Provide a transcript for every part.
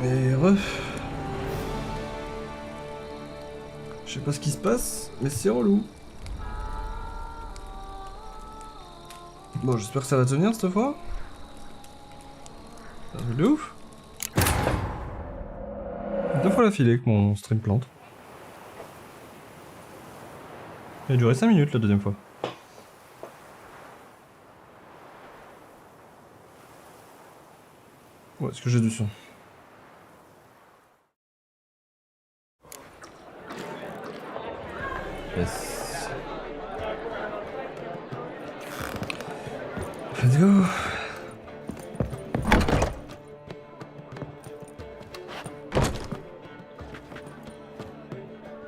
Et je sais pas ce qui se passe, mais c'est relou. Bon, j'espère que ça va tenir cette fois. C'est un truc de ouf. 2 fois la filée que mon stream plante. Il a duré 5 minutes la deuxième fois. Ouais, est-ce que j'ai du son? Yes. Let's go.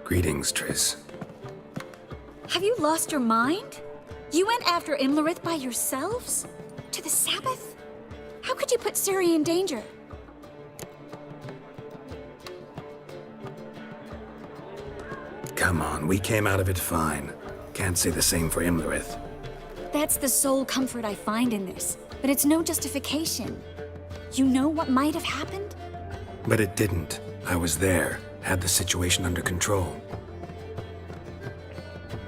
Greetings, Triss. Have you lost your mind? You went after Imlerith by yourselves? To the Sabbath? How could you put Ciri in danger? Come on, we came out of it fine. Can't say the same for Imlerith. That's the sole comfort I find in this, but it's no justification. You know what might have happened? But it didn't. I was there, had the situation under control.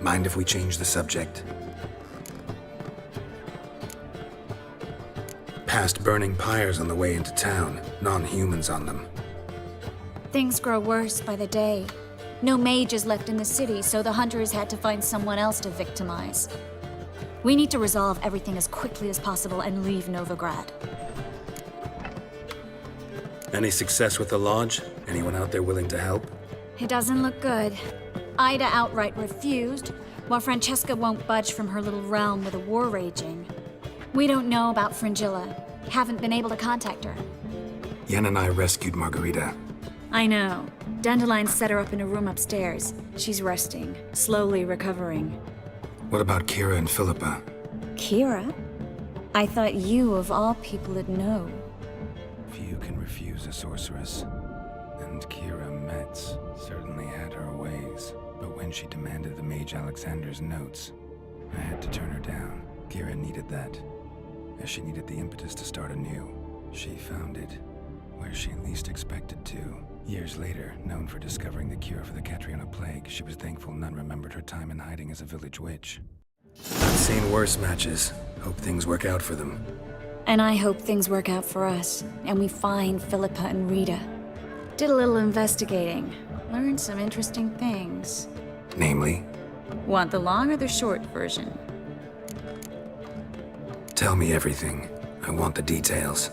Mind if we change the subject? Past burning pyres on the way into town, non-humans on them. Things grow worse by the day. No mages left in the city, so the hunters had to find someone else to victimize. We need to resolve everything as quickly as possible and leave Novigrad. Any success with the lodge? Anyone out there willing to help? It doesn't look good. Ida outright refused, while Francesca won't budge from her little realm with a war raging. We don't know about Fringilla. Haven't been able to contact her. Yen and I rescued Margarita. I know. Dandelion set her up in a room upstairs. She's resting, slowly recovering. What about Kira and Philippa? Kira? I thought you, of all people, would know. Few can refuse a sorceress. And Kira Metz certainly had her ways. But when she demanded the Mage Alexander's notes, I had to turn her down. Kira needed that, as she needed the impetus to start anew. She found it where she least expected to. Years later, known for discovering the cure for the Catriona plague, she was thankful none remembered her time in hiding as a village witch. I've seen worse matches. Hope things work out for them. And I hope things work out for us, and we find Philippa and Rita. Did a little investigating. Learned some interesting things. Namely? Want the long or the short version? Tell me everything. I want the details.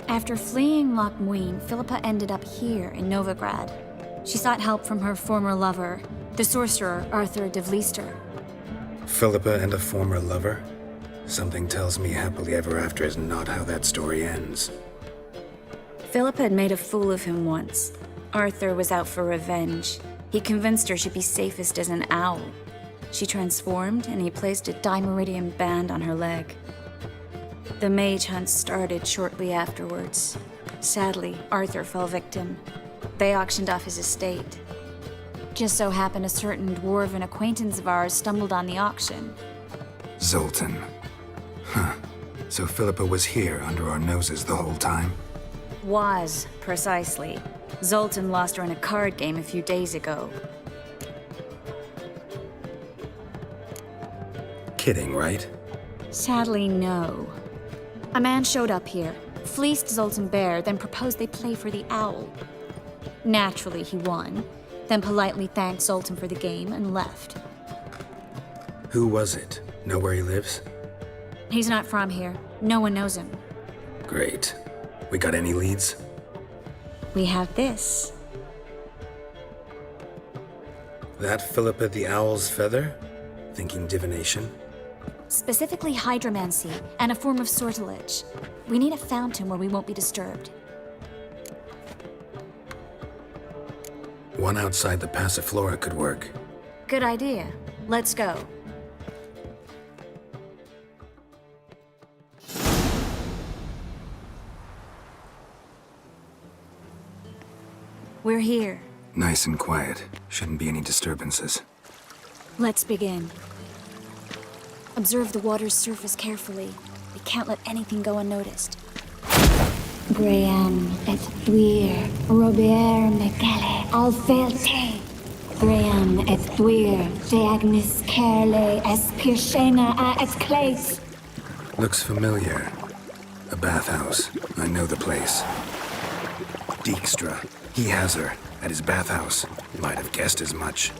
After fleeing Loch Muin, Philippa ended up here in Novigrad. She sought help from her former lover, the sorcerer Arthur de Vlister. Philippa and a former lover? Something tells me happily ever after is not how that story ends. Philippa had made a fool of him once. Arthur was out for revenge. He convinced her she'd be safest as an owl. She transformed, and he placed a Dimeridian band on her leg. The mage hunt started shortly afterwards. Sadly, Arthur fell victim. They auctioned off his estate. Just so happened a certain dwarven acquaintance of ours stumbled on the auction. Zoltan. Huh. So Philippa was here under our noses the whole time? Was, precisely. Zoltan lost her in a card game a few days ago. Kidding, right? Sadly, no. A man showed up here, fleeced Zoltan bare, then proposed they play for the owl. Naturally, he won, then politely thanked Zoltan for the game and left. Who was it? Know where he lives? He's not from here. No one knows him. Great. We got any leads? We have this. That Philippa the Owl's feather? Thinking divination? Specifically hydromancy and a form of sortilege. We need a fountain where we won't be disturbed. One outside the Passiflora could work. Good idea. Let's go. We're here. Nice and quiet. Shouldn't be any disturbances. Let's begin. Observe the water's surface carefully. We can't let anything go unnoticed. Graham et Dwyer, Robert Megale, Alfelte. Graham et Dwyer, Deagnis Kerle, Espirshena a et Clate. Looks familiar. A bathhouse. I know the place. Dijkstra. He has her at his bathhouse. Might have guessed as much.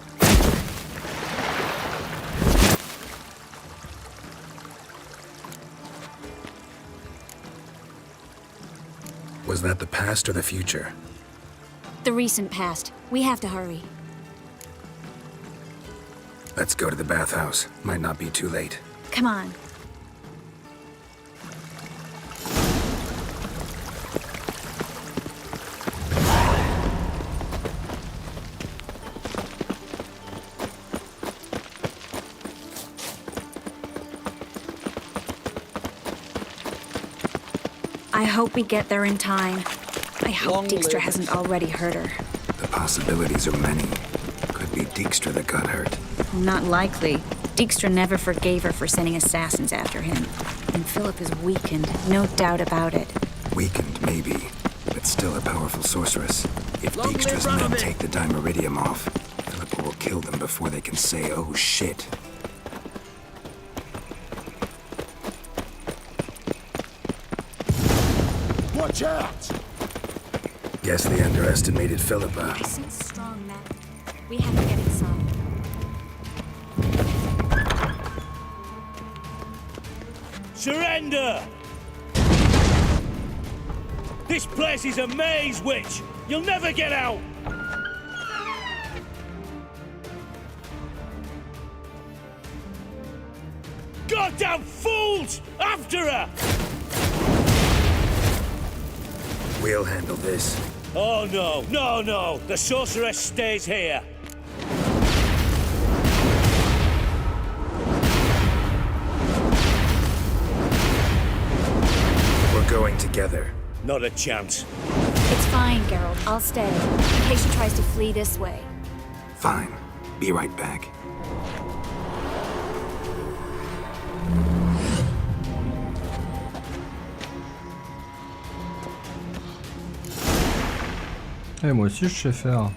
Was that the past or the future? The recent past. We have to hurry. Let's go to the bathhouse. Might not be too late. Come on. I hope we get there in time. I hope Dijkstra hasn't already hurt her. The possibilities are many. Could be Dijkstra that got hurt. Not likely. Dijkstra never forgave her for sending assassins after him. And Philip is weakened, no doubt about it. Weakened, maybe, but still a powerful sorceress. If Dijkstra's men take the Dimeridium off, Philippa will kill them before they can say, oh shit. Watch out! Guess they underestimated Philippa. I sense strong magic. We have to get inside. Surrender! This place is a maze, witch! You'll never get out! Goddamn fools! After her! We'll handle this. Oh no, no, no! The sorceress stays here! We're going together. Not a chance. It's fine, Geralt. I'll stay. In case she tries to flee this way. Fine. Be right back. Eh, moi aussi je sais faire.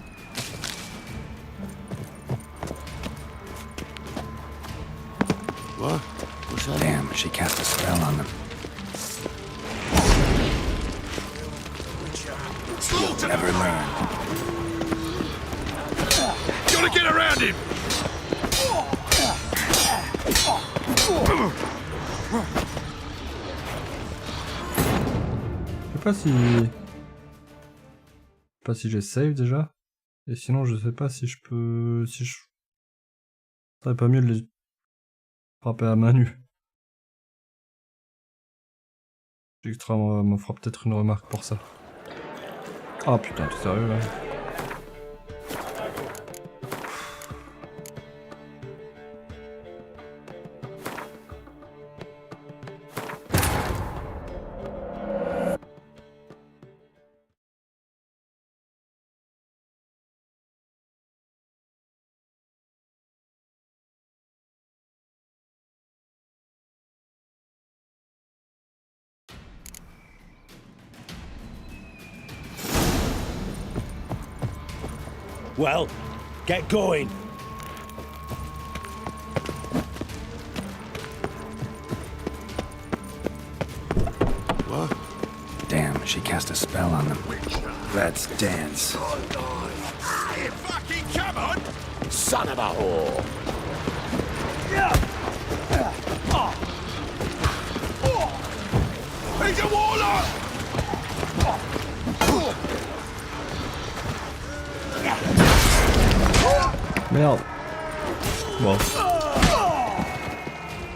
What? What's that? Damn, she cast a spell on them. You'll never learn. Gotta get around him! Je sais pas si... pas si j'ai save déjà. Et sinon je sais pas si je peux... si je... Ce serait pas mieux de les frapper à main nue. Dijkstra m'en fera peut-être une remarque pour ça. Ah putain, t'es sérieux là? Well, get going. What? Damn, she cast a spell on them. Let's dance. You fucking come on! Son of a whore! He's a warlock! Merde. Bon.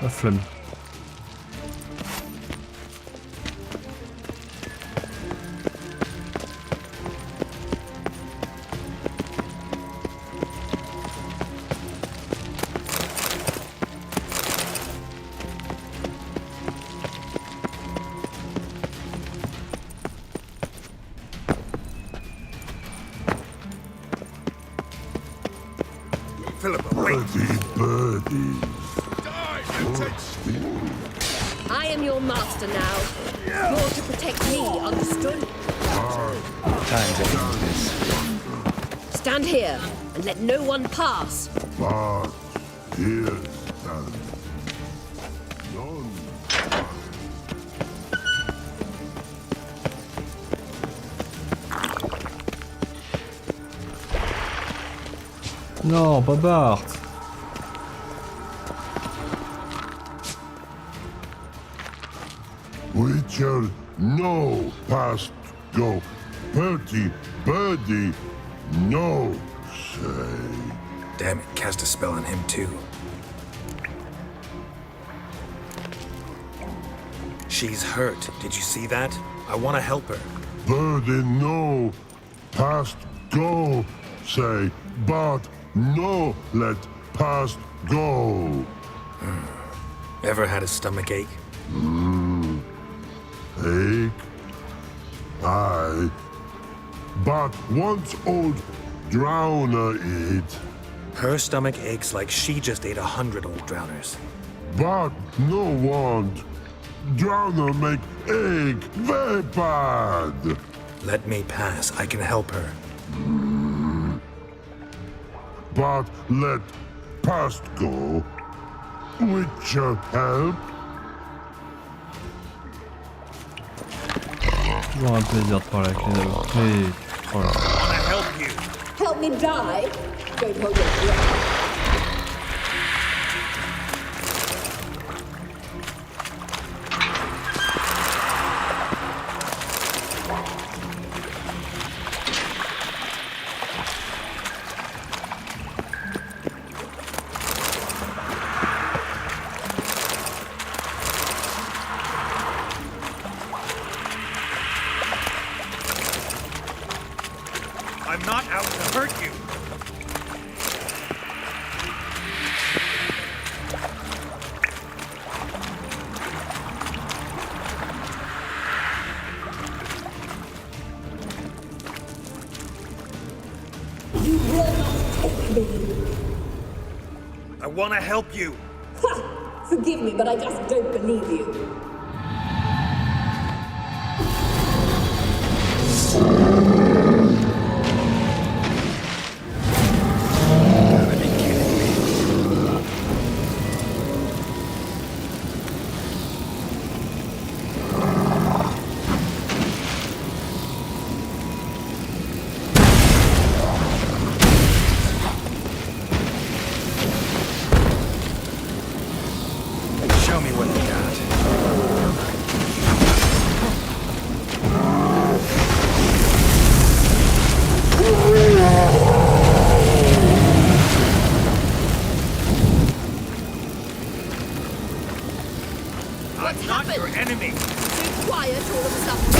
La flemme. Philippa, wait! Die, you take I am your master now. You're to protect me, understood? Time's up this. Stand here and let no one pass. But here stands none. Non, pas Bart. Witcher, no past go. Bertie, birdie, no say. Damn it, cast a spell on him too. She's hurt. Did you see that? I want to help her. Birdie, no past go say. But no let past go. Ever had a stomach ache? Ache? Aye. But once old drowner eat. Her stomach aches like she just ate 100 old drowners. But no want. Drowner make ache very bad. Let me pass. I can help her. But let past go. Witcher help. Toujours un plaisir de parler avec les nabos. Mais... Voilà. I help you. Help me die? Don't hold your breath. I'm not out to hurt you. You will not take me. I want to help you. Ha! Forgive me, but I just don't believe you. Gotta be kidding me. Show me what you got. What's I'm not happened? your enemy. So quiet all of a sudden.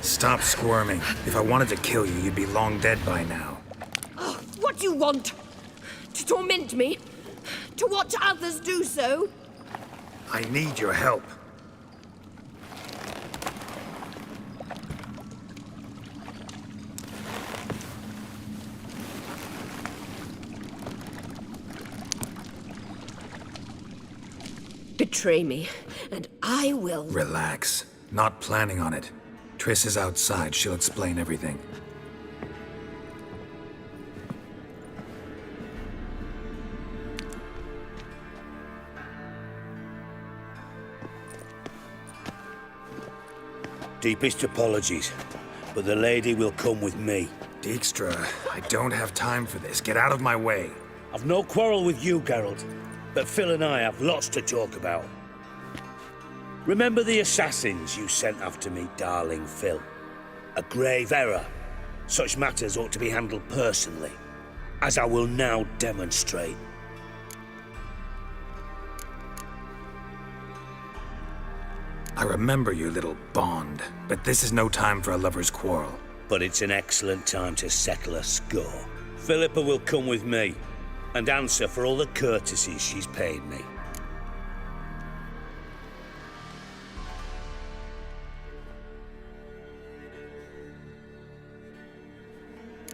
Stop squirming. If I wanted to kill you, you'd be long dead by now. What do you want? To torment me? To watch others do so? I need your help. Betray me, and I will. Relax. Not planning on it. Triss is outside. She'll explain everything. Deepest apologies, but the lady will come with me. Dijkstra, I don't have time for this. Get out of my way. I've no quarrel with you, Geralt, but Phil and I have lots to talk about. Remember the assassins you sent after me, darling Phil? A grave error. Such matters ought to be handled personally, as I will now demonstrate. I remember your little bond, but this is no time for a lover's quarrel. But it's an excellent time to settle a score. Philippa will come with me. and answer for all the courtesies she's paid me.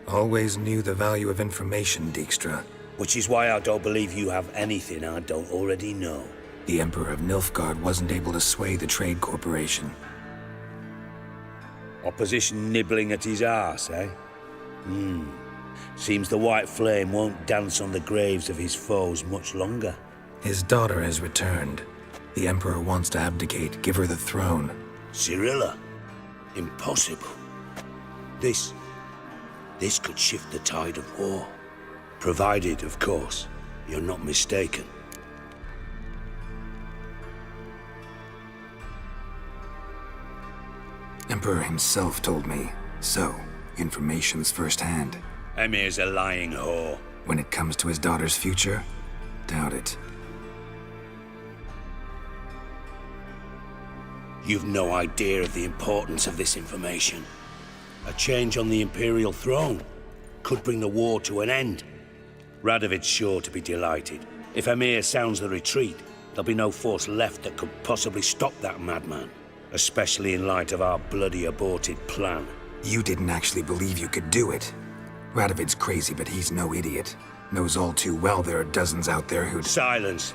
Always knew the value of information, Dijkstra. Which is why I don't believe you have anything I don't already know. The Emperor of Nilfgaard wasn't able to sway the Trade Corporation. Opposition nibbling at his arse, eh? Seems the White Flame won't dance on the graves of his foes much longer. His daughter has returned. The Emperor wants to abdicate, give her the throne. Cirilla? Impossible. This could shift the tide of war. Provided, of course, you're not mistaken. Emperor himself told me. So, information's firsthand. Emir's a lying whore. When it comes to his daughter's future, doubt it. You've no idea of the importance of this information. A change on the Imperial throne could bring the war to an end. Radovid's sure to be delighted. If Emir sounds the retreat, there'll be no force left that could possibly stop that madman. Especially in light of our bloody aborted plan. You didn't actually believe you could do it. Radovid's crazy, but he's no idiot. Knows all too well there are dozens out there who'd... Silence!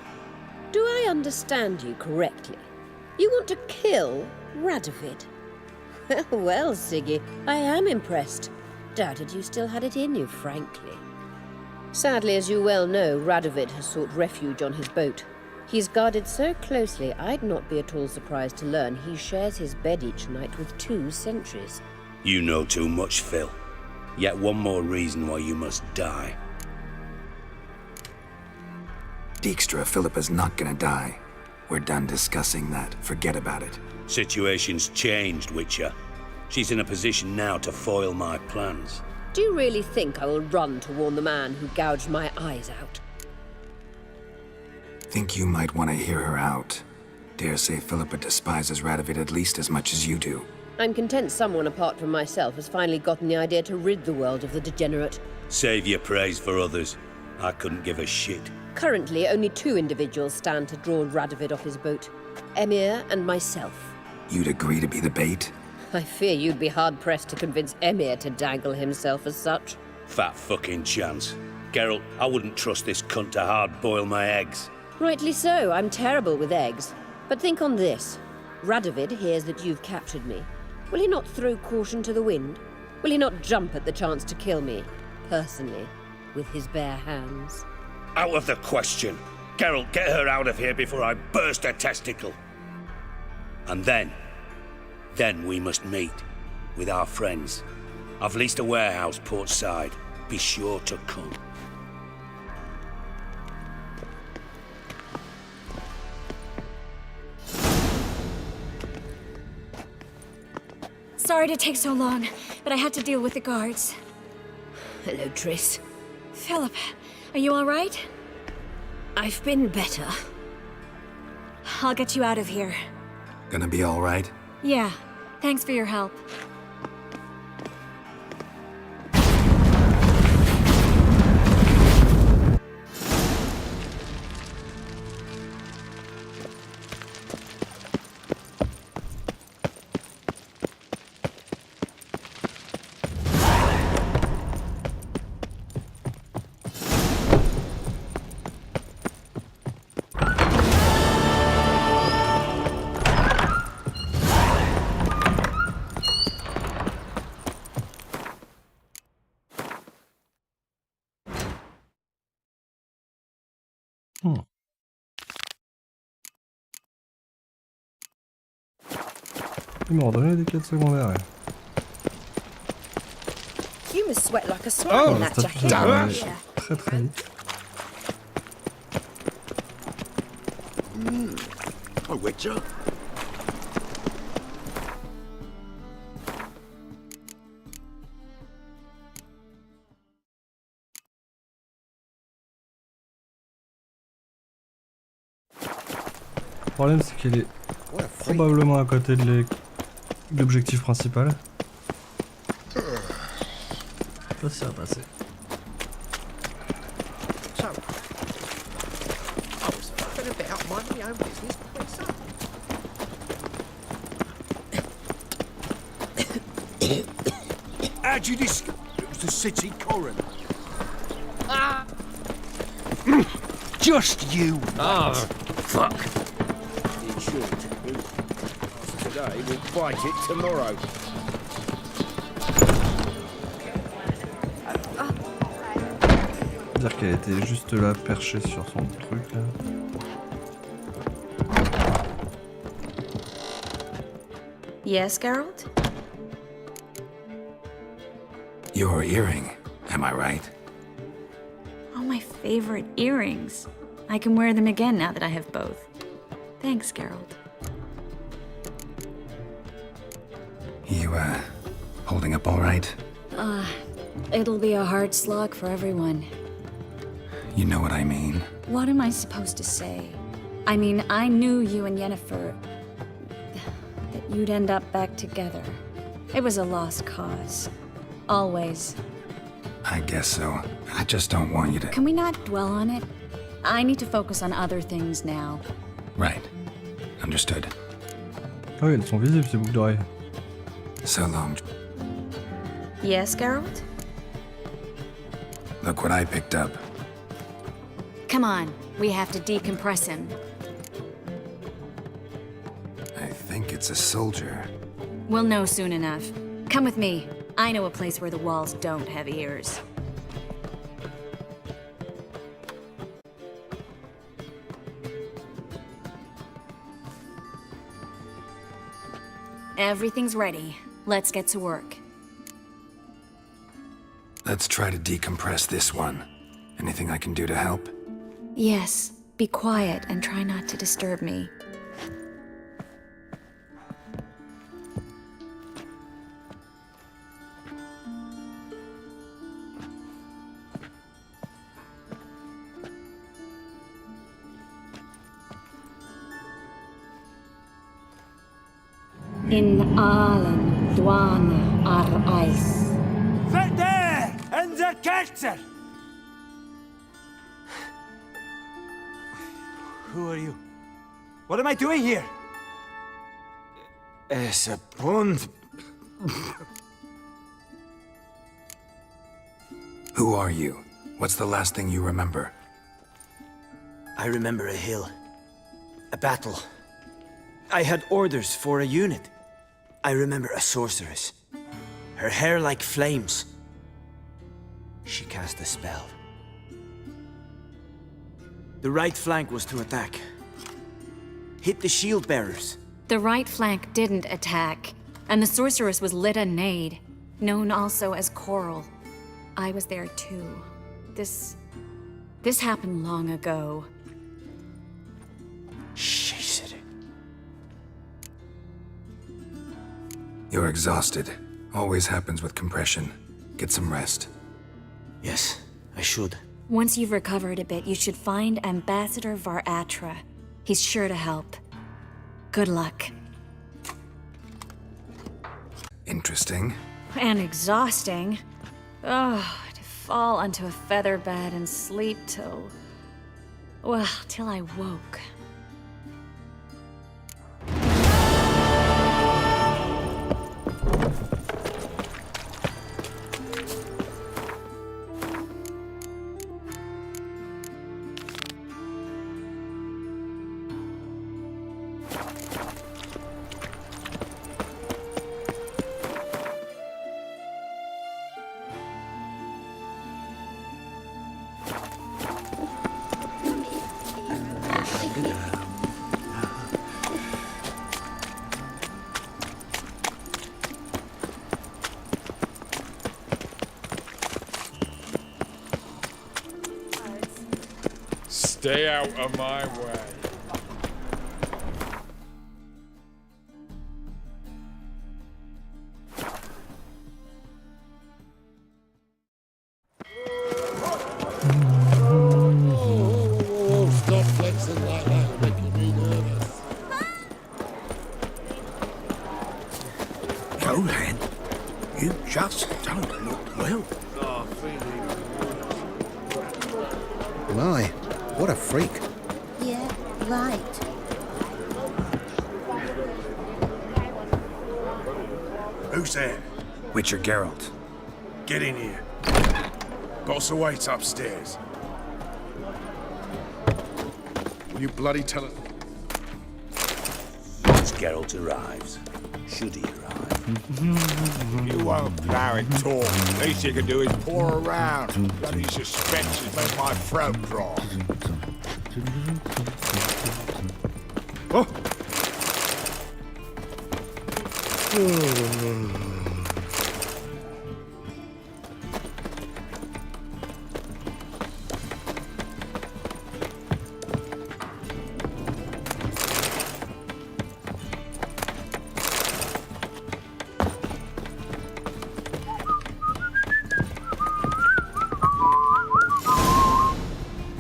Do I understand you correctly? You want to kill Radovid? Well, Siggy, I am impressed. Doubted you still had it in you, frankly. Sadly, as you well know, Radovid has sought refuge on his boat. He's guarded so closely, I'd not be at all surprised to learn he shares his bed each night with 2 sentries. You know too much, Phil. Yet one more reason why you must die. Dijkstra, Philippa's not gonna die. We're done discussing that. Forget about it. Situation's changed, Witcher. She's in a position now to foil my plans. Do you really think I will run to warn the man who gouged my eyes out? Think you might want to hear her out. Dare say Philippa despises Radovid at least as much as you do. I'm content someone apart from myself has finally gotten the idea to rid the world of the degenerate. Save your praise for others. I couldn't give a shit. Currently, only 2 individuals stand to draw Radovid off his boat. Emir and myself. You'd agree to be the bait? I fear you'd be hard-pressed to convince Emir to dangle himself as such. Fat fucking chance. Geralt, I wouldn't trust this cunt to hard-boil my eggs. Rightly so, I'm terrible with eggs. But think on this. Radovid hears that you've captured me. Will he not throw caution to the wind? Will he not jump at the chance to kill me, personally, with his bare hands? Out of the question. Geralt, get her out of here before I burst her testicle. And then we must meet with our friends. I've leased a warehouse port side. Be sure to come. Sorry to take so long, but I had to deal with the guards. Hello, Triss. Philip, are you all right? I've been better. I'll get you out of here. Gonna be all right? Yeah, thanks for your help. Il m'a ordonné des quêtes secondaires. You must sweat like a swine in that Ça jacket. fait très très vite. A Witcher? Le problème c'est qu'il est probablement à côté de l'objectif principal. Je sais pas si ça va passer. notice this place up. How'd you discover it was the city coroner? Just you. Oh, fuck. It should. Today, we'll fight it tomorrow. C'est-à-dire qu'elle était juste là, perchée sur son truc, là. Yes, Geralt? Your earring, am I right? Oh, my favorite earrings. I can wear them again now that I have both. Thanks, Geralt. You, holding up all right? It'll be a hard slog for everyone. You know what I mean. What am I supposed to say? I mean, I knew you and Yennefer... that you'd end up back together. It was a lost cause. Always. I guess so. I just don't want you to... Can we not dwell on it? I need to focus on other things now. Right. Understood. Ah oui, elles sont visibles, ces boucles d'oreilles. So long. Yes, Geralt? Look what I picked up. Come on, we have to decompress him. I think it's a soldier. We'll know soon enough. Come with me. I know a place where the walls don't have ears. Everything's ready. Let's get to work. Let's try to decompress this one. Anything I can do to help? Yes, be quiet and try not to disturb me. In Alan Dwana ar Eis. There! And the character! Who are you? What am I doing here? It's a bond. Who are you? What's the last thing you remember? I remember a hill. A battle. I had orders for a unit. I remember a sorceress. Her hair like flames. She cast a spell. The right flank was to attack. Hit the shield bearers. The right flank didn't attack, and the sorceress was Lyta Nade, known also as Coral. I was there too. This happened long ago. She said it. You're exhausted. Always happens with compression. Get some rest. Yes, I should. Once you've recovered a bit, you should find Ambassador Var-Atra. He's sure to help. Good luck. Interesting. And exhausting. Oh, to fall onto a feather bed and sleep till... well, till I woke. Stay out of my way. Stop flexing like that, making me nervous. Rohan, you just don't look well. My, what a freak. Yeah, right. Who's there? Witcher Geralt. Get in here. Boss awaits upstairs. Will you bloody tell us? Once Geralt arrives, should he arrive? You won't plough and talk. Least you can do is pour around. Bloody suspense has made my throat dry. Oh!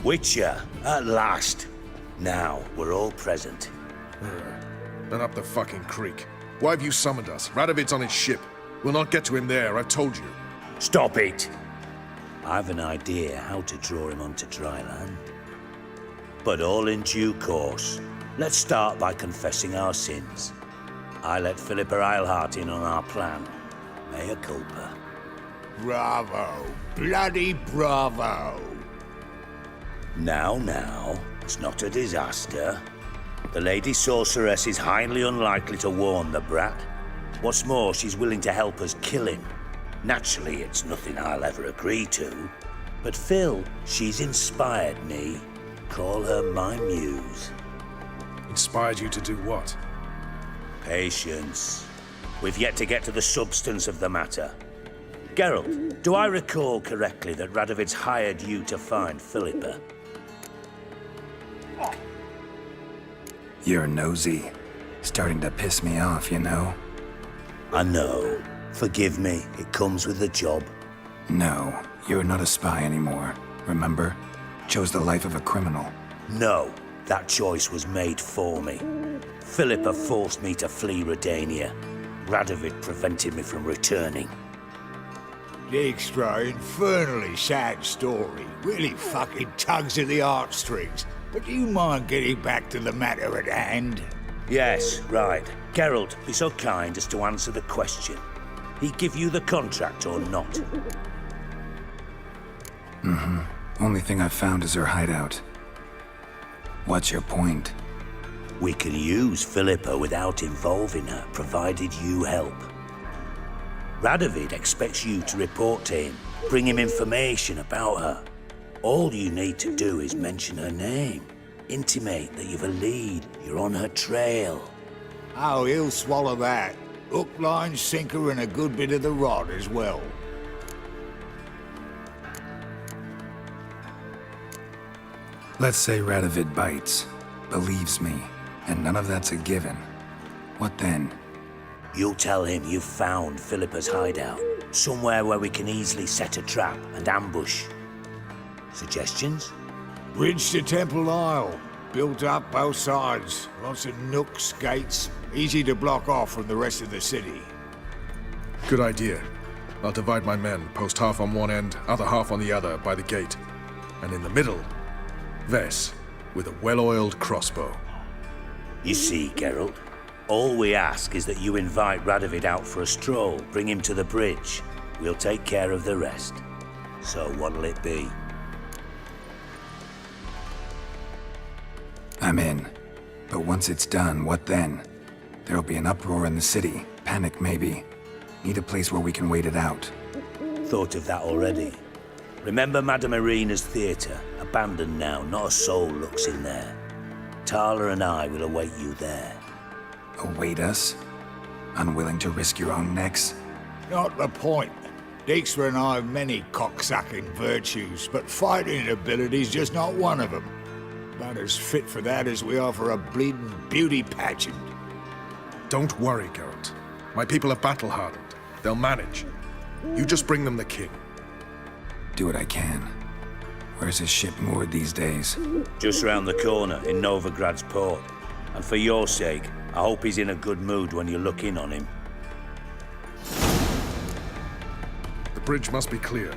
Witcher, at last. Now, we're all present. Then up the fucking creek. Why have you summoned us? Radovid's on his ship. We'll not get to him there, I've told you. Stop it! I've an idea how to draw him onto dry land. But all in due course. Let's start by confessing our sins. I let Philippa Eilhart in on our plan. Mea culpa. Bravo. Bloody bravo. Now, it's not a disaster. The Lady Sorceress is highly unlikely to warn the brat. What's more, she's willing to help us kill him. Naturally, it's nothing I'll ever agree to. But Phil, she's inspired me. Call her my muse. Inspired you to do what? Patience. We've yet to get to the substance of the matter. Geralt, do I recall correctly that Radovid's hired you to find Philippa? You're nosy. Starting to piss me off, you know? I know. Forgive me, it comes with the job. No, you're not a spy anymore. Remember? Chose the life of a criminal. No, that choice was made for me. Philippa forced me to flee Redania. Radovid prevented me from returning. Dijkstra, infernally sad story. Really fucking tugs at the heartstrings. But do you mind getting back to the matter at hand? Yes, right. Geralt, be so kind as to answer the question. He give you the contract or not? Only thing I've found is her hideout. What's your point? We can use Philippa without involving her, provided you help. Radovid expects you to report to him, bring him information about her. All you need to do is mention her name. Intimate that you've a lead, you're on her trail. Oh, he'll swallow that. Hook, line, sinker, and a good bit of the rod as well. Let's say Radovid bites, believes me, and none of that's a given. What then? You'll tell him you've found Philippa's hideout, somewhere where we can easily set a trap and ambush. Suggestions? Bridge to Temple Isle. Built up both sides. Lots of nooks, gates. Easy to block off from the rest of the city. Good idea. I'll divide my men, post half on one end, other half on the other, by the gate. And in the middle, Ves, with a well-oiled crossbow. You see, Geralt, all we ask is that you invite Radovid out for a stroll, bring him to the bridge. We'll take care of the rest. So what'll it be? I'm in. But once it's done, what then? There'll be an uproar in the city. Panic, maybe. Need a place where we can wait it out. Thought of that already. Remember Madame Irina's theatre? Abandoned now, not a soul looks in there. Tala and I will await you there. Await us? Unwilling to risk your own necks? Not the point. Dijkstra and I have many cocksucking virtues, but fighting ability's just not one of them. About as fit for that as we are for a bleeding beauty pageant. Don't worry, Geralt. My people are battle-hardened. They'll manage. You just bring them the king. Do what I can. Where's his ship moored these days? Just round the corner, in Novigrad's port. And for your sake, I hope he's in a good mood when you look in on him. The bridge must be clear.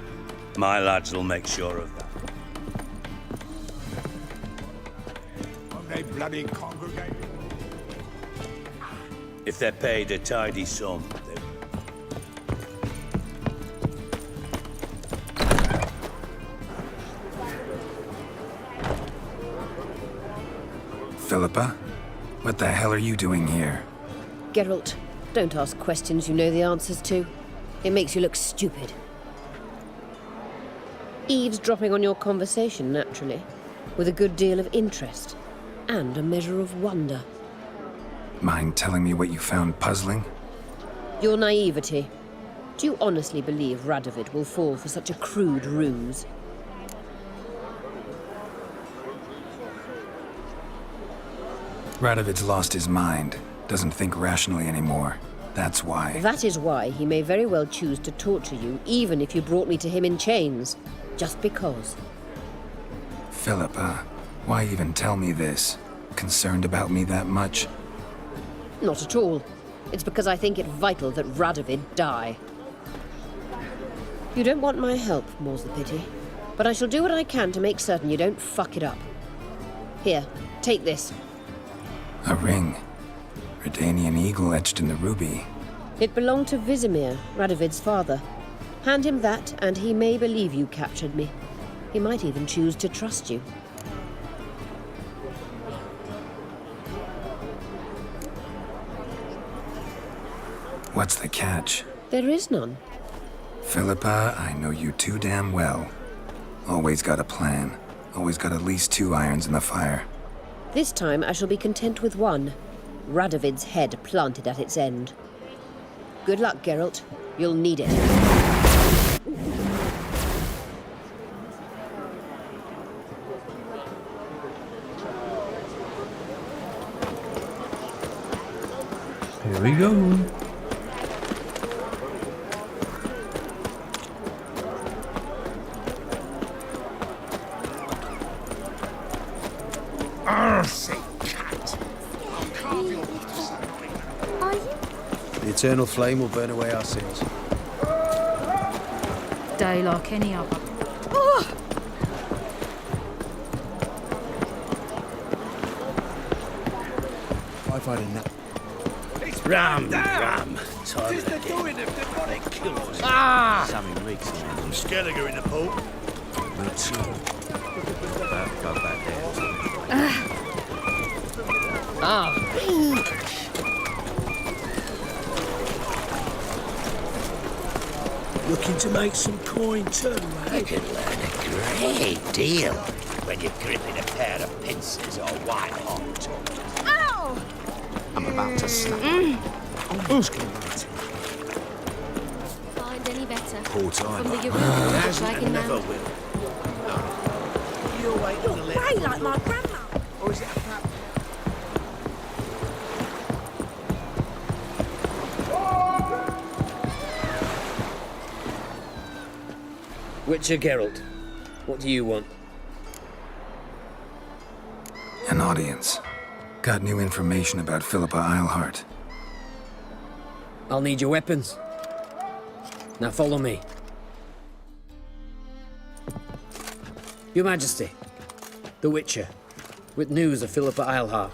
My lads will make sure of that. Won't they bloody congregate? If they're paid a tidy sum, Philippa? What the hell are you doing here? Geralt, don't ask questions you know the answers to. It makes you look stupid. Eavesdropping on your conversation, naturally, with a good deal of interest and a measure of wonder. Mind telling me what you found puzzling? Your naivety. Do you honestly believe Radovid will fall for such a crude ruse? Radovid's lost his mind. Doesn't think rationally anymore. That's why. That is why he may very well choose to torture you, even if you brought me to him in chains. Just because. Philippa, why even tell me this? Concerned about me that much? Not at all. It's because I think it vital that Radovid die. You don't want my help, more's the pity. But I shall do what I can to make certain you don't fuck it up. Here, take this. A ring. Redanian eagle etched in the ruby. It belonged to Vizimir, Radovid's father. Hand him that, and he may believe you captured me. He might even choose to trust you. What's the catch? There is none. Philippa, I know you too damn well. Always got a plan. Always got at least 2 irons in the fire. This time I shall be content with one. Radovid's head planted at its end. Good luck, Geralt. You'll need it. Here we go. The eternal flame will burn away our sins. Die like any other. I find a nap. Ram! Time of the doing if they've got it killed us. Something reeks in I'm scared of going in the pool. Me too. Go back there. Looking to make some coin too, eh? You can learn a great deal when you're gripping a pair of pincers or white hot. Ow! I'm about to snap. Who's going to it? Find any better? Poor time. From the Europa Hasn't dragon and never man. will. You're waiting a little. Grey like my grandma. Or is it a pap? Witcher Geralt, what do you want? An audience. Got new information about Philippa Eilhart. I'll need your weapons. Now follow me. Your Majesty, the Witcher, with news of Philippa Eilhart.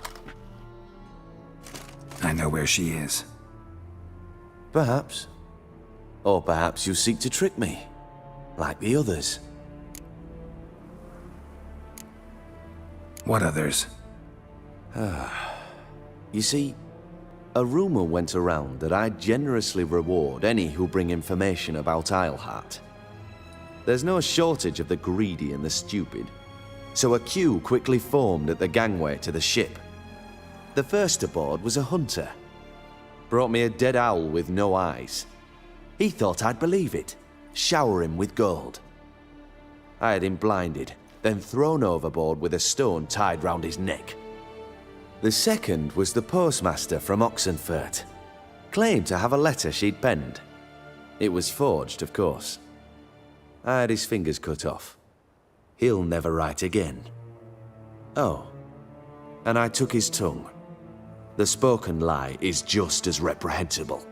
I know where she is. Perhaps. Or perhaps you seek to trick me, like the others. What others? You see, a rumor went around that I generously reward any who bring information about Eilhart. There's no shortage of the greedy and the stupid, so a queue quickly formed at the gangway to the ship. The first aboard was a hunter. Brought me a dead owl with no eyes. He thought I'd believe it, shower him with gold. I had him blinded, then thrown overboard with a stone tied round his neck. The second was the postmaster from Oxenfurt. Claimed to have a letter she'd penned. It was forged, of course. I had his fingers cut off. He'll never write again. Oh, and I took his tongue. The spoken lie is just as reprehensible.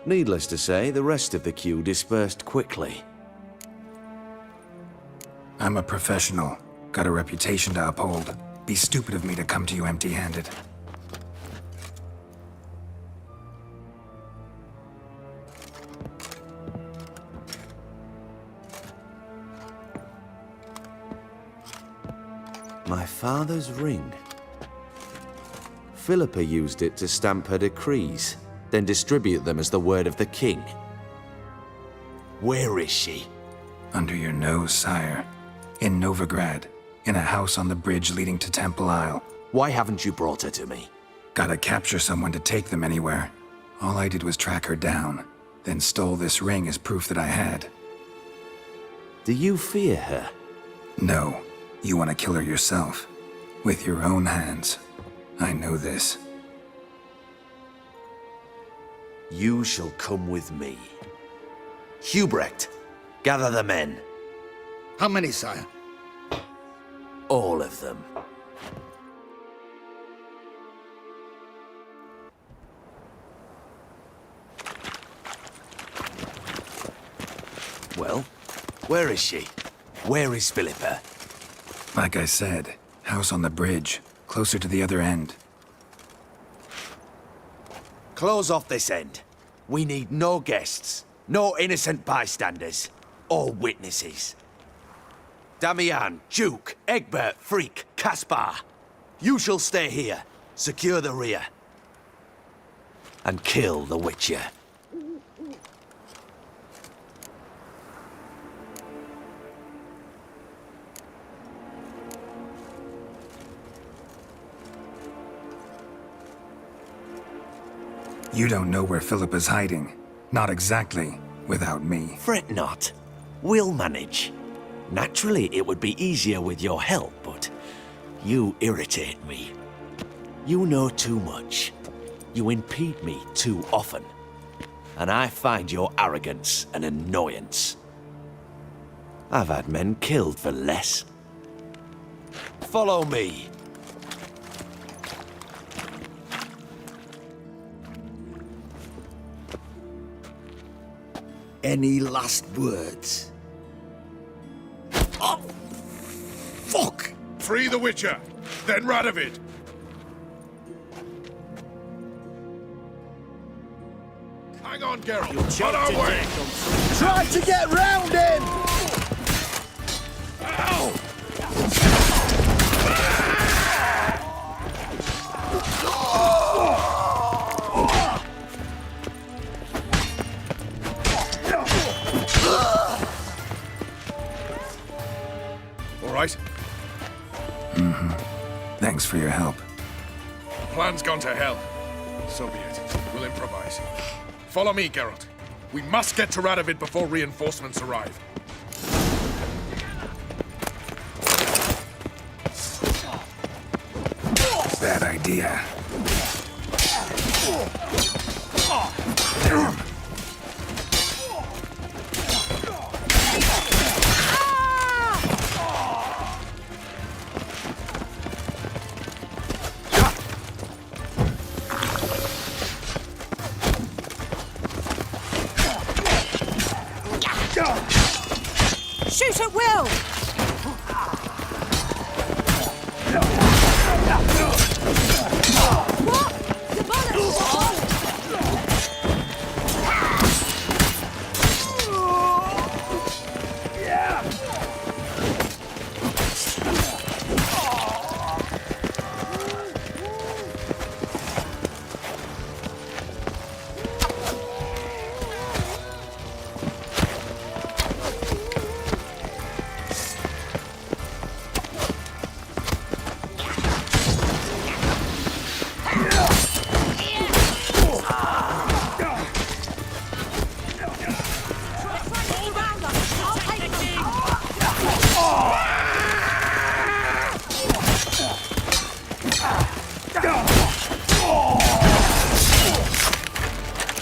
Needless to say, the rest of the queue dispersed quickly. I'm a professional. Got a reputation to uphold. Be stupid of me to come to you empty-handed. My father's ring. Philippa used it to stamp her decrees, then distribute them as the word of the king. Where is she? Under your nose, sire. In Novigrad, in a house on the bridge leading to Temple Isle. Why haven't you brought her to me? Gotta capture someone to take them anywhere. All I did was track her down, then stole this ring as proof that I had. Do you fear her? No, you want to kill her yourself. With your own hands. I know this. You shall come with me. Hubrecht, gather the men. How many, sire? All of them. Well, where is she? Where is Philippa? Like I said, house on the bridge, closer to the other end. Close off this end. We need no guests, no innocent bystanders, or witnesses. Damian, Duke, Egbert, Freak, Caspar. You shall stay here, secure the rear, and kill the Witcher. You don't know where Philippa's hiding. Not exactly, without me. Fret not. We'll manage. Naturally, it would be easier with your help, but you irritate me. You know too much. You impede me too often. And I find your arrogance an annoyance. I've had men killed for less. Follow me. Any last words? Oh, fuck! Free the Witcher, then Radovid. Hang on, Geralt. On our way. Try to get round him! Ow! All right? Thanks for your help. Plan's gone to hell. So be it. We'll improvise. Follow me, Geralt. We must get to Radovid before reinforcements arrive. Bad idea. Shoot at will! What? The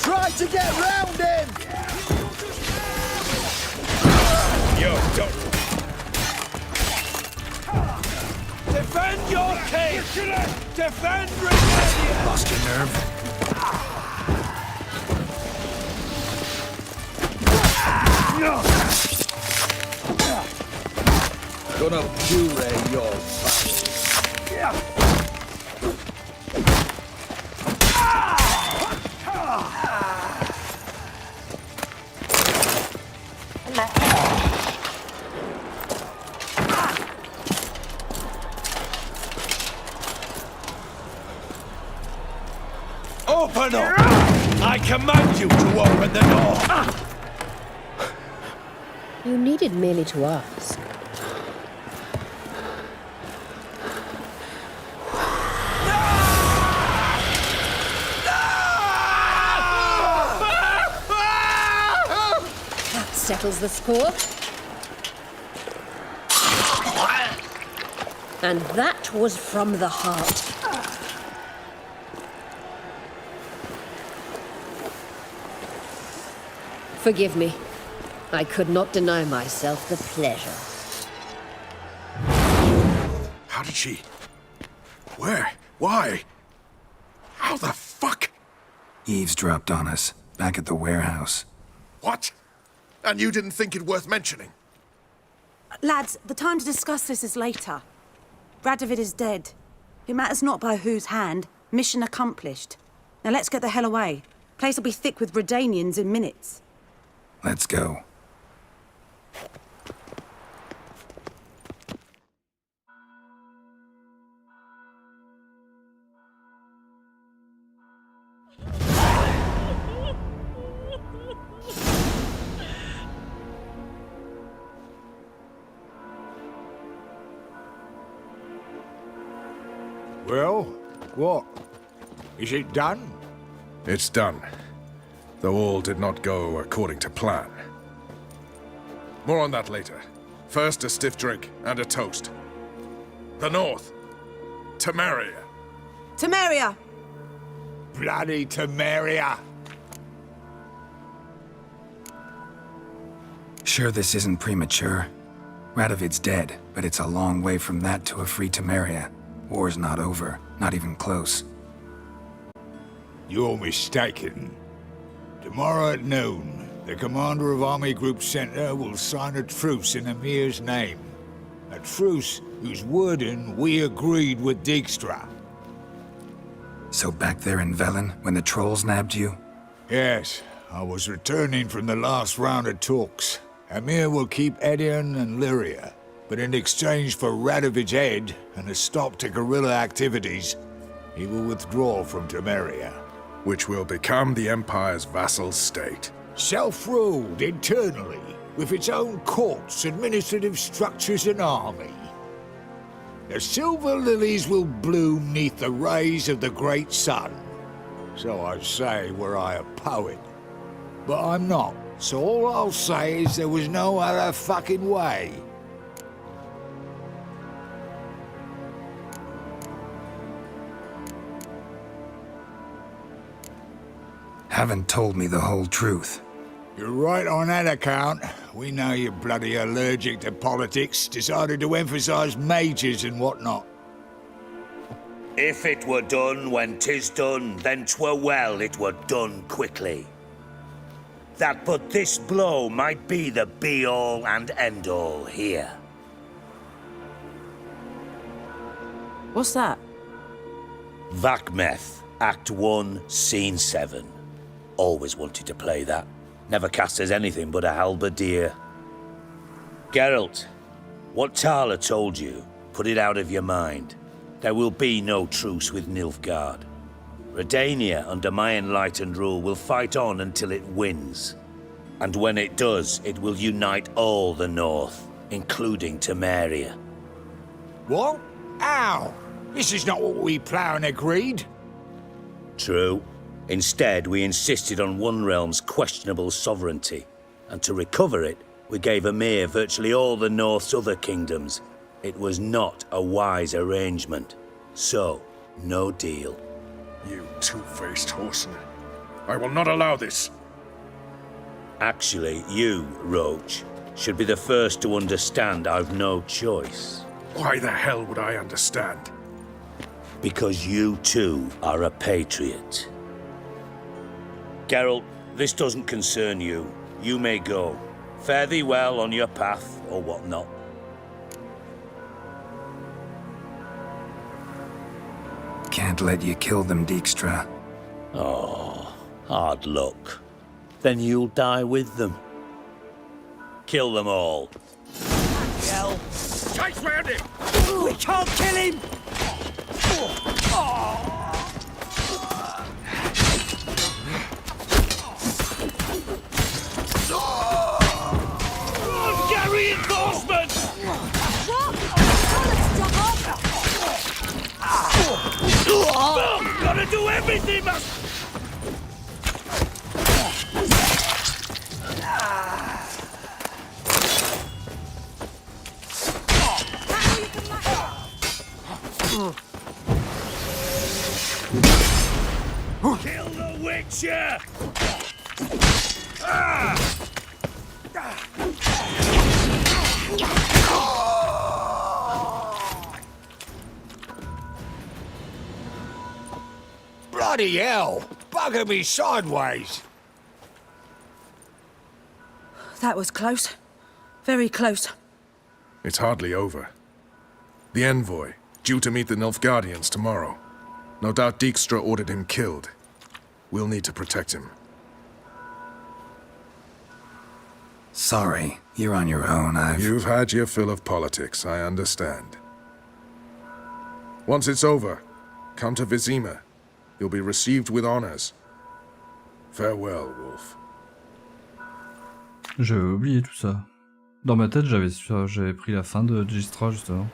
Try to get round him! Yo, don't... Defend your king! Defend Regalia! Lost your nerve? Gonna puree your body. Open up! I command you to open the door! You needed merely to ask. That settles the score. And that was from the heart. Forgive me. I could not deny myself the pleasure. How did she... Where? Why? How the fuck? Eavesdropped on us, back at the warehouse. What? And you didn't think it worth mentioning? Lads, the time to discuss this is later. Radovid is dead. It matters not by whose hand. Mission accomplished. Now let's get the hell away. Place will be thick with Redanians in minutes. Let's go. Well, what? Is it done? It's done. Though all did not go according to plan. More on that later. First, a stiff drink and a toast. The North. Temeria. Temeria! Bloody Temeria! Sure this isn't premature? Radovid's dead, but it's a long way from that to a free Temeria. War's not over, not even close. You're mistaken. Tomorrow at noon, the commander of Army Group Center will sign a truce in Emir's name. A truce whose wording we agreed with Dijkstra. So back there in Velen, when the trolls nabbed you? Yes, I was returning from the last round of talks. Emir will keep Edion and Lyria, but in exchange for Radovid's head and a stop to guerrilla activities, he will withdraw from Temeria. Which will become the Empire's vassal state. Self-ruled internally, with its own courts, administrative structures and army. The silver lilies will bloom neath the rays of the great sun. So I say were I a poet. But I'm not, so all I'll say is there was no other fucking way. Haven't told me the whole truth. You're right on that account. We know you're bloody allergic to politics, decided to emphasize majors and whatnot. If it were done when 'tis done, then 'twere well it were done quickly. That but this blow might be the be-all and end-all here. What's that? Vakmeth, Act 1, Scene 7. Always wanted to play that. Never cast as anything but a halberdier. Geralt, what Tala told you, put it out of your mind. There will be no truce with Nilfgaard. Redania, under my enlightened rule, will fight on until it wins. And when it does, it will unite all the North, including Temeria. What? How? This is not what we Plough agreed. True. Instead, we insisted on one realm's questionable sovereignty, and to recover it, we gave Emir virtually all the North's other kingdoms. It was not a wise arrangement. So, no deal. You two-faced whoreson. I will not allow this. Actually, you, Roach, should be the first to understand I've no choice. Why the hell would I understand? Because you too are a patriot. Geralt, this doesn't concern you. You may go. Fare thee well on your path, or whatnot. Can't let you kill them, Dijkstra. Oh, hard luck. Then you'll die with them. Kill them all. Hell. Chase round him! We can't kill him! everything must... Kill the Witcher! Bloody hell! Bugger me sideways! That was close. Very close. It's hardly over. The envoy, due to meet the Nilfgaardians tomorrow. No doubt Dijkstra ordered him killed. We'll need to protect him. Sorry, you're on your own. You've had your fill of politics, I understand. Once it's over, come to Vizima. You'll be received with honors. Farewell, Wolf. J'avais oublié tout ça. Dans ma tête, j'avais pris la fin de Dijkstra, justement.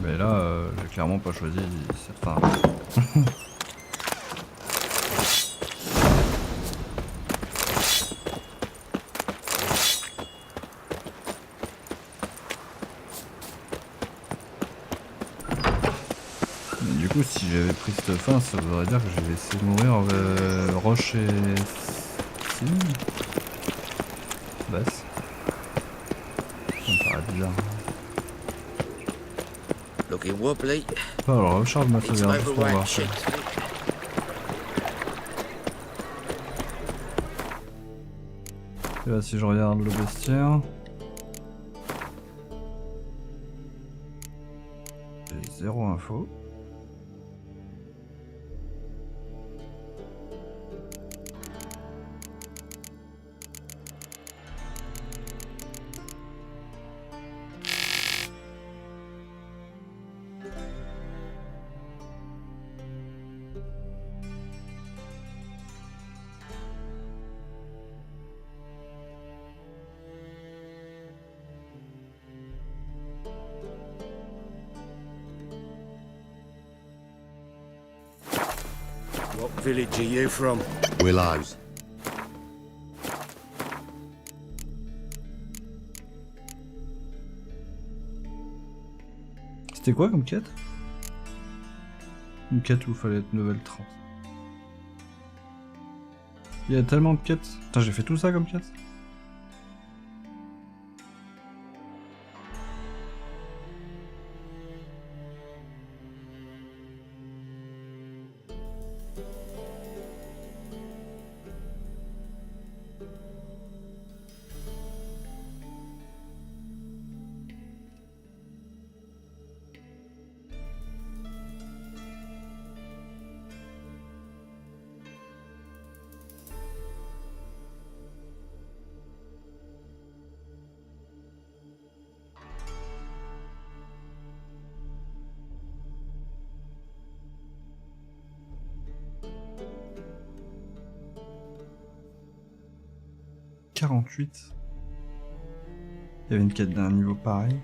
Mais là, j'ai clairement pas choisi cette fin. Du coup, si j'avais pris cette fin, ça voudrait dire que j'avais essayé de mourir Roche et... Sim. Basse. Ça me paraît bizarre. Looking wobbly. Alors, recharge ma sauvegarde juste pour voir ça. Et là, si je regarde le bestiaire... J'ai 0 info. What village are you from? Willows. C'était quoi comme quête? Une quête où il fallait être level 30. Il y a tellement de quêtes. Putain, j'ai fait tout ça comme quête? Il y avait une quête d'un niveau pareil.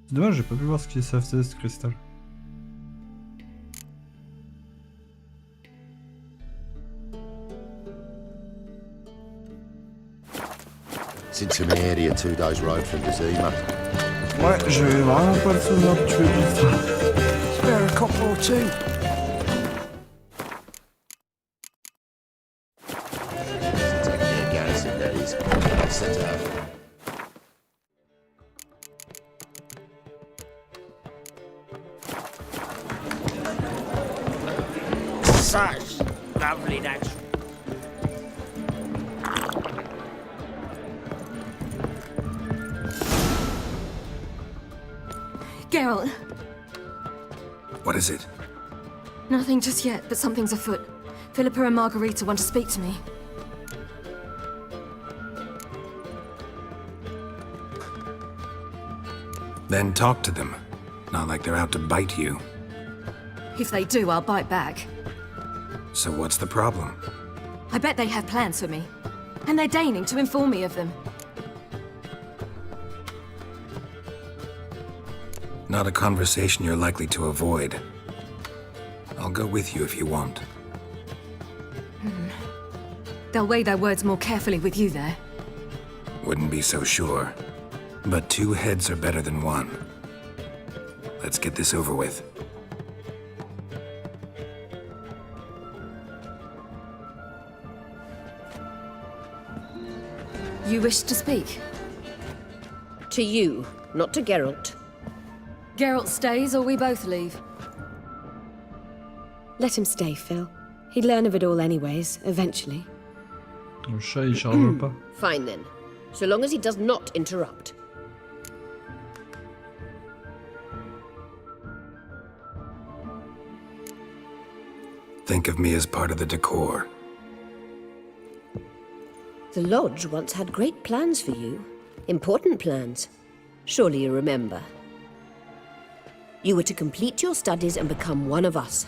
C'est dommage, j'ai pas pu voir ce qui est faisait ce cristal. It's in Temeria, 2 days' road from Vizima. Ouais, j'ai vraiment pas le souvenir de tuer Dijkstra. Spare a copper or two. Technique garrison days. Set out. Such lovely natural. Geralt. What is it? Nothing just yet, but something's afoot. Philippa and Margarita want to speak to me. Then talk to them. Not like they're out to bite you. If they do, I'll bite back. So what's the problem? I bet they have plans for me. And they're deigning to inform me of them. Not a conversation you're likely to avoid. I'll go with you if you want. They'll weigh their words more carefully with you there. Wouldn't be so sure. But 2 heads are better than 1. Let's get this over with. You wish to speak? To you, not to Geralt. Geralt stays or we both leave? Let him stay, Phil. He'd learn of it all anyways, eventually. Le chat, il charge pas. Fine then. So long as he does not interrupt. Think of me as part of the decor. The Lodge once had great plans for you. Important plans. Surely you remember. You were to complete your studies and become one of us.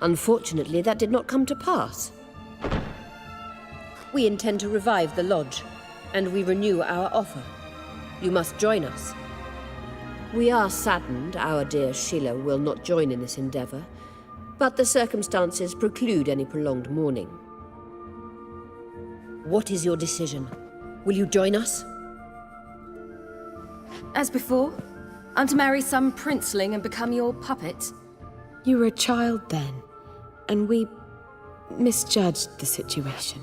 Unfortunately, that did not come to pass. We intend to revive the Lodge, and we renew our offer. You must join us. We are saddened our dear Sheila will not join in this endeavor, but the circumstances preclude any prolonged mourning. What is your decision? Will you join us? As before, I'm to marry some princeling and become your puppet. You were a child then, and we misjudged the situation.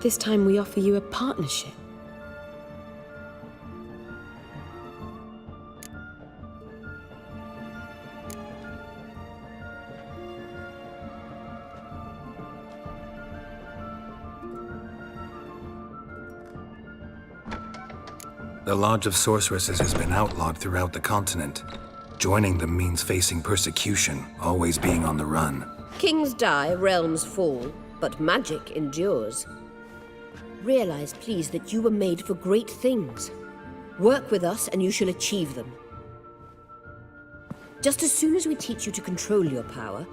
This time we offer you a partnership. The Lodge of Sorceresses has been outlawed throughout the continent. Joining them means facing persecution, always being on the run. Kings die, realms fall, but magic endures. Realize, please, that you were made for great things. Work with us and you shall achieve them. Just as soon as we teach you to control your power,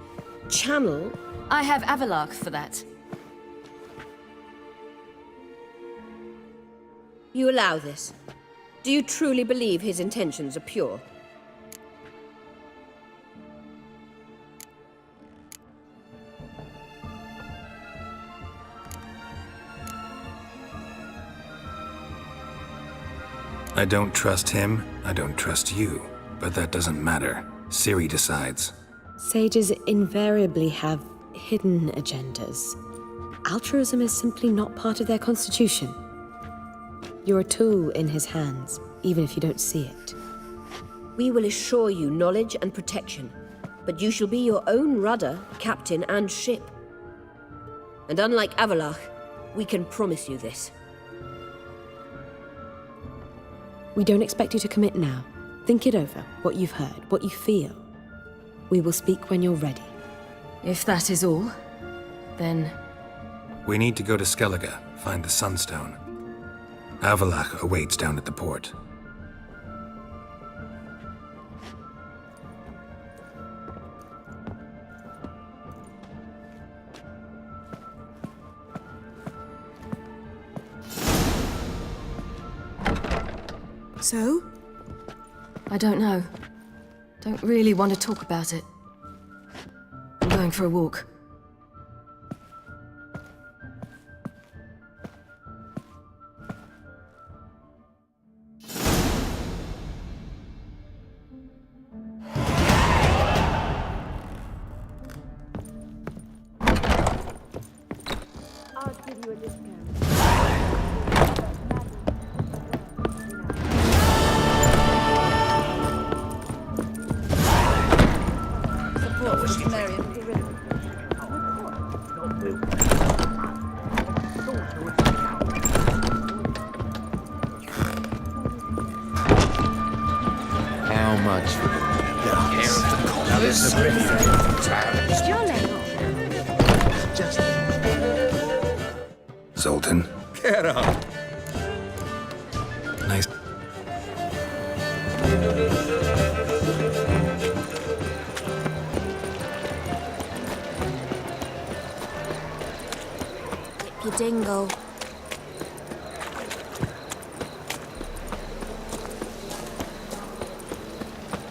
channel... I have Avalark for that. You allow this? Do you truly believe his intentions are pure? I don't trust him, I don't trust you. But that doesn't matter. Ciri decides. Sages invariably have hidden agendas. Altruism is simply not part of their constitution. You're a tool in his hands, even if you don't see it. We will assure you knowledge and protection, but you shall be your own rudder, captain, and ship. And unlike Avalark, we can promise you this. We don't expect you to commit now. Think it over, what you've heard, what you feel. We will speak when you're ready. If that is all, then... We need to go to Skellige, find the Sunstone. Avalark awaits down at the port. So? I don't know. Don't really want to talk about it. I'm going for a walk. How much for Zoltan. Get up. Your dingle.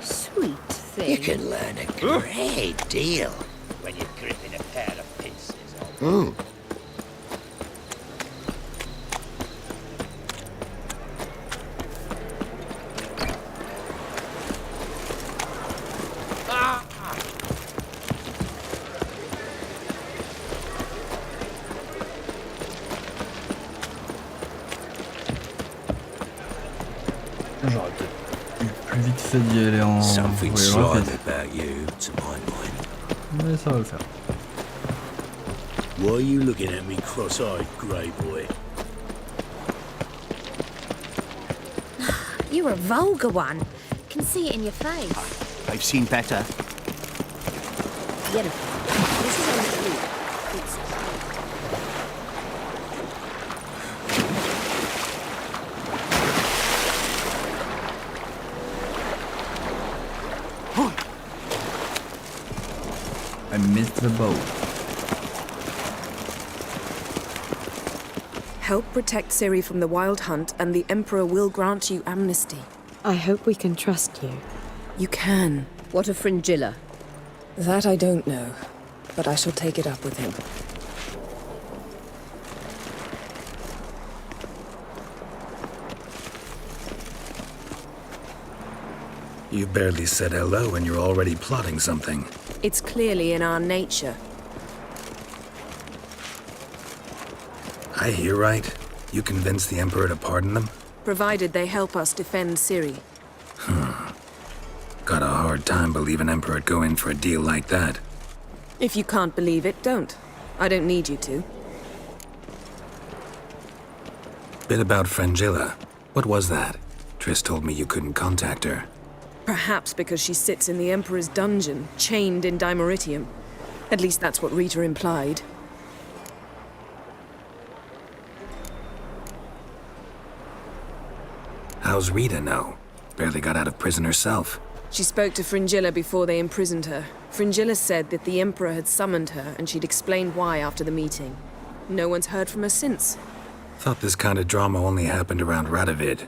Sweet thing. You can learn a great deal when you're gripping a pair of pincers. Or... J'aurais peut-être eu plus vite fait d'y aller en Something voyage slime rapide. about you, to my mind. Mais ça va le faire. Why are you looking at me cross-eyed, grey boy? You're a vulgar one. Can see it in your face. I've seen better. Yennefer, this is only you. I missed the boat. Help protect Ciri from the Wild Hunt, and the Emperor will grant you amnesty. I hope we can trust you. You can. What of Fringilla? That I don't know, but I shall take it up with him. You barely said hello and you're already plotting something. It's clearly in our nature. I hear right? You convinced the Emperor to pardon them? Provided they help us defend Ciri. Got a hard time believing Emperor'd go in for a deal like that. If you can't believe it, don't. I don't need you to. Bit about Fringilla. What was that? Triss told me you couldn't contact her. Perhaps because she sits in the Emperor's dungeon, chained in Dimeritium. At least that's what Rita implied. How's Rita know? Barely got out of prison herself. She spoke to Fringilla before they imprisoned her. Fringilla said that the Emperor had summoned her, and she'd explained why after the meeting. No one's heard from her since. Thought this kind of drama only happened around Radovid.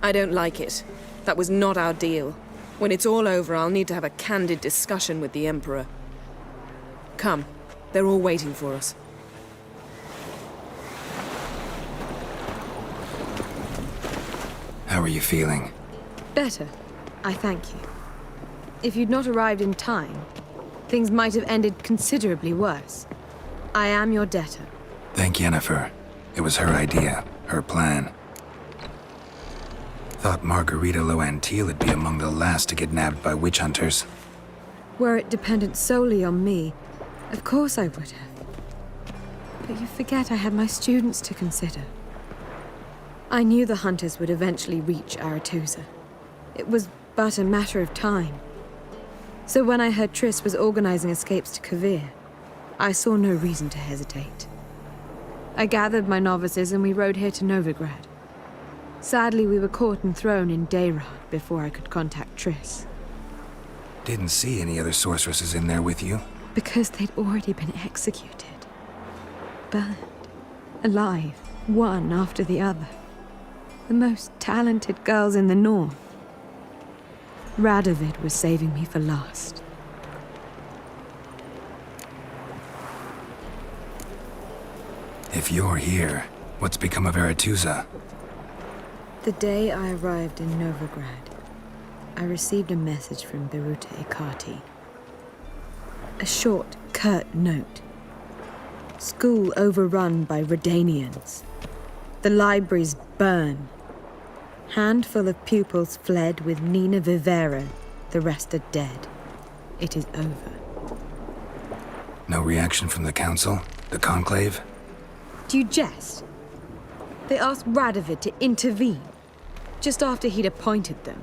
I don't like it. That was not our deal. When it's all over, I'll need to have a candid discussion with the Emperor. Come. They're all waiting for us. How are you feeling? Better. I thank you. If you'd not arrived in time, things might have ended considerably worse. I am your debtor. Thank Yennefer. It was her idea, her plan. Thought Margarita Loantil would be among the last to get nabbed by witch hunters. Were it dependent solely on me, of course I would have. But you forget I had my students to consider. I knew the hunters would eventually reach Aretusa. It was but a matter of time. So when I heard Triss was organizing escapes to Kovir, I saw no reason to hesitate. I gathered my novices and we rode here to Novigrad. Sadly, we were caught and thrown in Dayrad before I could contact Triss. Didn't see any other sorceresses in there with you. Because they'd already been executed. Burned. Alive. One after the other. The most talented girls in the north. Radovid was saving me for last. If you're here, what's become of Aretusa? The day I arrived in Novigrad, I received a message from Biruta Ikati. A short, curt note. School overrun by Redanians. The libraries burn. Handful of pupils fled with Nina Vivera. The rest are dead. It is over. No reaction from the council? The conclave? Do you jest? They asked Radovid to intervene, just after he'd appointed them.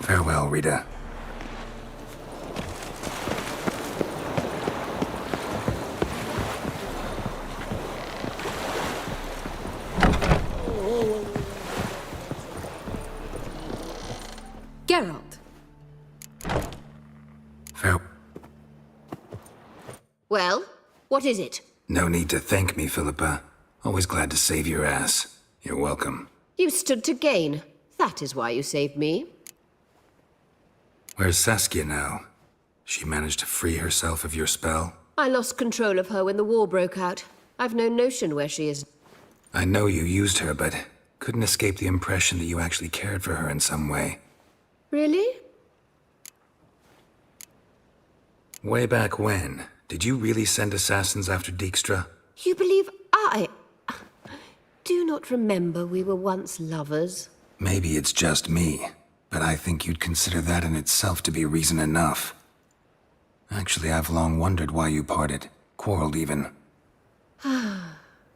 Farewell, Rita. Geralt. Well, what is it? No need to thank me, Philippa. Always glad to save your ass. You're welcome. You stood to gain. That is why you saved me. Where's Saskia now? She managed to free herself of your spell? I lost control of her when the war broke out. I've no notion where she is. I know you used her, but couldn't escape the impression that you actually cared for her in some way. Really? Way back when, did you really send assassins after Dijkstra? You believe I do not remember we were once lovers? Maybe it's just me, but I think you'd consider that in itself to be reason enough. Actually, I've long wondered why you parted. Quarreled even.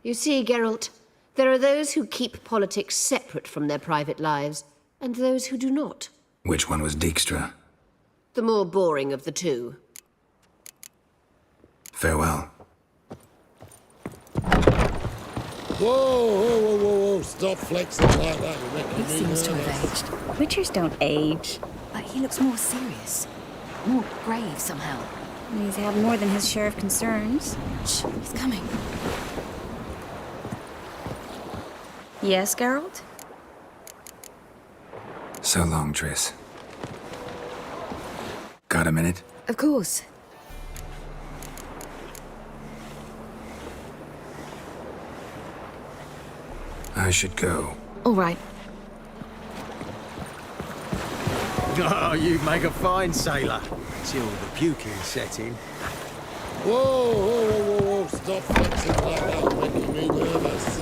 You see, Geralt, there are those who keep politics separate from their private lives, and those who do not. Which one was Dijkstra? The more boring of the two. Farewell. Whoa, stop flexing like that. You're making He me seems to nervous. have aged. Witchers don't age. But he looks more serious. More grave, somehow. He's had more than his share of concerns. Shh, he's coming. Yes, Geralt? So long, Triss. Got a minute? Of course. I should go. All right. Oh, you make a fine sailor. Till the puking set in. Whoa, stop flexing like that. You're making me nervous.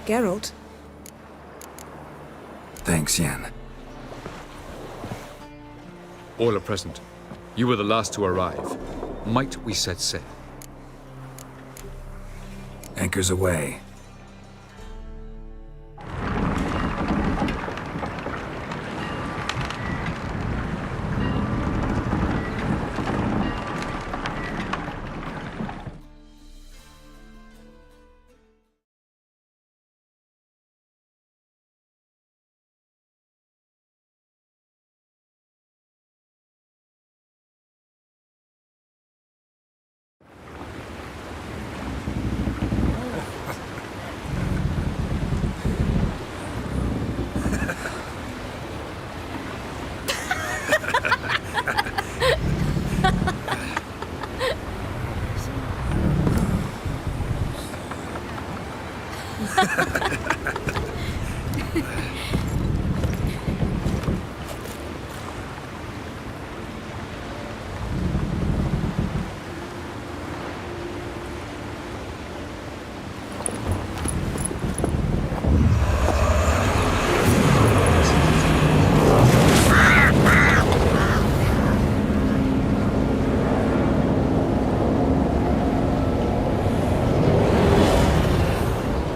Geralt? Thanks, Yen. All are present. You were the last to arrive. Might we set sail? Anchors away.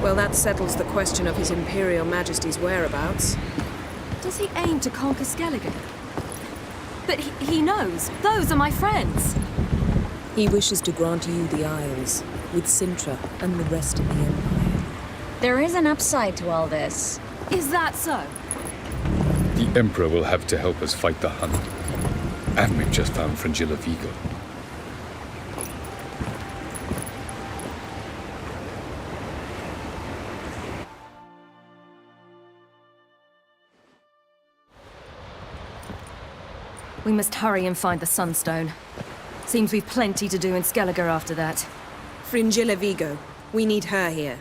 Well, that settles the question of His Imperial Majesty's whereabouts. Does he aim to conquer Skellige? But he knows. Those are my friends. He wishes to grant you the Isles, with Sintra and the rest of the Empire. There is an upside to all this. Is that so? The Emperor will have to help us fight the Hunt. And we've just found Fringilla Vigo. We must hurry and find the Sunstone. Seems we've plenty to do in Skellige after that. Fringilla Vigo. We need her here.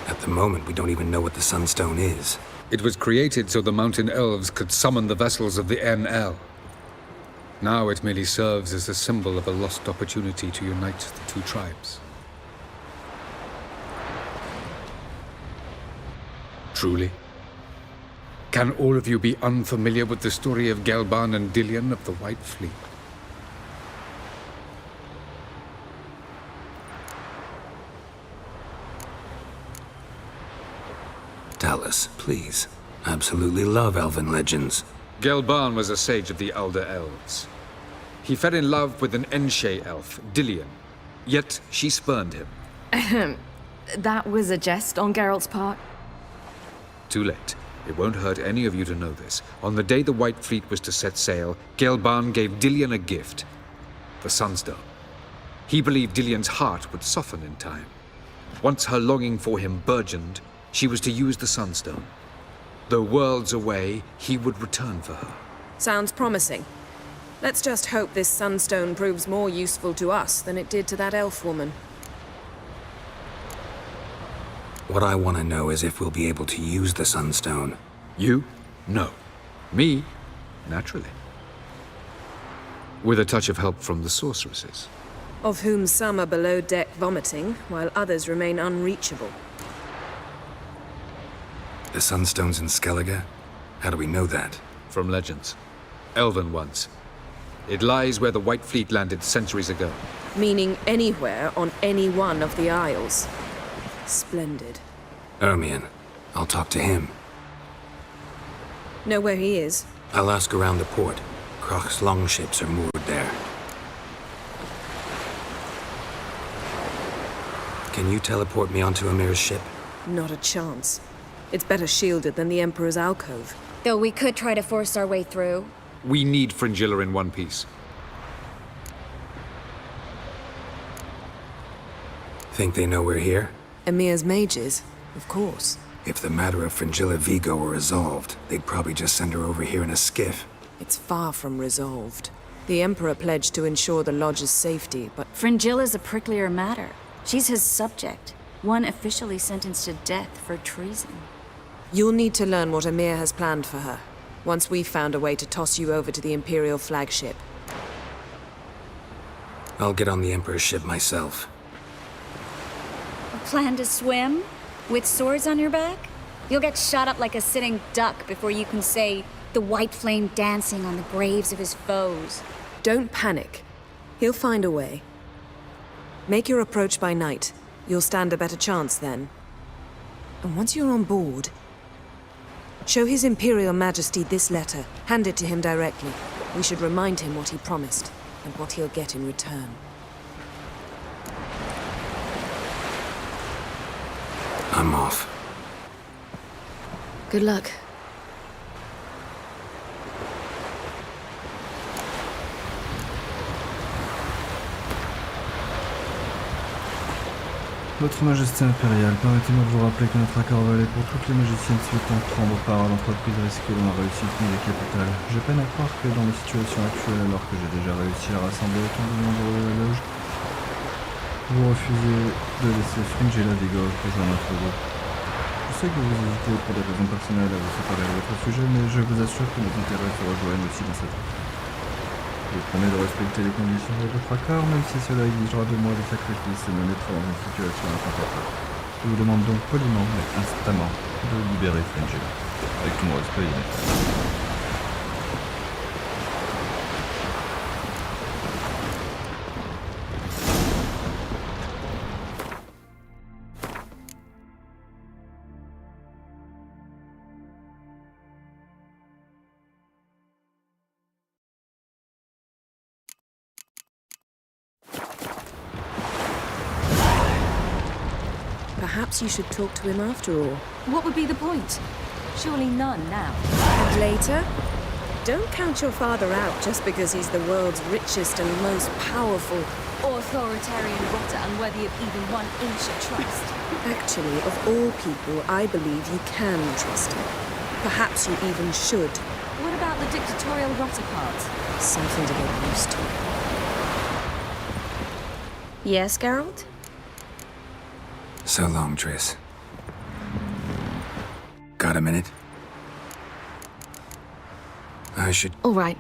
At the moment, we don't even know what the Sunstone is. It was created so the Mountain Elves could summon the vessels of the NL. Now it merely serves as a symbol of a lost opportunity to unite the two tribes. Truly? Can all of you be unfamiliar with the story of Gelban and Dillion of the White Fleet? Alice, please. Absolutely love elven legends. Gelban was a sage of the Elder Elves. He fell in love with an Enshe elf, Dillion. Yet she spurned him. That was a jest on Geralt's part. Too late. It won't hurt any of you to know this. On the day the White Fleet was to set sail, Gelban gave Dillion a gift. The Sunstone. He believed Dillion's heart would soften in time. Once her longing for him burgeoned, she was to use the Sunstone. Though worlds away, he would return for her. Sounds promising. Let's just hope this Sunstone proves more useful to us than it did to that elf woman. What I want to know is if we'll be able to use the Sunstone. You? No. Me? Naturally. With a touch of help from the sorceresses. Of whom some are below deck vomiting, while others remain unreachable. The Sunstone's in Skellige? How do we know that? From legends. Elven ones. It lies where the White Fleet landed centuries ago. Meaning anywhere on any one of the Isles. Splendid. Ermion. I'll talk to him. Know where he is? I'll ask around the port. Croc's longships are moored there. Can you teleport me onto Amir's ship? Not a chance. It's better shielded than the Emperor's alcove. Though we could try to force our way through. We need Fringilla in one piece. Think they know we're here? Emir's mages, of course. If the matter of Fringilla Vigo were resolved, they'd probably just send her over here in a skiff. It's far from resolved. The Emperor pledged to ensure the Lodge's safety, but... Fringilla's a pricklier matter. She's his subject, one officially sentenced to death for treason. You'll need to learn what Emir has planned for her, once we've found a way to toss you over to the Imperial flagship. I'll get on the Emperor's ship myself. Plan to swim? With swords on your back? You'll get shot up like a sitting duck before you can say the white flame dancing on the graves of his foes. Don't panic. He'll find a way. Make your approach by night. You'll stand a better chance then. And once you're on board, show His Imperial Majesty this letter. Hand it to him directly. We should remind him what he promised, and what he'll get in return. I'm off. Good luck. Votre Majesté impériale, permettez-moi de vous rappeler que notre accord valait pour toutes les magiciennes souhaitant prendre part à l'entreprise risquée dont la réussite nous est capitale. J'ai peine à croire que dans les situations actuelles, alors que j'ai déjà réussi à rassembler autant de membres de la loge, vous refusez de laisser Fringilla Vigo rejoindre notre groupe. Je sais que vous hésitez pour des raisons personnelles à vous séparer de votre sujet, mais je vous assure que nos intérêts se rejoignent aussi dans cette affaire. Je vous promets de respecter les conditions de votre accord, même si cela exigera de moi des sacrifices et me mettra dans une situation inconfortable. Je vous demande donc poliment, mais instamment, de libérer Fringilla. Avec tout mon respect, bien évidemment. Perhaps you should talk to him after all. What would be the point? Surely none now. And later? Don't count your father out just because he's the world's richest and most powerful. Authoritarian rotter unworthy of even 1 inch of trust. Actually, of all people, I believe you can trust him. Perhaps you even should. What about the dictatorial rotter part? Something to get used to. Yes, Geralt? So long, Triss. Got a minute? I should... All right.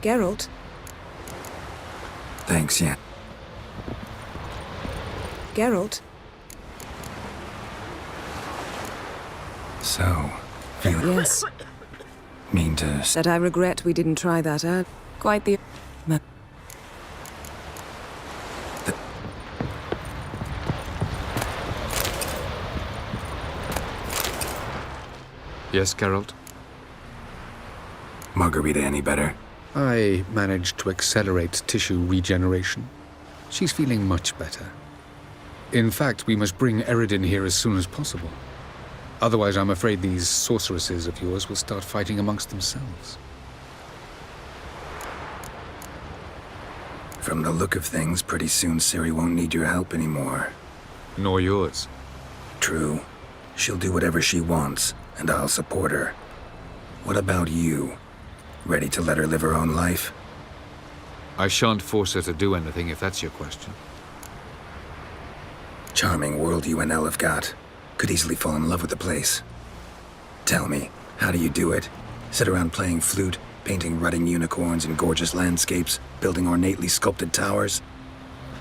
Geralt? Thanks, yeah. Geralt? So, feeling... Yes. Mean to... That I regret we didn't try that out. Quite the... Yes, Geralt? Margarita any better? I managed to accelerate tissue regeneration. She's feeling much better. In fact, we must bring Eredin here as soon as possible. Otherwise, I'm afraid these sorceresses of yours will start fighting amongst themselves. From the look of things, pretty soon Ciri won't need your help anymore. Nor yours. True. She'll do whatever she wants, and I'll support her. What about you? Ready to let her live her own life? I shan't force her to do anything, if that's your question. Charming world you and Elle have got. Could easily fall in love with the place. Tell me, how do you do it? Sit around playing flute, painting rutting unicorns in gorgeous landscapes, building ornately sculpted towers?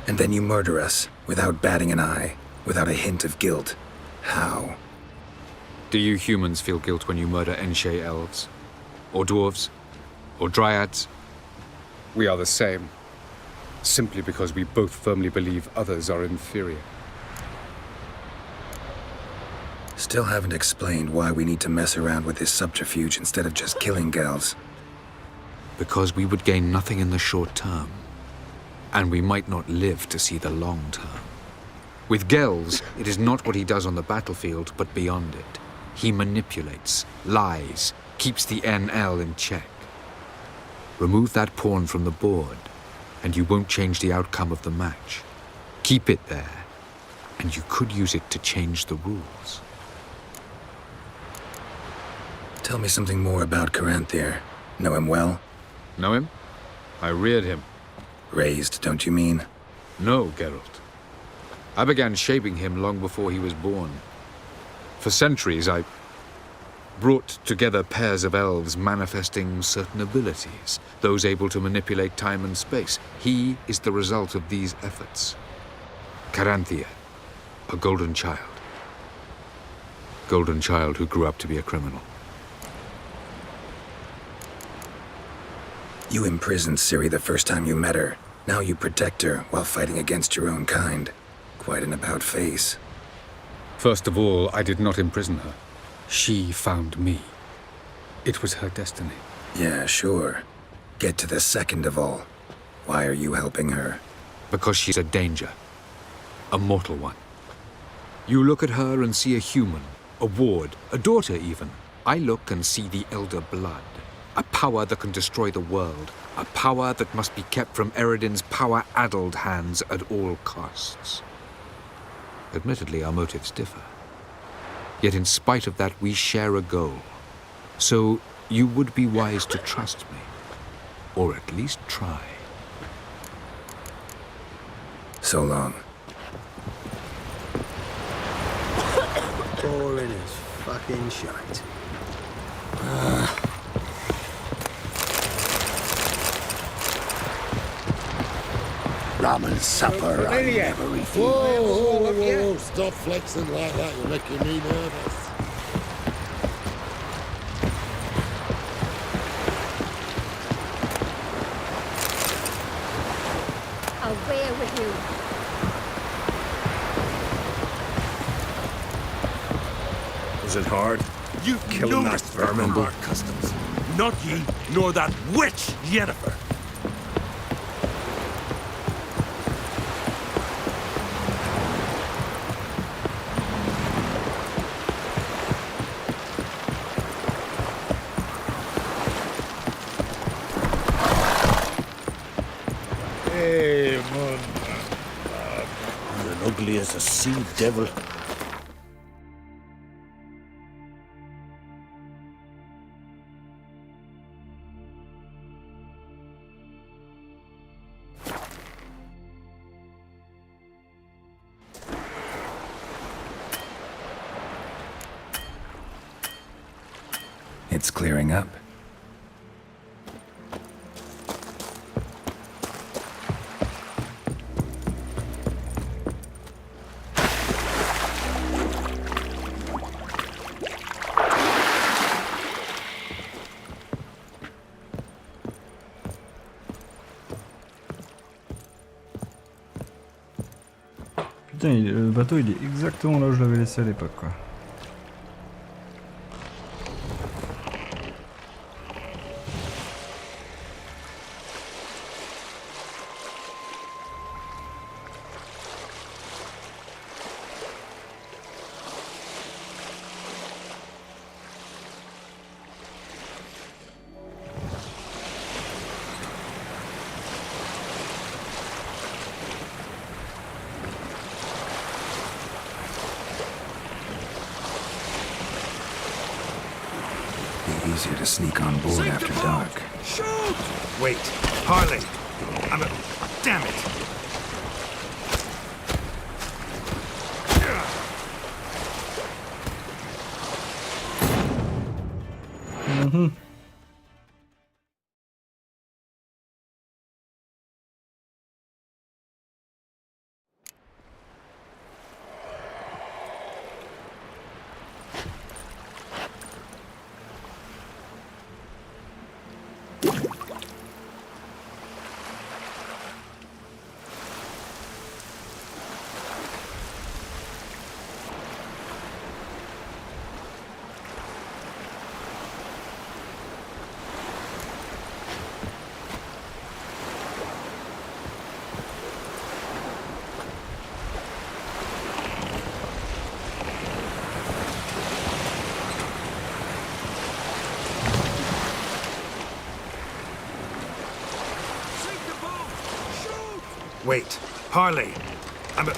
And then you murder us, without batting an eye, without a hint of guilt. How? Do you humans feel guilt when you murder Enshe elves? Or dwarves? Or dryads? We are the same. Simply because we both firmly believe others are inferior. Still haven't explained why we need to mess around with this subterfuge instead of just killing gals. Because we would gain nothing in the short term. And we might not live to see the long term. With Gells, it is not what he does on the battlefield, but beyond it. He manipulates, lies, keeps the NL in check. Remove that pawn from the board, and you won't change the outcome of the match. Keep it there, and you could use it to change the rules. Tell me something more about Caranthir. Know him well? Know him? I reared him. Raised, don't you mean? No, Geralt. I began shaping him long before he was born. For centuries, I brought together pairs of elves manifesting certain abilities, those able to manipulate time and space. He is the result of these efforts. Caranthir, a golden child. Golden child who grew up to be a criminal. You imprisoned Ciri the first time you met her. Now you protect her while fighting against your own kind. Quite an about-face. First of all, I did not imprison her. She found me. It was her destiny. Yeah, sure. Get to the second of all. Why are you helping her? Because she's a danger. A mortal one. You look at her and see a human, a ward, a daughter even. I look and see the Elder Blood. A power that can destroy the world. A power that must be kept from Eredin's power-addled hands at all costs. Admittedly, our motives differ. Yet in spite of that, we share a goal. So you would be wise to trust me. Or at least try. So long. Boring as fucking shite. Ramen supper, I never refuse. Whoa, stop flexing like that, you're making me nervous. I'll bear with you. Was it hard? You Killing that vermin. our customs. Not ye, nor that witch Yennefer. Hey, man. You're ugly as a sea devil. It's clearing up. Putain, le bateau il est exactement là où je l'avais laissé à l'époque quoi. easier to sneak on board after dark. Shoot! Wait, Harley. Damn it! Mhm. Wait, Harley. Damn it!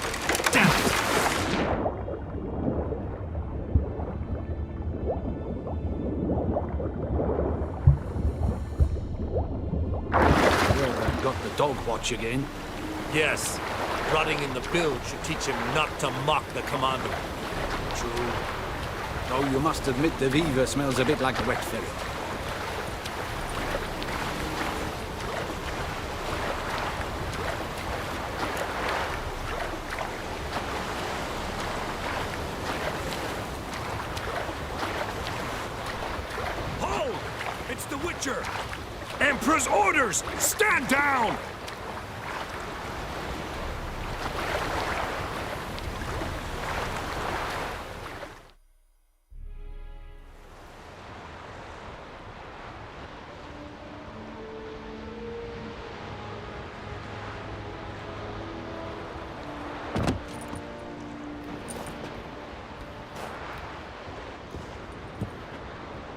Well, they've got the dog watch again. Yes. Rotting in the bilge should teach him not to mock the commander. True. Though you must admit the Viva smells a bit like a wet ferret. Hold! It's the Witcher! Emperor's orders! Stand down!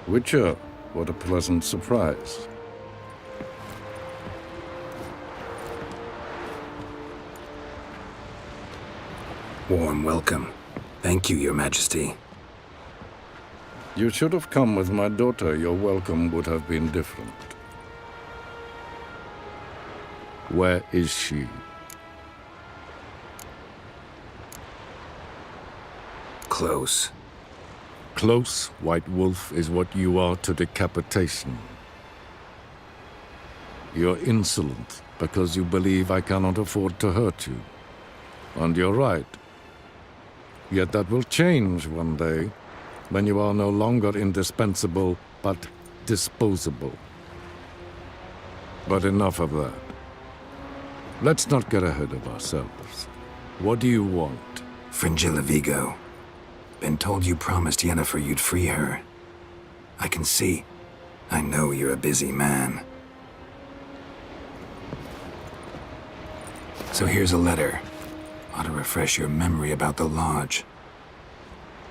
Witcher, what a pleasant surprise. Warm welcome. Thank you, Your Majesty. You should have come with my daughter. Your welcome would have been different. Where is she? Close. Close, White Wolf, is what you are to decapitation. You're insolent because you believe I cannot afford to hurt you. And you're right. Yet that will change one day, when you are no longer indispensable, but disposable. But enough of that. Let's not get ahead of ourselves. What do you want? Fringilla Vigo. Been told you promised Yennefer you'd free her. I can see. I know you're a busy man. So here's a letter. Ought to refresh your memory about the Lodge.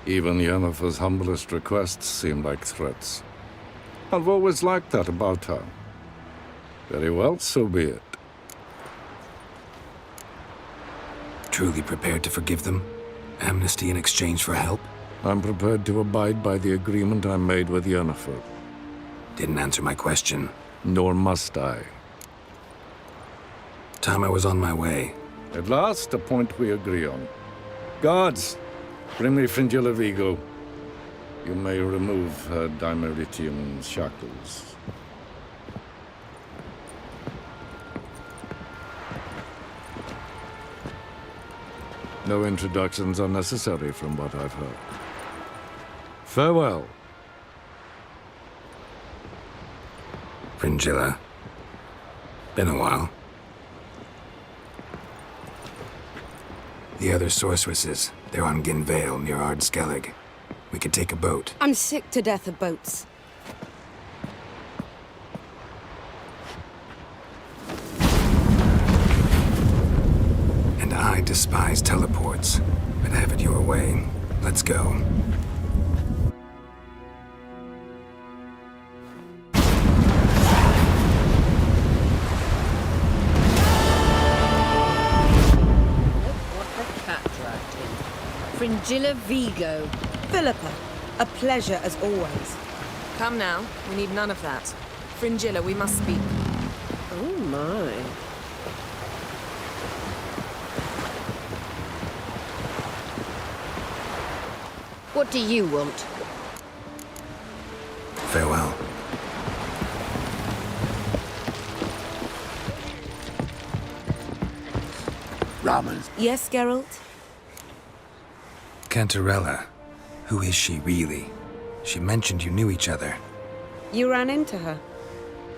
Even Yennefer's humblest requests seem like threats. I've always liked that about her. Very well, so be it. Truly prepared to forgive them? Amnesty in exchange for help? I'm prepared to abide by the agreement I made with Yennefer. Didn't answer my question. Nor must I. Time I was on my way. At last, a point we agree on. Guards, bring me Fringilla Vigo. You may remove her Dimeritium shackles. No introductions are necessary from what I've heard. Farewell. Fringilla. Been a while. The other sorceresses, they're on Ginvale near Ard-Skellig. We could take a boat. I'm sick to death of boats. And I despise teleports, but have it your way. Let's go. Fringilla Vigo. Philippa, a pleasure as always. Come now. We need none of that. Fringilla, we must speak. Oh my. What do you want? Farewell. Ramans. Yes, Geralt? Cantarella. Who is she, really? She mentioned you knew each other. You ran into her.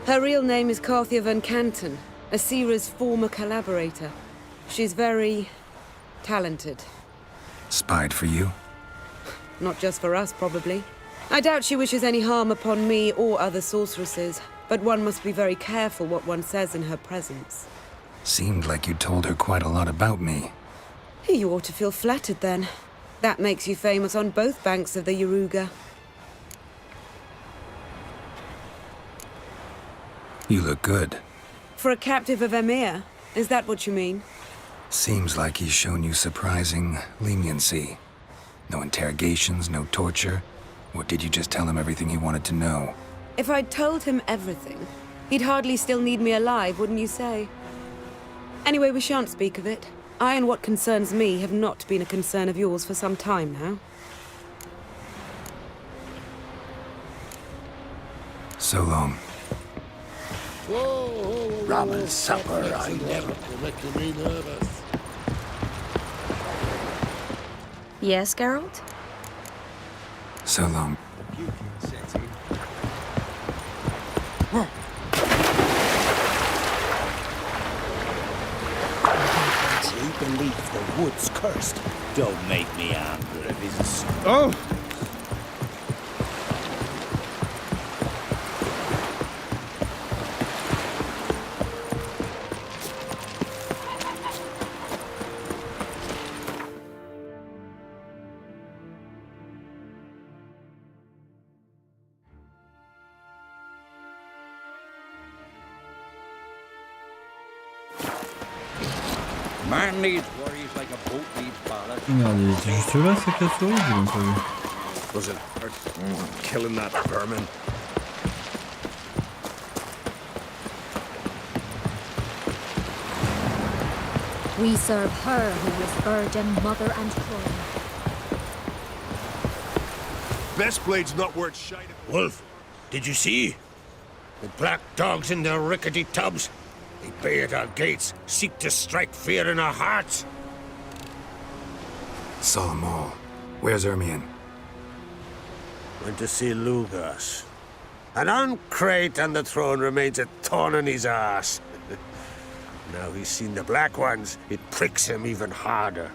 Her real name is Carthia van Canton, Asira's former collaborator. She's very talented. Spied for you? Not just for us, probably. I doubt she wishes any harm upon me or other sorceresses, but one must be very careful what one says in her presence. Seemed like you told her quite a lot about me. You ought to feel flattered, then. That makes you famous on both banks of the Yaruga. You look good. For a captive of Emir, is that what you mean? Seems like he's shown you surprising leniency. No interrogations, no torture. Or did you just tell him everything he wanted to know? If I'd told him everything, he'd hardly still need me alive, wouldn't you say? Anyway, we shan't speak of it. I and what concerns me have not been a concern of yours for some time now. So long. Whoa, ramen supper, I never. You're making me nervous. Yes, Geralt? So long. We believe the wood's cursed. Don't make me angry if he's a... Oh! Man needs worries like a boat needs ballast. Merde, il était juste là, cette cafétéria, j'ai même pas vu. Does it hurt? Killing that vermin. We serve her who is virgin, mother, and throne. Best blade's not worth shite. Wolf, did you see? The black dogs in their rickety tubs. They bay at our gates, seek to strike fear in our hearts. Saw them all. Where's Ermion? Went to see Lugas. And on Crate and the throne remains a thorn in his ass. Now he's seen the Black Ones, it pricks him even harder.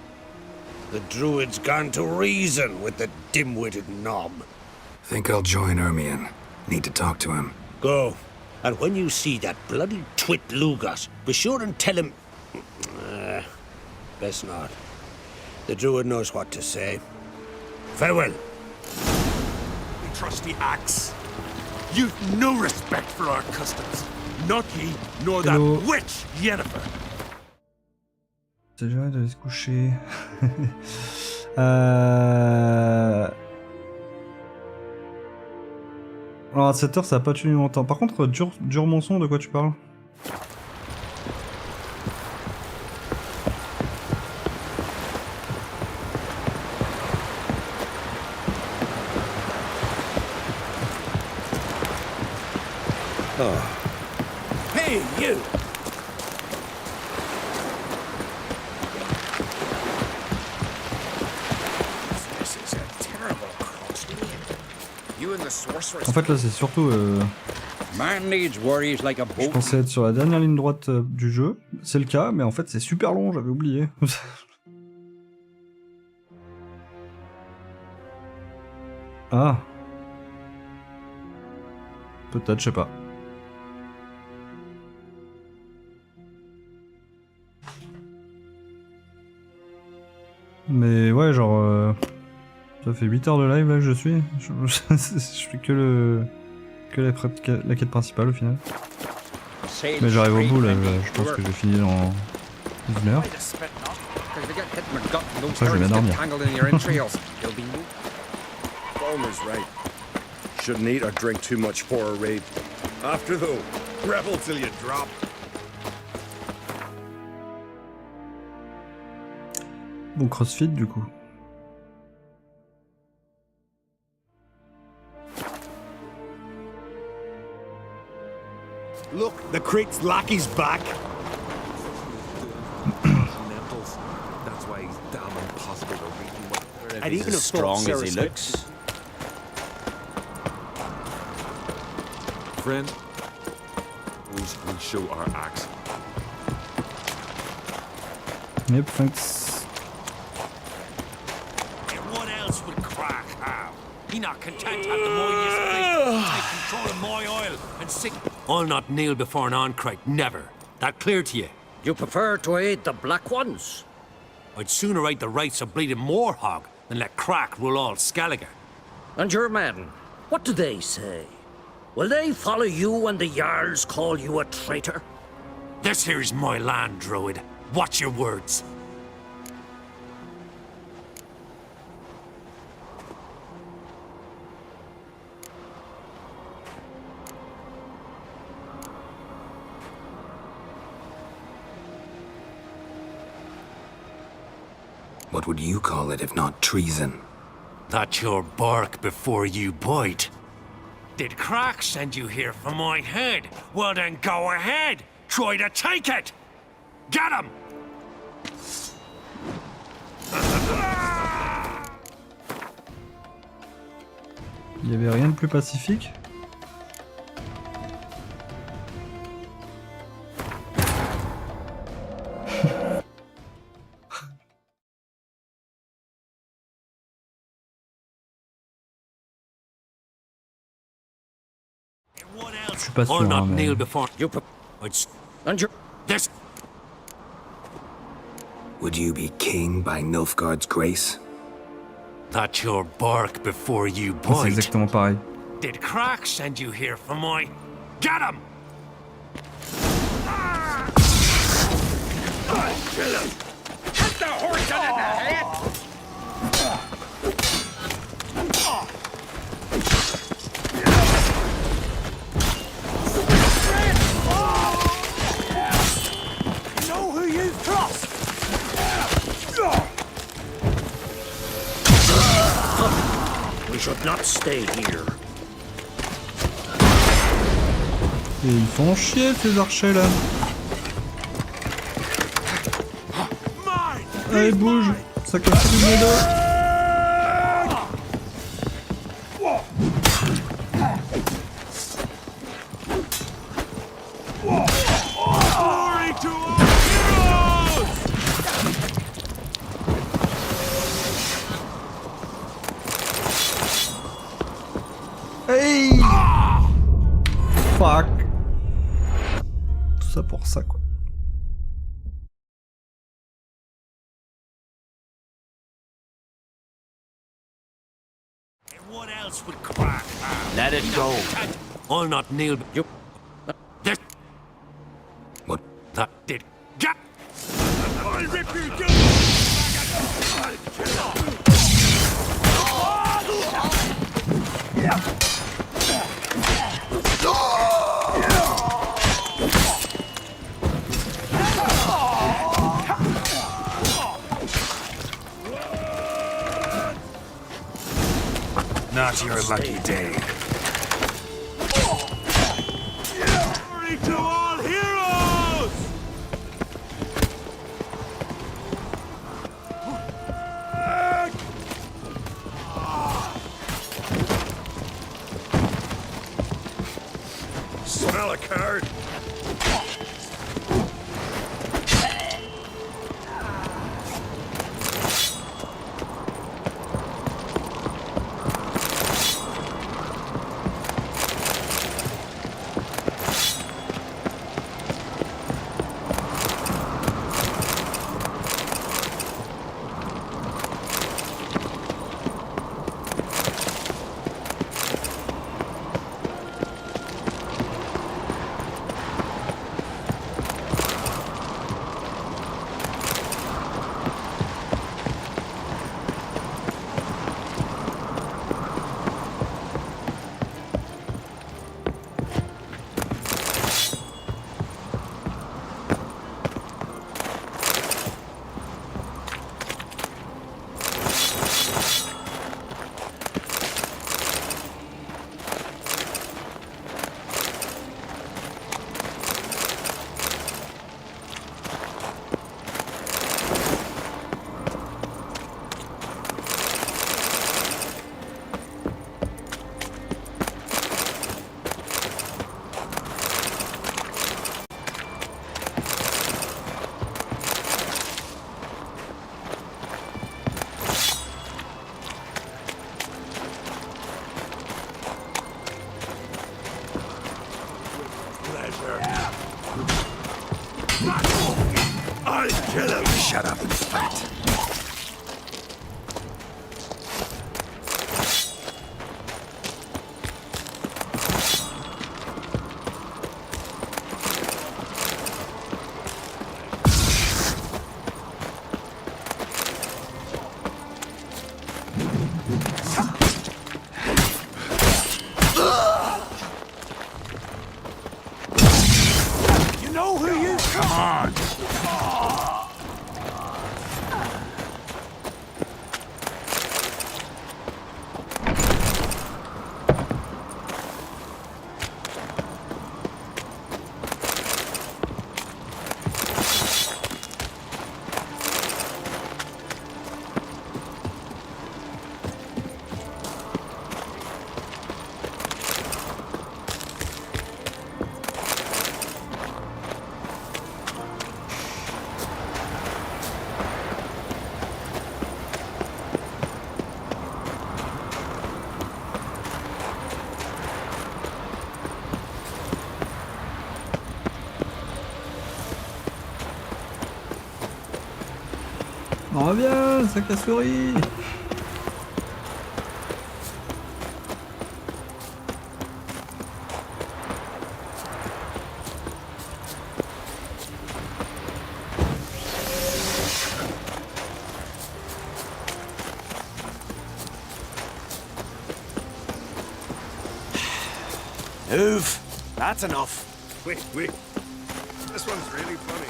The Druid's gone to reason with the dim-witted knob. Think I'll join Ermion. Need to talk to him. Go. And when you see that bloody twit Lugas, be sure and tell him... best not. The Druid knows what to say. Farewell. The trusty axe. You've no respect for our customs. Not ye, nor that witch, Yennefer. C'est déjà d'aller se coucher. Alors à 7h ça a pas tenu longtemps. Par contre, Durmonçon, de quoi tu parles? Oh. Hey, you! This is a terrible cross. You and the sorceress. En fait là c'est surtout... Man needs worries like a boat. Je pensais être sur la dernière ligne droite du jeu. C'est le cas, mais en fait c'est super long, j'avais oublié. Ah. Peut-être, je sais pas. Mais ouais, genre... ça fait 8 heures de live là que je suis. Je fais que la quête principale au final. Mais j'arrive au bout là, je pense que j'ai fini dans 1 heure. Après je vais bien dormir. Shouldn't eat or drink too much for a raid. After though, rebel till you drop. Bon crossfit du coup. Look, the Crit's lackey's back. That's why he's damn impossible to read. I'd even have strong thought as he Sarah looks. Friend, we'll show our axe. Yep, thanks. And what else would Crack have? He not content to have the mightiest fleet, take control of my oil, and sick. I'll not kneel before an Oncrite, never. That clear to you? You prefer to aid the Black Ones? I'd sooner aid the rights of bleeding Morhog than let Crack rule all Skellige. And your men, what do they say? Will they follow you when the Jarls call you a traitor? This here's my land, Druid. Watch your words. What would you call it if not treason? That's your bark before you bite. Did Crack send you here for my head? Well then go ahead! Try to take it! Get him! Il y avait rien de plus pacifique. Je suis pas sûr, I'll not hein, mais... kneel before you. And your this. Would you be king by Nilfgaard's grace? That's your bark before you C'est bite. exactement pareil. Did Crack send you here for my... Get him! Kill him! Hit the horse on the head! Know who you trust! We should not stay here. Et ils font chier ces archers là. Allez bouge, ça casse les deux. Glory to our heroes! Hey! Fuck. Tout ça pour ça quoi. What else would Crack have? Let it go. I'll not kneel. You. This. What? That did. Get. I'll rip you down! I'll kill Not your lucky day. Glory to all heroes! Smell a card. I'll kill him! Shut up and fight. You know who you... Come on! On revient, sac à souris. Move! That's enough. Wait. This one's really funny.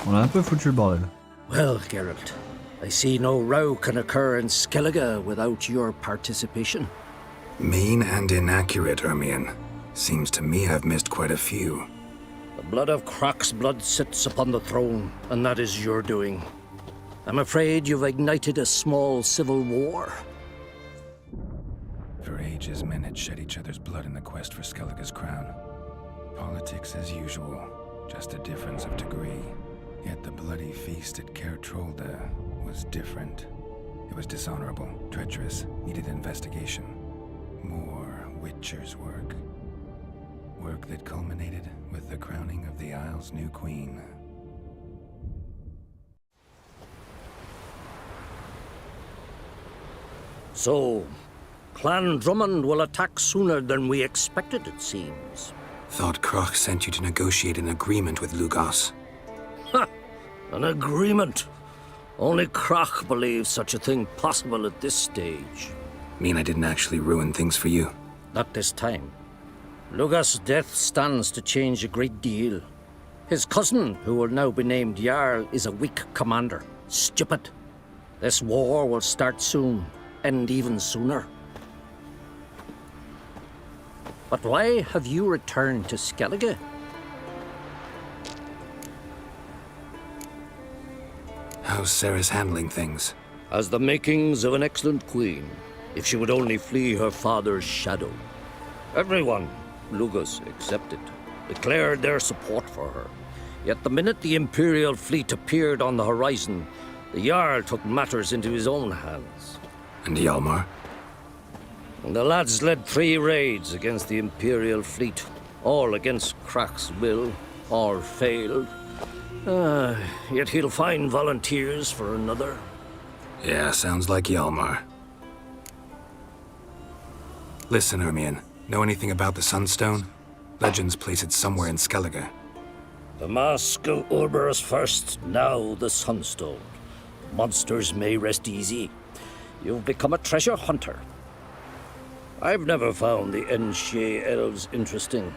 On a un peu foutu le bordel. Well, Geralt, I see no row can occur in Skellige without your participation. Mean and inaccurate, Ermion. Seems to me I've missed quite a few. The blood of Crach's blood sits upon the throne, and that is your doing. I'm afraid you've ignited a small civil war. For ages, men had shed each other's blood in the quest for Skellige's crown. Politics as usual, just a difference of degree. Yet the bloody feast at Caer Trolde was different. It was dishonorable, treacherous, needed investigation. More Witcher's work. Work that culminated with the crowning of the Isle's new queen. So, Clan Drummond will attack sooner than we expected, it seems. Thought Crach sent you to negotiate an agreement with Lugos. Ha! An agreement. Only Crach believes such a thing possible at this stage. Mean I didn't actually ruin things for you? Not this time. Lugos' death stands to change a great deal. His cousin, who will now be named Jarl, is a weak commander. Stupid. This war will start soon, end even sooner. But why have you returned to Skellige? How's Sarah's handling things? Has the makings of an excellent queen, if she would only flee her father's shadow. Everyone, Lugos excepted, declared their support for her. Yet the minute the Imperial fleet appeared on the horizon, the Jarl took matters into his own hands. And Hjalmar? And the lads led 3 raids against the Imperial fleet, all against Crach's will, all failed. Yet he'll find volunteers for another. Yeah, sounds like Hjalmar. Listen, Ermion, know anything about the Sunstone? Legends place it somewhere in Skellige. The Mask of Urberus first, now the Sunstone. Monsters may rest easy. You've become a treasure hunter. I've never found the Enshe elves interesting.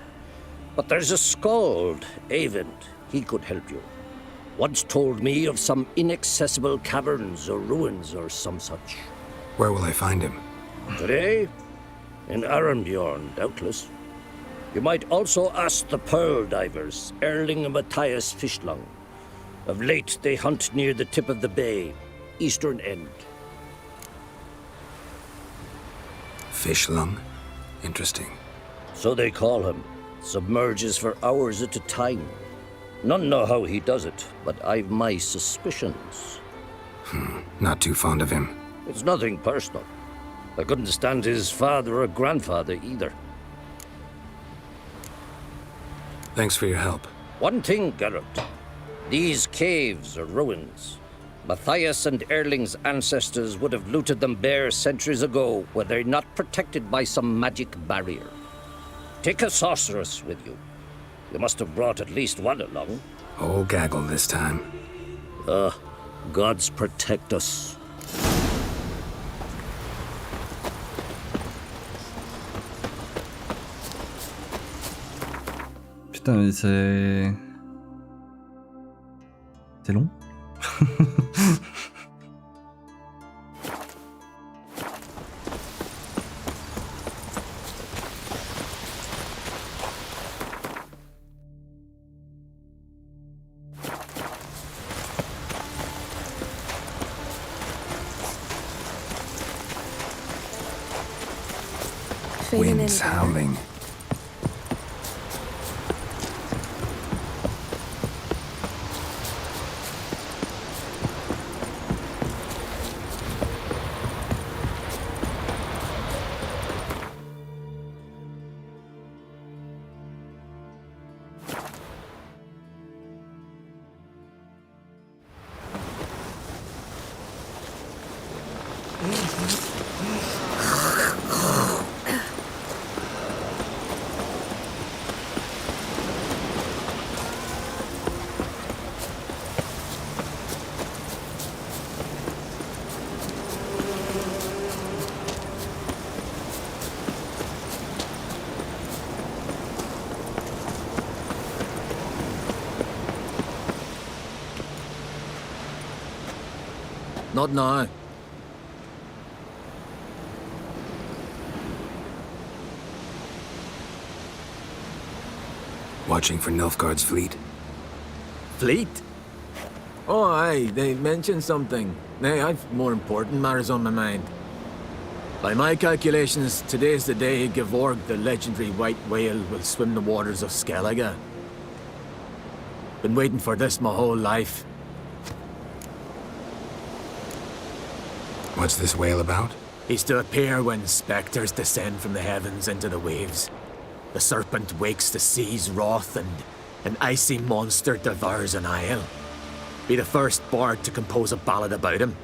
But there's a skald, Eyvind. He could help you. Once told me of some inaccessible caverns or ruins or some such. Where will I find him? Today? In Arenbjorn, doubtless. You might also ask the Pearl Divers, Erling and Matthias Fishlung. Of late, they hunt near the tip of the bay, eastern end. Fishlung? Interesting. So they call him. Submerges for hours at a time. None know how he does it, but I've my suspicions. Not too fond of him. It's nothing personal. I couldn't stand his father or grandfather either. Thanks for your help. One thing, Geralt. These caves are ruins. Matthias and Erling's ancestors would have looted them bare centuries ago were they not protected by some magic barrier. Take a sorceress with you. You must have brought at least one along. Oh, gaggle this time. Gods protect us. Putain, mais c'est... C'est long. Winds howling. Not now. Watching for Nilfgaard's fleet. Fleet? Oh, aye, they mentioned something. Nay, I've more important matters on my mind. By my calculations, today's the day Gevorg, the legendary white whale, will swim the waters of Skellige. Been waiting for this my whole life. What's this whale about? He's to appear when spectres descend from the heavens into the waves. The serpent wakes the sea's wrath and an icy monster devours an isle. Be the first bard to compose a ballad about him.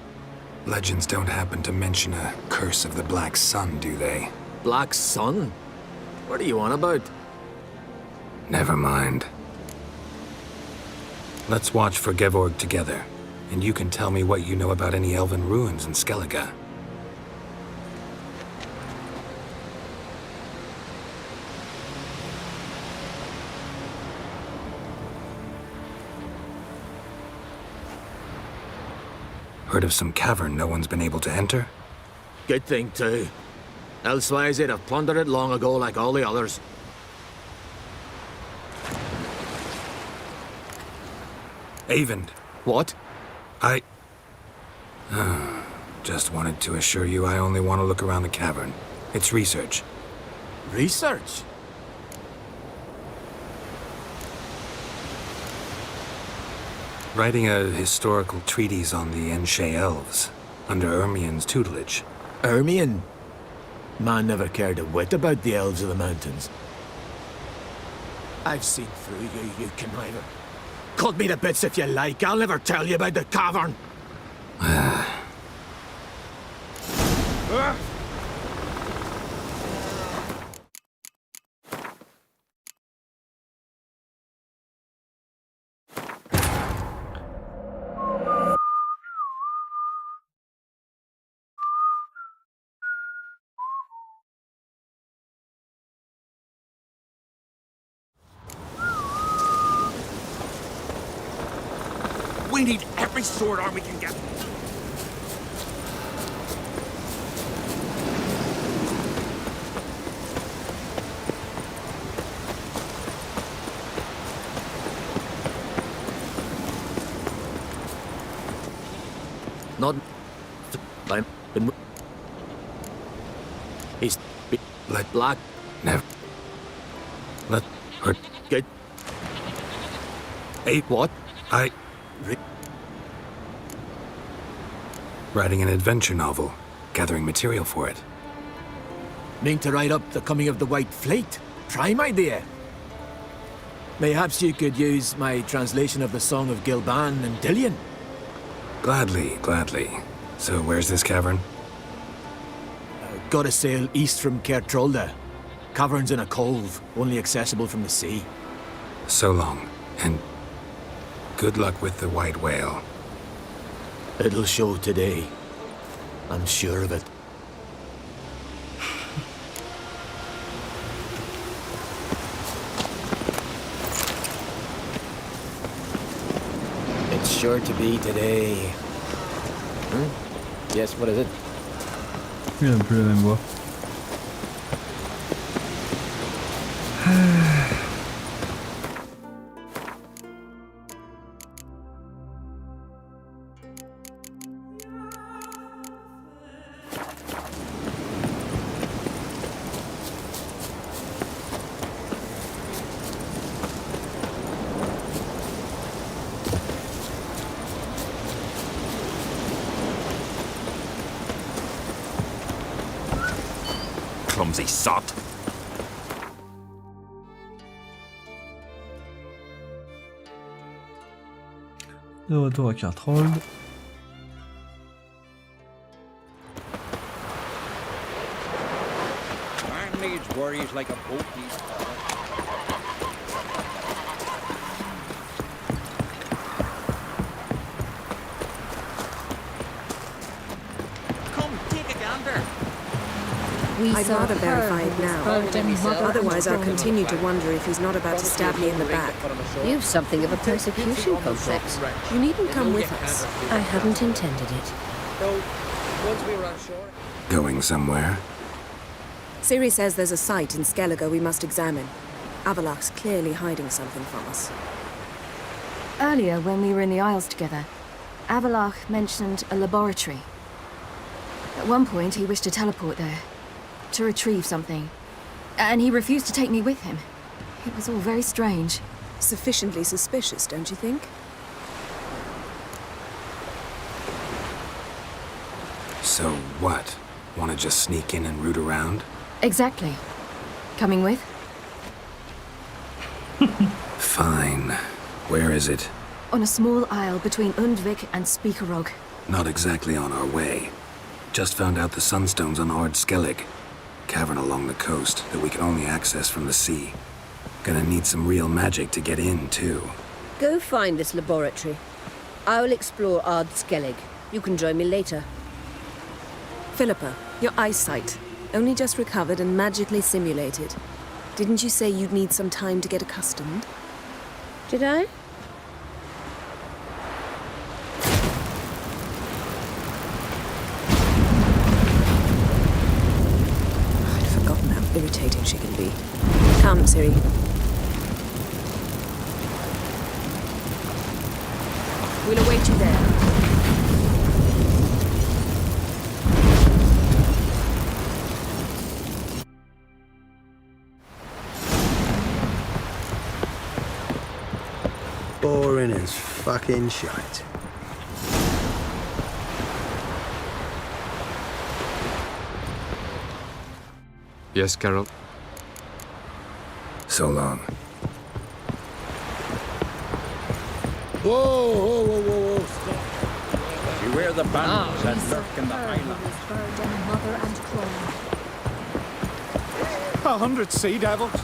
Legends don't happen to mention a curse of the Black Sun, do they? Black Sun? What are you on about? Never mind. Let's watch for Gevorg together, and you can tell me what you know about any elven ruins in Skellige. Heard of some cavern no one's been able to enter? Good thing, too. Elsewise, they'd have plundered it long ago like all the others. Avend. What? Just wanted to assure you I only want to look around the cavern. It's research. Research? Writing a historical treatise on the Enshe elves, under Ermien's tutelage. Ermien? Man never cared a whit about the elves of the mountains. I've seen through you, you conniver. Cut me to bits if you like, I'll never tell you about the cavern. We need every sword arm we can get. Not... I'm... He's... Let... Black... Never... Let... her... Get... Eight... What? Writing an adventure novel, gathering material for it. Mean to write up the coming of the White Fleet? Prime idea. Mayhaps you could use my translation of the Song of Gilban and Dillion? Gladly, gladly. So where's this cavern? Gotta sail east from Cair Trolda. Cavern's in a cove, only accessible from the sea. So long, and good luck with the white whale. It'll show today. I'm sure of it. It's sure to be today. Yes, what is it? Il a un peu la même voix. Clumsy sot. De retour à Cartrold. Man needs worries like a boat needs Come, take a gander. I'd rather verify it now. Otherwise, I'll continue to wonder if he's not about to stab me in the back. You've something of a persecution complex. You needn't come with us. I hadn't intended it. Once we were on shore. Going somewhere? Ciri says there's a site in Skellige we must examine. Avalach's clearly hiding something from us. Earlier, when we were in the Isles together, Avalach mentioned a laboratory. At one point, he wished to teleport there, to retrieve something. And he refused to take me with him. It was all very strange. Sufficiently suspicious, don't you think? So what? Want to just sneak in and root around? Exactly. Coming with? Fine. Where is it? On a small isle between Undvik and Speakerog. Not exactly on our way. Just found out the sunstone's on Ard Skellig. Cavern along the coast that we can only access from the sea. Gonna need some real magic to get in, too. Go find this laboratory. I will explore Ard Skellig. You can join me later. Philippa, your eyesight. Only just recovered and magically simulated. Didn't you say you'd need some time to get accustomed? Did I? I'd forgotten how irritating she can be. Come, Ciri. We'll await you there. Boring as fucking shite. Yes, Carol? So long. Whoa, stop. Beware the bandits that lurk in the highlands. Burden, mother and clone. 100 sea devils.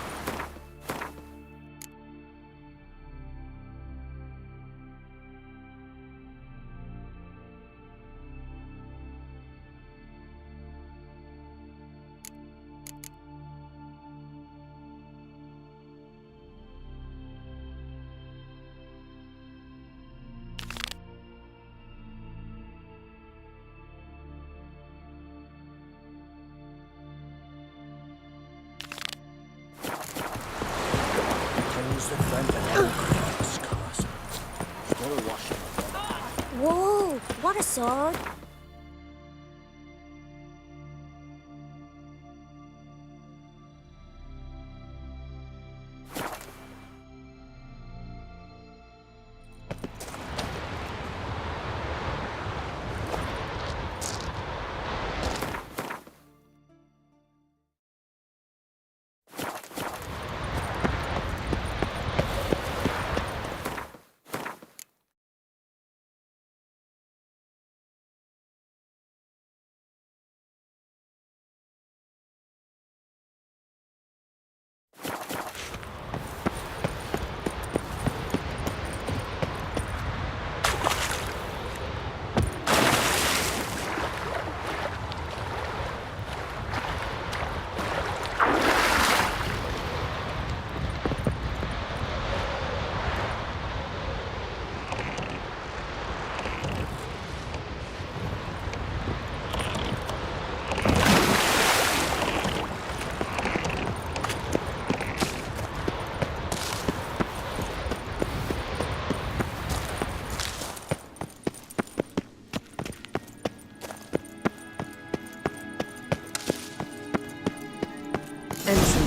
Whoa, what a sword!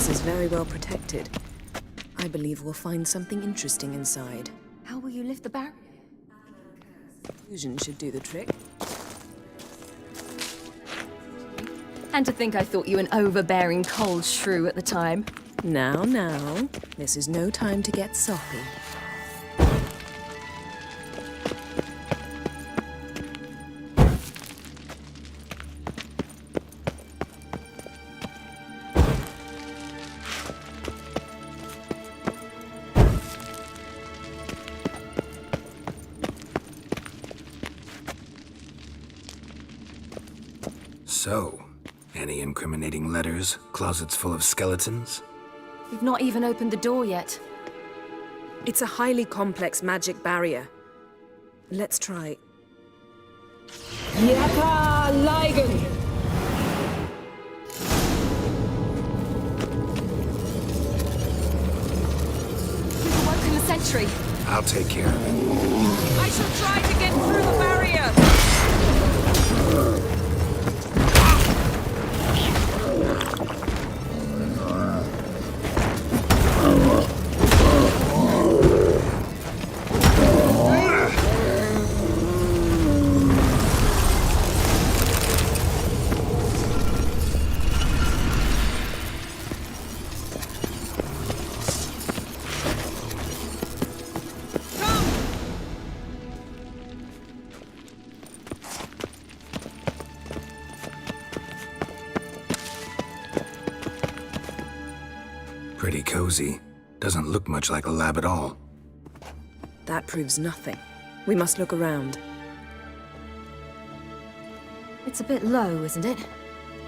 entrance is very well protected. I believe we'll find something interesting inside. How will you lift the barrier? Fusion should do the trick. And to think I thought you an overbearing cold shrew at the time. Now, now. This is no time to get soppy. So, any incriminating letters, closets full of skeletons? We've not even opened the door yet. It's a highly complex magic barrier. Let's try. Yaka Ligen! We've awoken the sentry. I'll take care of it. I shall try to get through the barrier! Pretty cozy. Doesn't look much like a lab at all. That proves nothing. We must look around. It's a bit low, isn't it?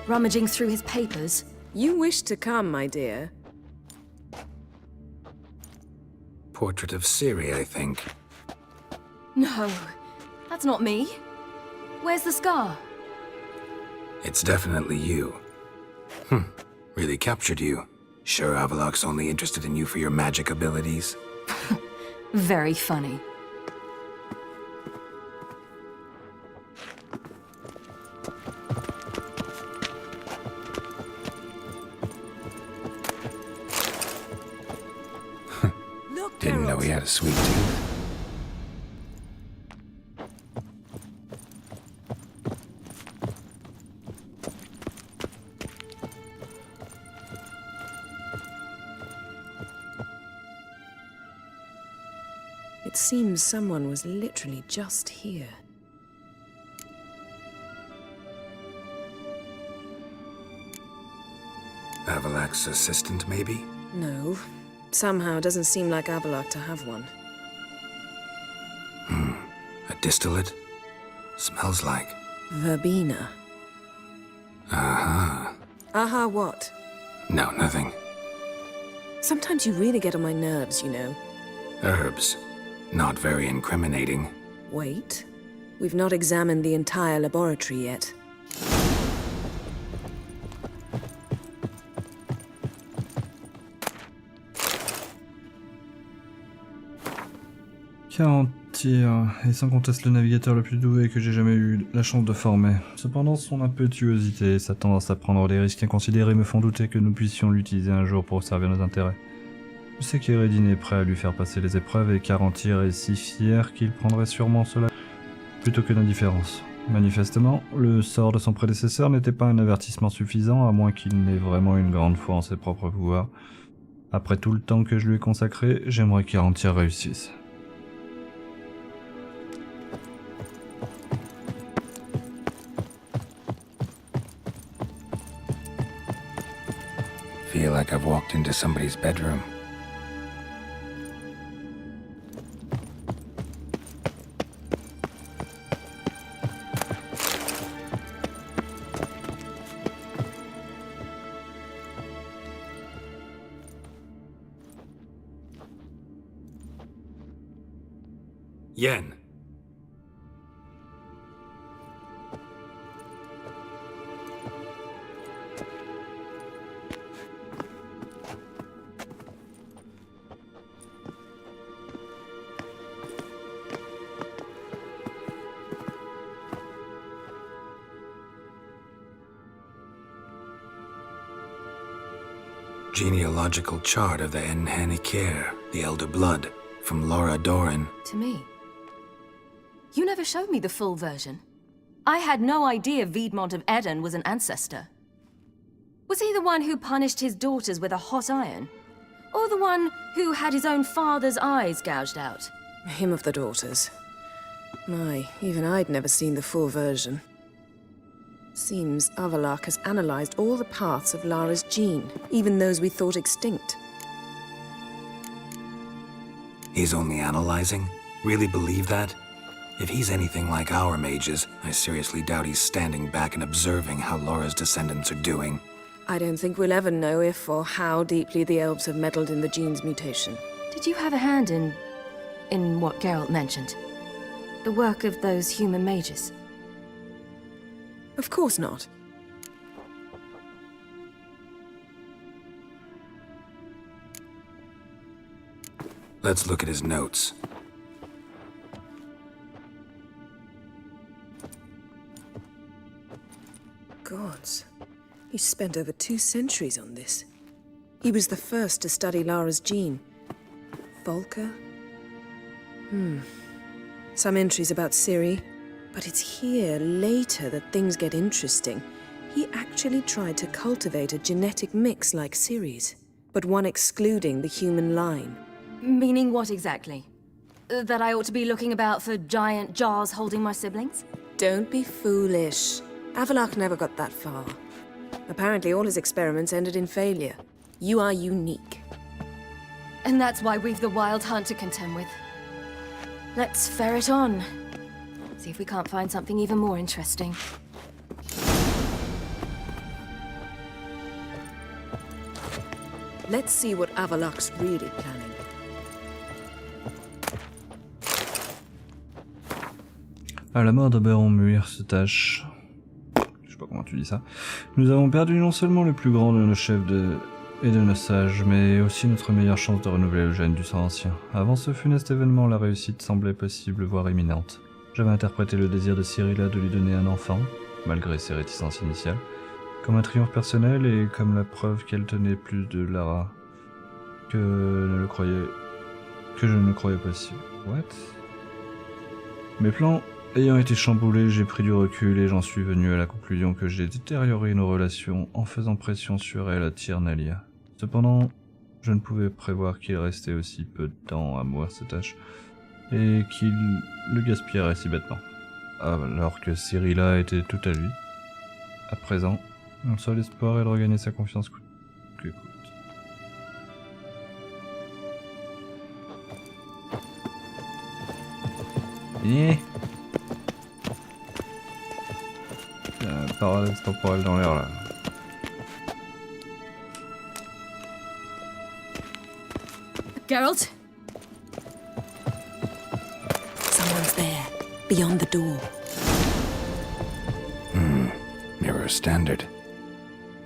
Rummaging through his papers. You wish to come, my dear. Portrait of Ciri, I think. No, that's not me. Where's the scar? It's definitely you. Really captured you. Sure Avaloq's only interested in you for your magic abilities? Very funny. Didn't know he had a sweet tooth. It seems someone was literally just here. Avaloq's assistant, maybe? No. Somehow it doesn't seem like Avaloq to have one. A distillate? Smells like. Verbena. Aha. Aha what? No, nothing. Sometimes you really get on my nerves, you know. Herbs. Not very incriminating. Wait. We've not examined the entire laboratory yet. Tir, et sans conteste le navigateur le plus doué que j'ai jamais eu la chance de former. Cependant, son impétuosité et sa tendance à prendre des risques inconsidérés me font douter que nous puissions l'utiliser un jour pour servir nos intérêts. Je sais qu'Eredin est prêt à lui faire passer les épreuves et qu'Arantir est si fier qu'il prendrait sûrement cela plutôt que l'indifférence. Manifestement, le sort de son prédécesseur n'était pas un avertissement suffisant, à moins qu'il n'ait vraiment une grande foi en ses propres pouvoirs. Après tout le temps que je lui ai consacré, j'aimerais qu'Arantir réussisse. Feel like I've walked into somebody's bedroom. Yen. Genealogical chart of the Enhanikir, the Elder Blood, from Laura Doran. To me. You never showed me the full version. I had no idea Viedmont of Eden was an ancestor. Was he the one who punished his daughters with a hot iron? Or the one who had his own father's eyes gouged out? Him of the daughters. My, even I'd never seen the full version. Seems Avallac'h has analyzed all the paths of Lara's gene, even those we thought extinct. He's only analyzing? Really believe that? If he's anything like our mages, I seriously doubt he's standing back and observing how Laura's descendants are doing. I don't think we'll ever know if or how deeply the elves have meddled in the gene's mutation. Did you have a hand in what Geralt mentioned? The work of those human mages? Of course not. Let's look at his notes. Gods. He spent over 2 centuries on this. He was the first to study Lara's gene. Volker? Some entries about Ciri, but it's here, later, that things get interesting. He actually tried to cultivate a genetic mix like Ciri's, but one excluding the human line. Meaning what exactly? That I ought to be looking about for giant jars holding my siblings? Don't be foolish. Avallac'h never got that far. Apparently all his experiments ended in failure. You are unique. And that's why we've the Wild Hunt to contend with. Let's ferret on. See if we can't find something even more interesting. Let's see what Avallac'h's really planning. À la mort de Baron Muirstache, je sais pas comment tu dis ça, nous avons perdu non seulement le plus grand de nos chefs et de nos sages, mais aussi notre meilleure chance de renouveler le gène du sang ancien. Avant ce funeste événement, la réussite semblait possible, voire imminente. J'avais interprété le désir de Cyrilla de lui donner un enfant, malgré ses réticences initiales, comme un triomphe personnel et comme la preuve qu'elle tenait plus de Lara que je ne le croyais possible. What? Mes plans ayant été chamboulés, j'ai pris du recul et j'en suis venu à la conclusion que j'ai détérioré nos relations en faisant pression sur elle à Tyrnalia. Cependant, je ne pouvais prévoir qu'il restait aussi peu de temps à mourir cette tâche et qu'il le gaspillerait si bêtement. Alors que Cyrilla était tout à lui. À présent, mon seul espoir est de regagner sa confiance coûte que coûte. Yeah. Il y a un paradoxe temporel dans l'air là. Geralt? Someone's there, beyond the door. Mirror standard.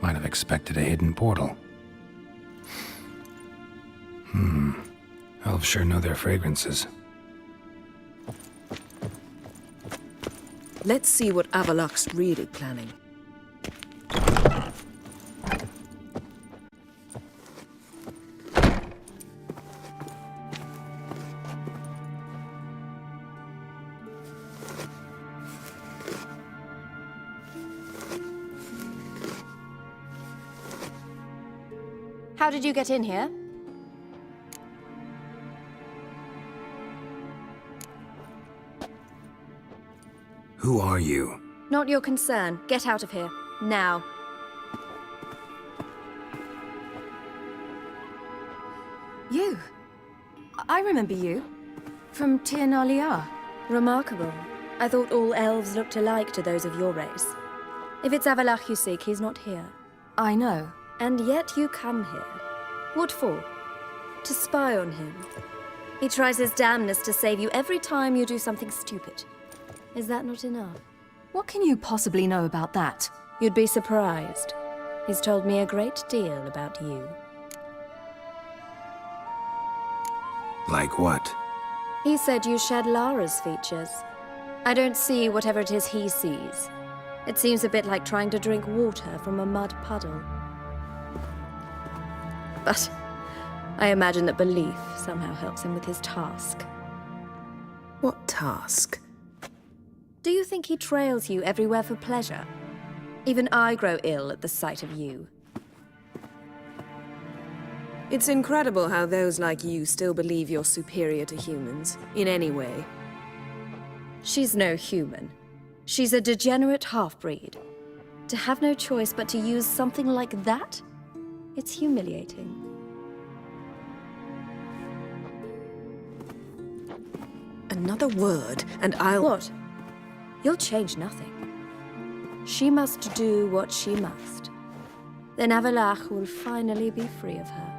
Might have expected a hidden portal. Elves sure know their fragrances. Let's see what Avallac'h's really planning. How did you get in here? Who are you? Not your concern. Get out of here. Now. You. I remember you. From Tyrnalia. Remarkable. I thought all elves looked alike to those of your race. If it's Avallac'h you seek, he's not here. I know. And yet you come here. What for? To spy on him. He tries his damnedest to save you every time you do something stupid. Is that not enough? What can you possibly know about that? You'd be surprised. He's told me a great deal about you. Like what? He said you shared Lara's features. I don't see whatever it is he sees. It seems a bit like trying to drink water from a mud puddle. but I imagine that belief somehow helps him with his task. What task? Do you think he trails you everywhere for pleasure? Even I grow ill at the sight of you. It's incredible how those like you still believe you're superior to humans, in any way. She's no human. She's a degenerate half-breed. To have no choice but to use something like that? It's humiliating. Another word, and I'll... What? You'll change nothing. She must do what she must. Then Avallac'h will finally be free of her.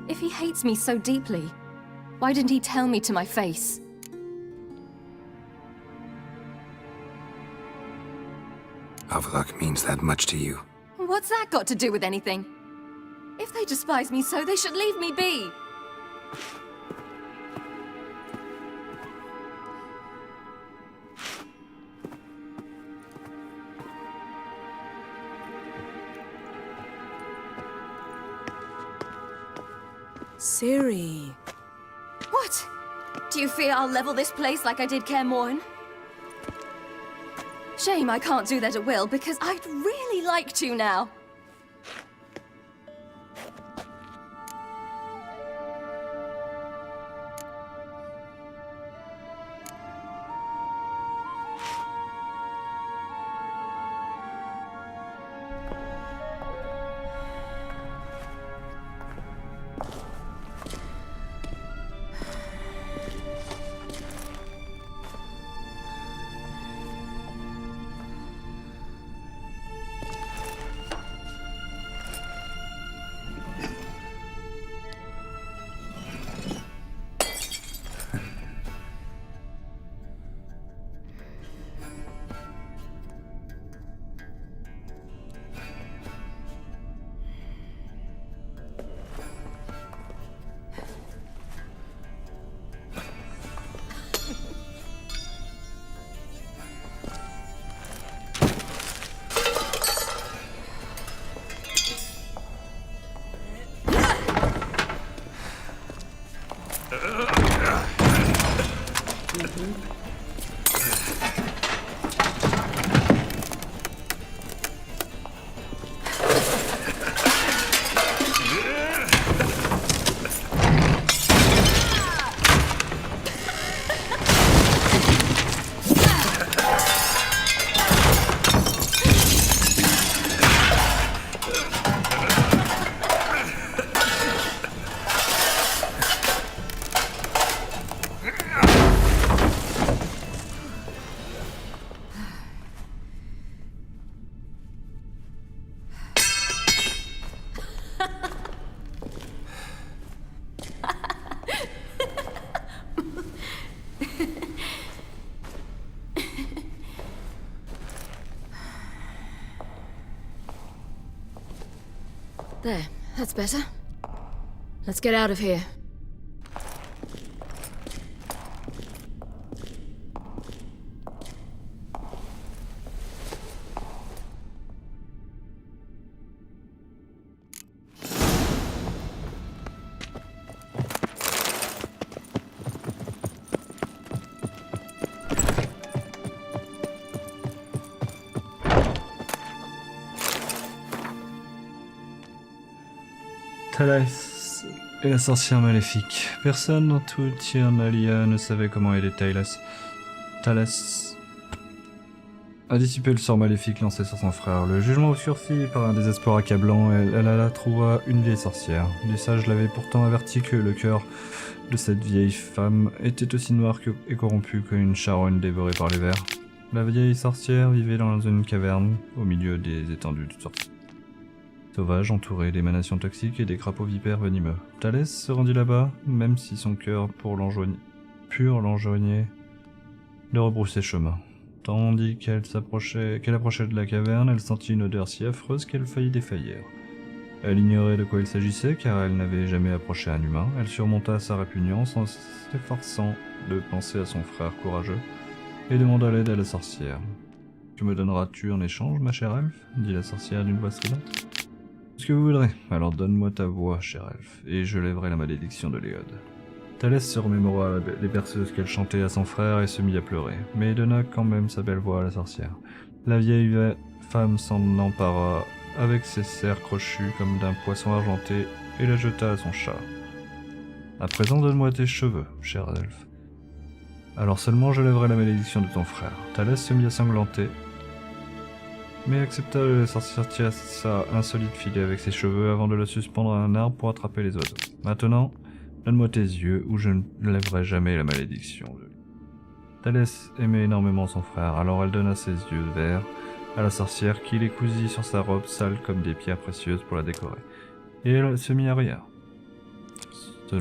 If he hates me so deeply, why didn't he tell me to my face? Avallac'h means that much to you. What's that got to do with anything? If they despise me so, they should leave me be. Ciri. What? Do you fear I'll level this place like I did Kaer Morhen? Shame I can't do that at will, because I'd really like to now. There, that's better. Let's get out of here. Talas et la sorcière maléfique. Personne dans tout Tirnalia ne savait comment aider Talas. Talas a dissipé le sort maléfique lancé sur son frère. Le jugement surfit par un désespoir accablant. Elle alla trouver une vieille sorcière. Les sages l'avaient pourtant averti que le cœur de cette vieille femme était aussi noir et corrompu qu'une charogne dévorée par les vers. La vieille sorcière vivait dans une caverne au milieu des étendues de sorcières sauvage entouré d'émanations toxiques et des crapauds vipères venimeux. Thalès se rendit là-bas, même si son cœur pur l'enjoignait de rebrousser chemin. Tandis qu'elle approchait de la caverne, elle sentit une odeur si affreuse qu'elle faillit défaillir. Elle ignorait de quoi il s'agissait, car elle n'avait jamais approché un humain. Elle surmonta sa répugnance en s'efforçant de penser à son frère courageux, et demanda l'aide à la sorcière. « Que me donneras-tu en échange, ma chère elfe » dit la sorcière d'une voix stridente. « Ce que vous voudrez, alors donne-moi ta voix, chère elfe, et je lèverai la malédiction de Léode. » Thalès se remémora les berceuses qu'elle chantait à son frère et se mit à pleurer, mais donna quand même sa belle voix à la sorcière. La vieille femme s'en empara avec ses serres crochues comme d'un poisson argenté et la jeta à son chat. « À présent, donne-moi tes cheveux, chère elfe. Alors seulement je lèverai la malédiction de ton frère. » Thalès se mit à sanglanter, mais accepta que la sorcière tira sa insolite filet avec ses cheveux avant de le suspendre à un arbre pour attraper les oiseaux. « Maintenant, donne-moi tes yeux ou je ne lèverai jamais la malédiction. » Thalès aimait énormément son frère, alors elle donna ses yeux verts à la sorcière qui les cousit sur sa robe sale comme des pierres précieuses pour la décorer. Et elle se mit à rire. Ce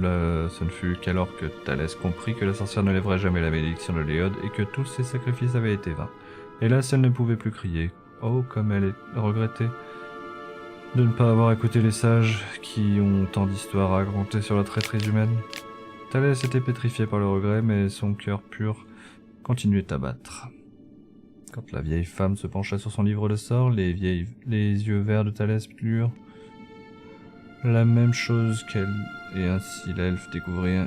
ne fut qu'alors que Thalès comprit que la sorcière ne lèverait jamais la malédiction de Léode et que tous ses sacrifices avaient été vains. Hélas, elle ne pouvait plus crier. Oh, comme elle regrettait de ne pas avoir écouté les sages qui ont tant d'histoires à raconter sur la traîtrise humaine. Thalès était pétrifié par le regret, mais son cœur pur continuait à battre. Quand la vieille femme se pencha sur son livre de sorts, les yeux verts de Thalès lurent la même chose qu'elle, et ainsi l'elfe découvrit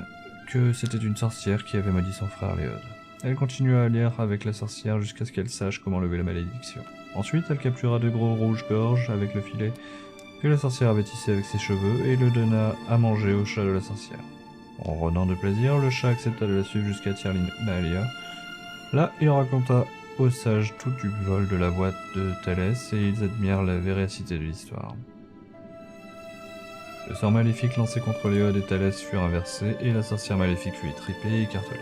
que c'était une sorcière qui avait maudit son frère Léode. Elle continua à lire avec la sorcière jusqu'à ce qu'elle sache comment lever la malédiction. Ensuite, elle captura deux gros rouges-gorges avec le filet que la sorcière avait tissé avec ses cheveux et le donna à manger au chat de la sorcière. En renant de plaisir, le chat accepta de la suivre jusqu'à Tirlinalia. Là, il raconta aux sages tout du vol de la voix de Thalès et ils admirent la véracité de l'histoire. Le sort maléfique lancé contre Léode et Thalès fut inversé et la sorcière maléfique fut étripée et écartelée.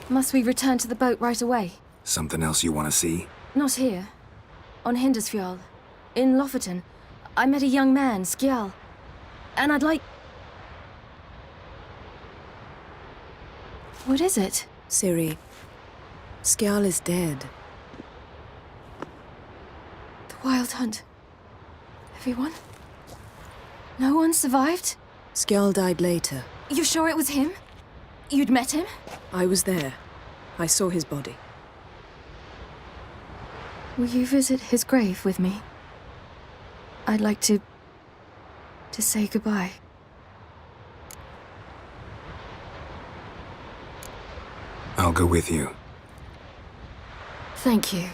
Must we return to the boat right away? Something else you want to see? Not here. On Hindersfjall. In Lofoten. I met a young man, Skjal. And I'd like... What is it? Ciri, Skjal is dead. The Wild Hunt. Everyone? No one survived? Skjal died later. You sure it was him? You'd met him? I was there. I saw his body. Will you visit his grave with me? I'd like to say goodbye. I'll go with you. Thank you.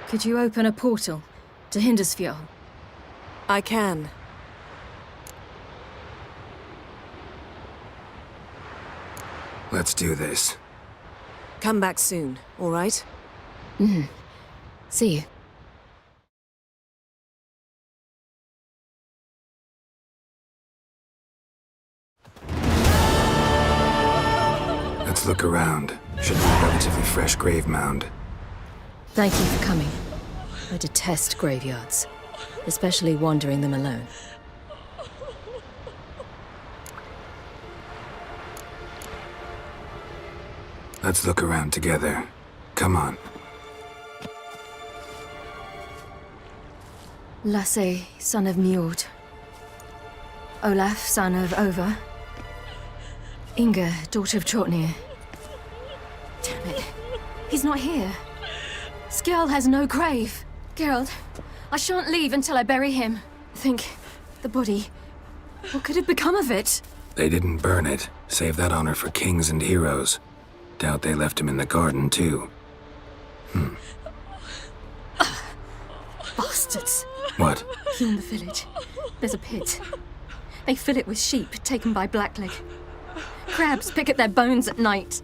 Could you open a portal to Hindersfjall? I can. Let's do this. Come back soon, all right? See you. Let's look around. Should be a relatively fresh grave mound. Thank you for coming. I detest graveyards, especially wandering them alone. Let's look around together. Come on. Lasse, son of Njord. Olaf, son of Over. Inga, daughter of Trotnir. Damn it. He's not here. Skjal has no grave. Geralt, I shan't leave until I bury him. Think, the body. What could have become of it? They didn't burn it. Save that honor for kings and heroes. Doubt they left him in the garden, too. Bastards. What? Beyond the village, there's a pit. They fill it with sheep taken by Blackleg. Crabs pick at their bones at night.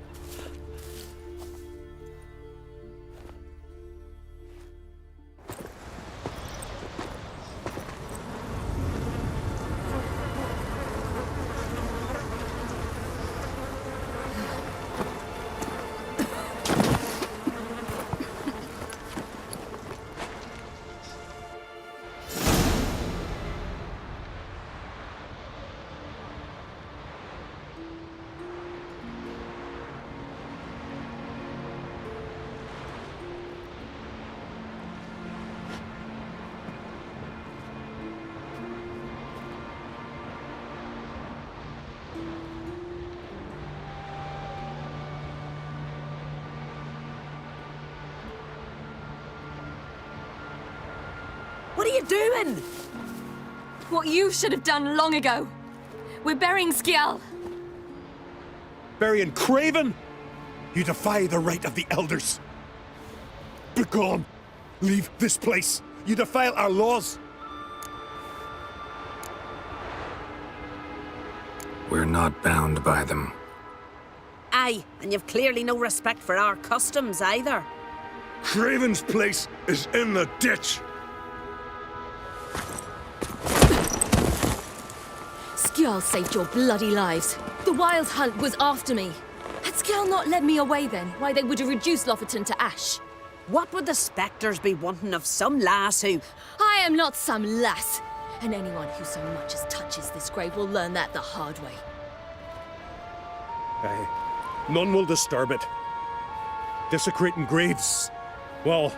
What are you doing? What you should have done long ago. We're burying Skjal. Burying Craven? You defy the right of the elders. Begone! Leave this place! You defile our laws! We're not bound by them. Aye, and you've clearly no respect for our customs either. Craven's place is in the ditch! Skjal saved your bloody lives. The Wild Hunt was after me. Had Skjal not led me away then, why they would have reduced Lofoten to ash. What would the spectres be wanting of some lass who... I am not some lass, and anyone who so much as touches this grave will learn that the hard way. Aye. None will disturb it. Desecrating graves, well,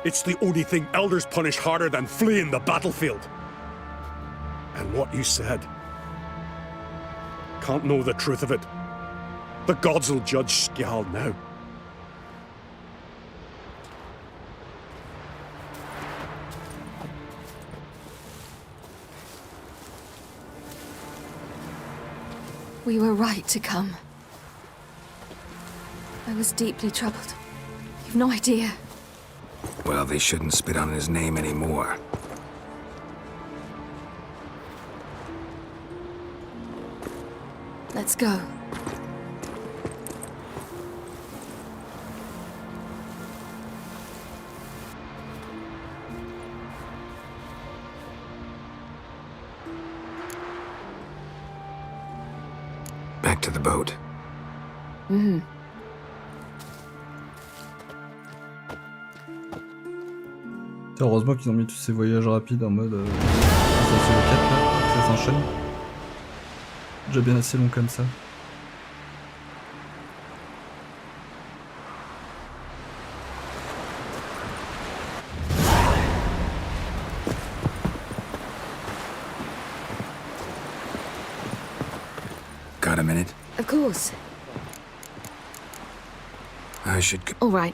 it's the only thing elders punish harder than fleeing the battlefield. And what you said. Can't know the truth of it. The gods will judge Skjal now. We were right to come. I was deeply troubled. You've no idea. Well, they shouldn't spit on his name anymore. Let's go. Back to the boat. Heureusement qu'ils ont mis tous ces voyages rapides en mode... ça c'est le 4 là, ça s'enchaîne. Déjà bien assez long comme ça. Got a minute? Of course. I should go. All right.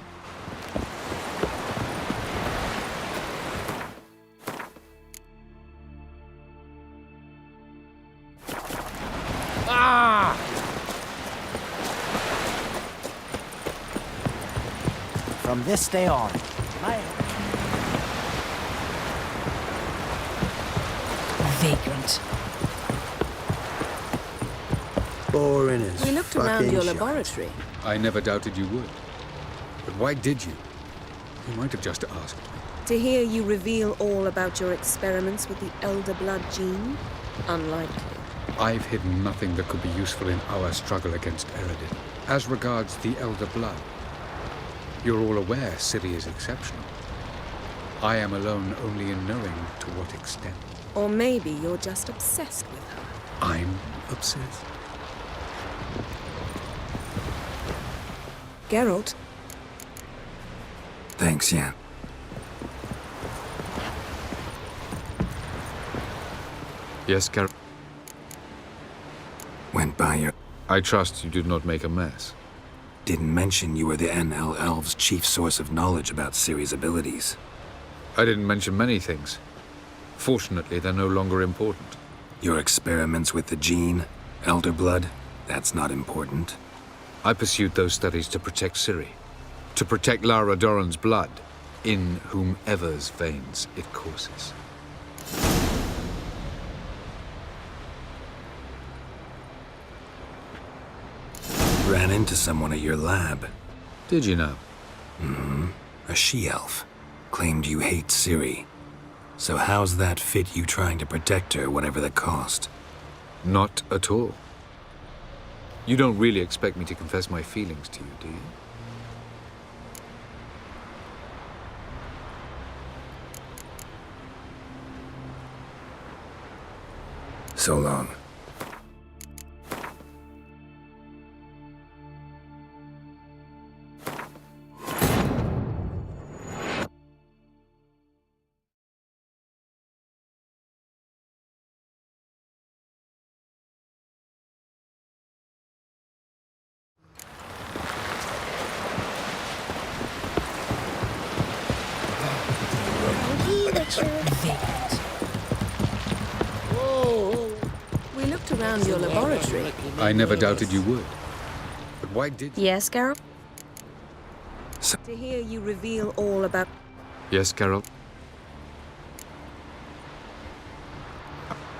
From this day on, Vagrant. Boring as We looked fucking around your shite. laboratory. I never doubted you would. But why did you? You might have just asked me. To hear you reveal all about your experiments with the Elder Blood gene? Unlikely. I've hidden nothing that could be useful in our struggle against Eredin. As regards the Elder Blood, you're all aware Ciri is exceptional. I am alone only in knowing to what extent. Or maybe you're just obsessed with her. I'm obsessed. Geralt, Thanks, Jan. Yes, Garrett. Went by your... I trust you did not make a mess. Didn't mention you were the NL Elves' chief source of knowledge about Ciri's abilities. I didn't mention many things. Fortunately, they're no longer important. Your experiments with the gene, Elder Blood, that's not important. I pursued those studies to protect Ciri. To protect Lara Doran's blood, in whomever's veins it courses. Ran into someone at your lab. Did you know? Mm-hmm. A she-elf. Claimed you hate Ciri. So how's that fit you trying to protect her, whatever the cost? Not at all. You don't really expect me to confess my feelings to you, do you? So long. We looked around your laboratory. I never doubted you would. But why did you? Yes, Carol? To hear you reveal all about... Yes, Carol?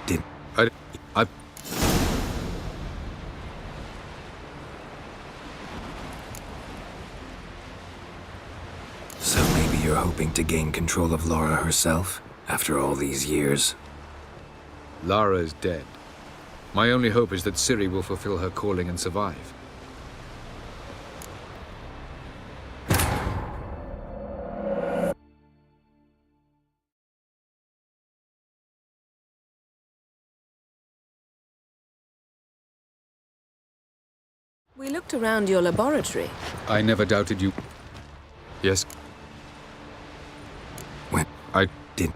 Did... I... So maybe you're hoping to gain control of Lara herself, after all these years? Lara is dead. My only hope is that Ciri will fulfill her calling and survive. We looked around your laboratory. I never doubted you. Yes? When? I did.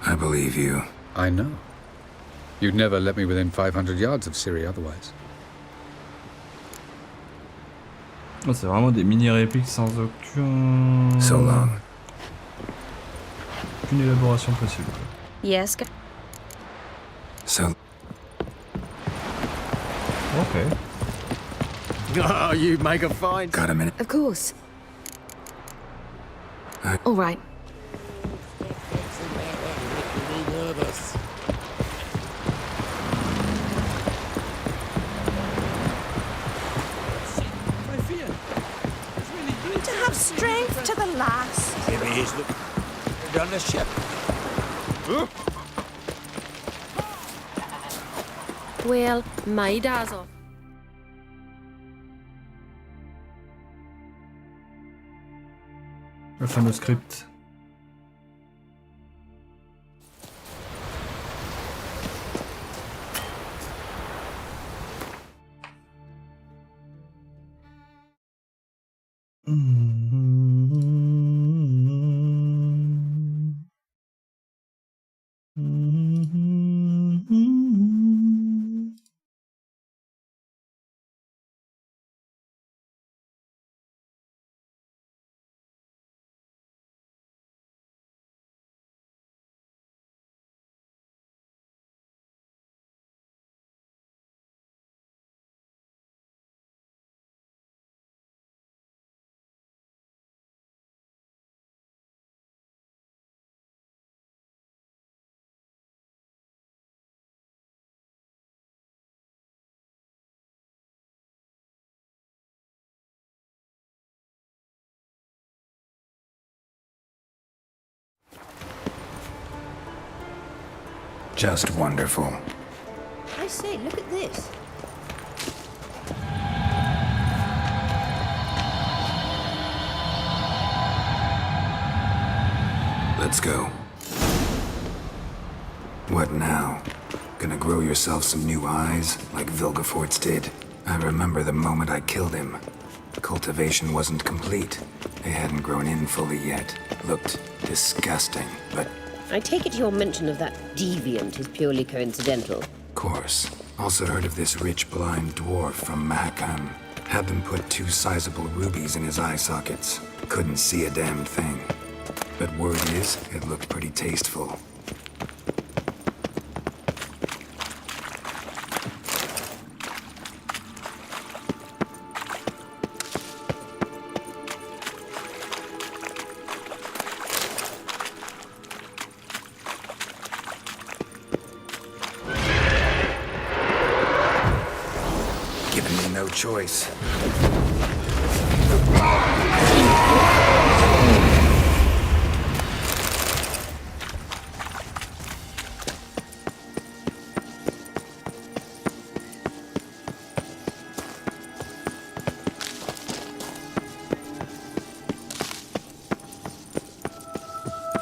I believe you. I know. You'd never let me within 500 yards of Ciri otherwise. Oh, c'est vraiment des mini-répliques sans aucun... So long. Aucune élaboration possible. Yes, So... Okay. Oh, you make a fine... Got a minute? Of course. All right. To have strength to the last. Maybe he's on the ship. Well, my dad's off. Le fameux script. Just wonderful. I say, look at this. Let's go. What now? Gonna grow yourself some new eyes, like Vilgefortz did? I remember the moment I killed him. Cultivation wasn't complete. They hadn't grown in fully yet. Looked disgusting, but... I take it your mention of that deviant is purely coincidental. Course. Also heard of this rich blind dwarf from Mahakam. Had them put 2 sizable rubies in his eye sockets. Couldn't see a damn thing. But word is, it looked pretty tasteful. choice.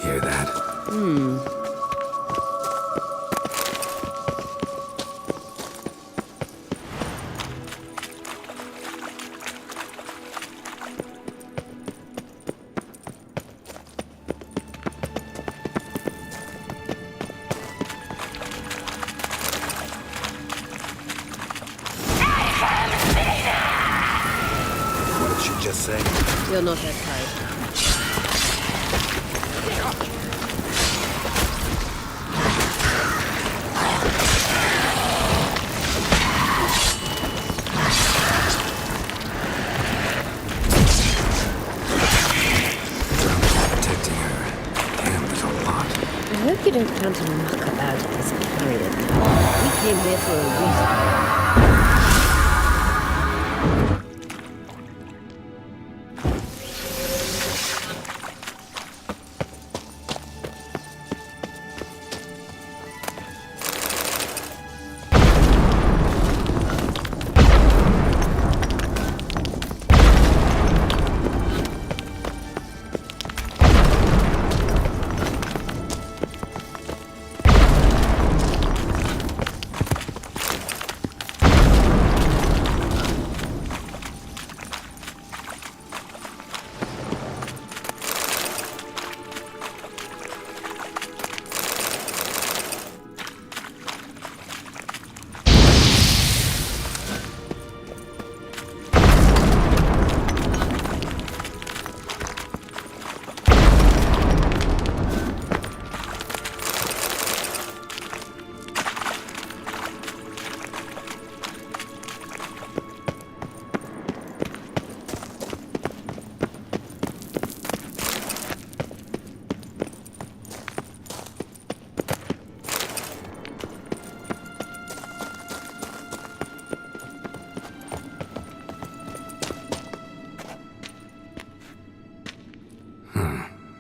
Hear that? What did she just say? You're not her type. Protecting her. Damn, there's a lot. I hope you don't plan to muck about at this period. We came here for a reason.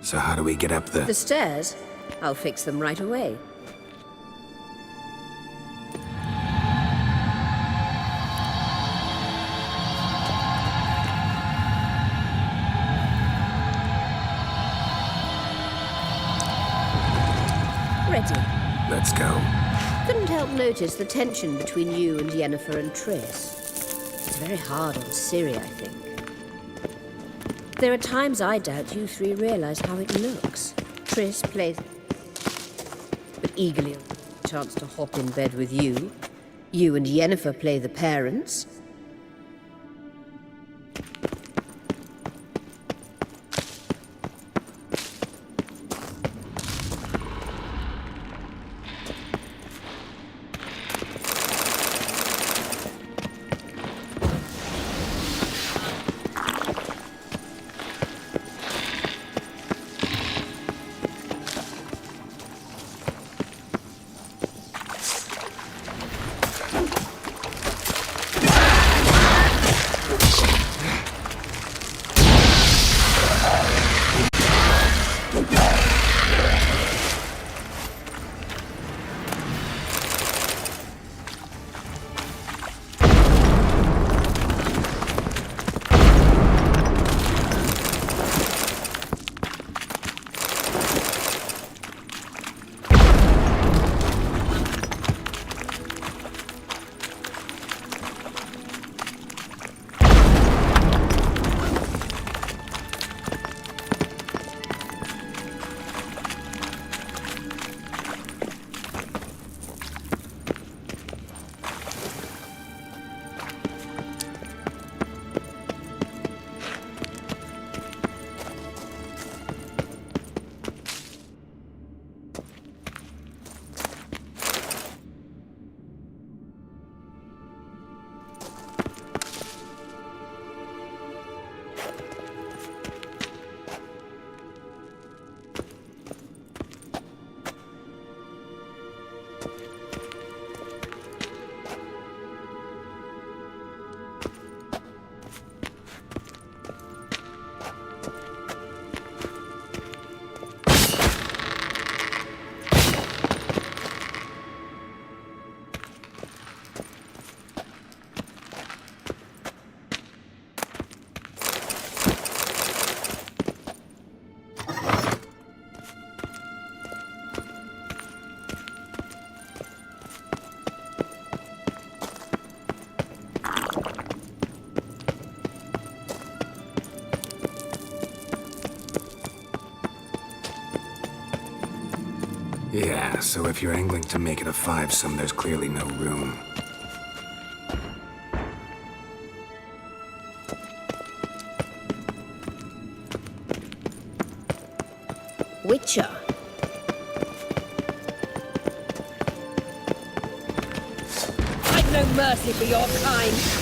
So how do we get up the... The stairs? I'll fix them right away. Ready. Let's go. Couldn't help notice the tension between you and Yennefer and Triss. It's very hard on Ciri, I think. There are times I doubt you three realize how it looks. Triss plays... but eagerly a chance to hop in bed with you. You and Yennefer play the parents. Yeah, so if you're angling to make it a five-some, there's clearly no room. Witcher. I've no mercy for your kind.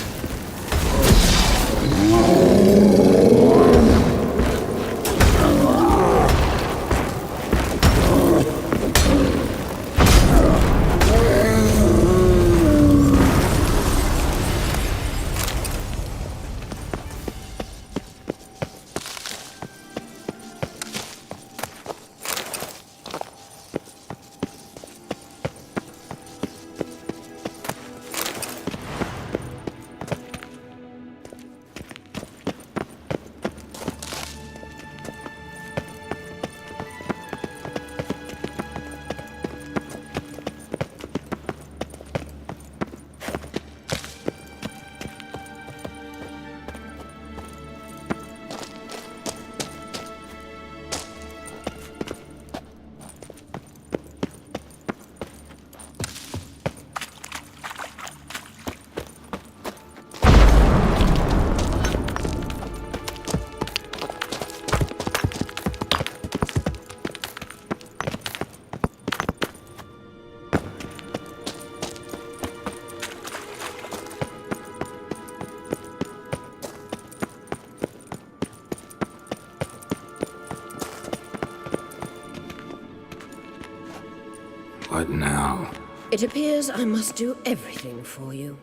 What now? It appears I must do everything for you.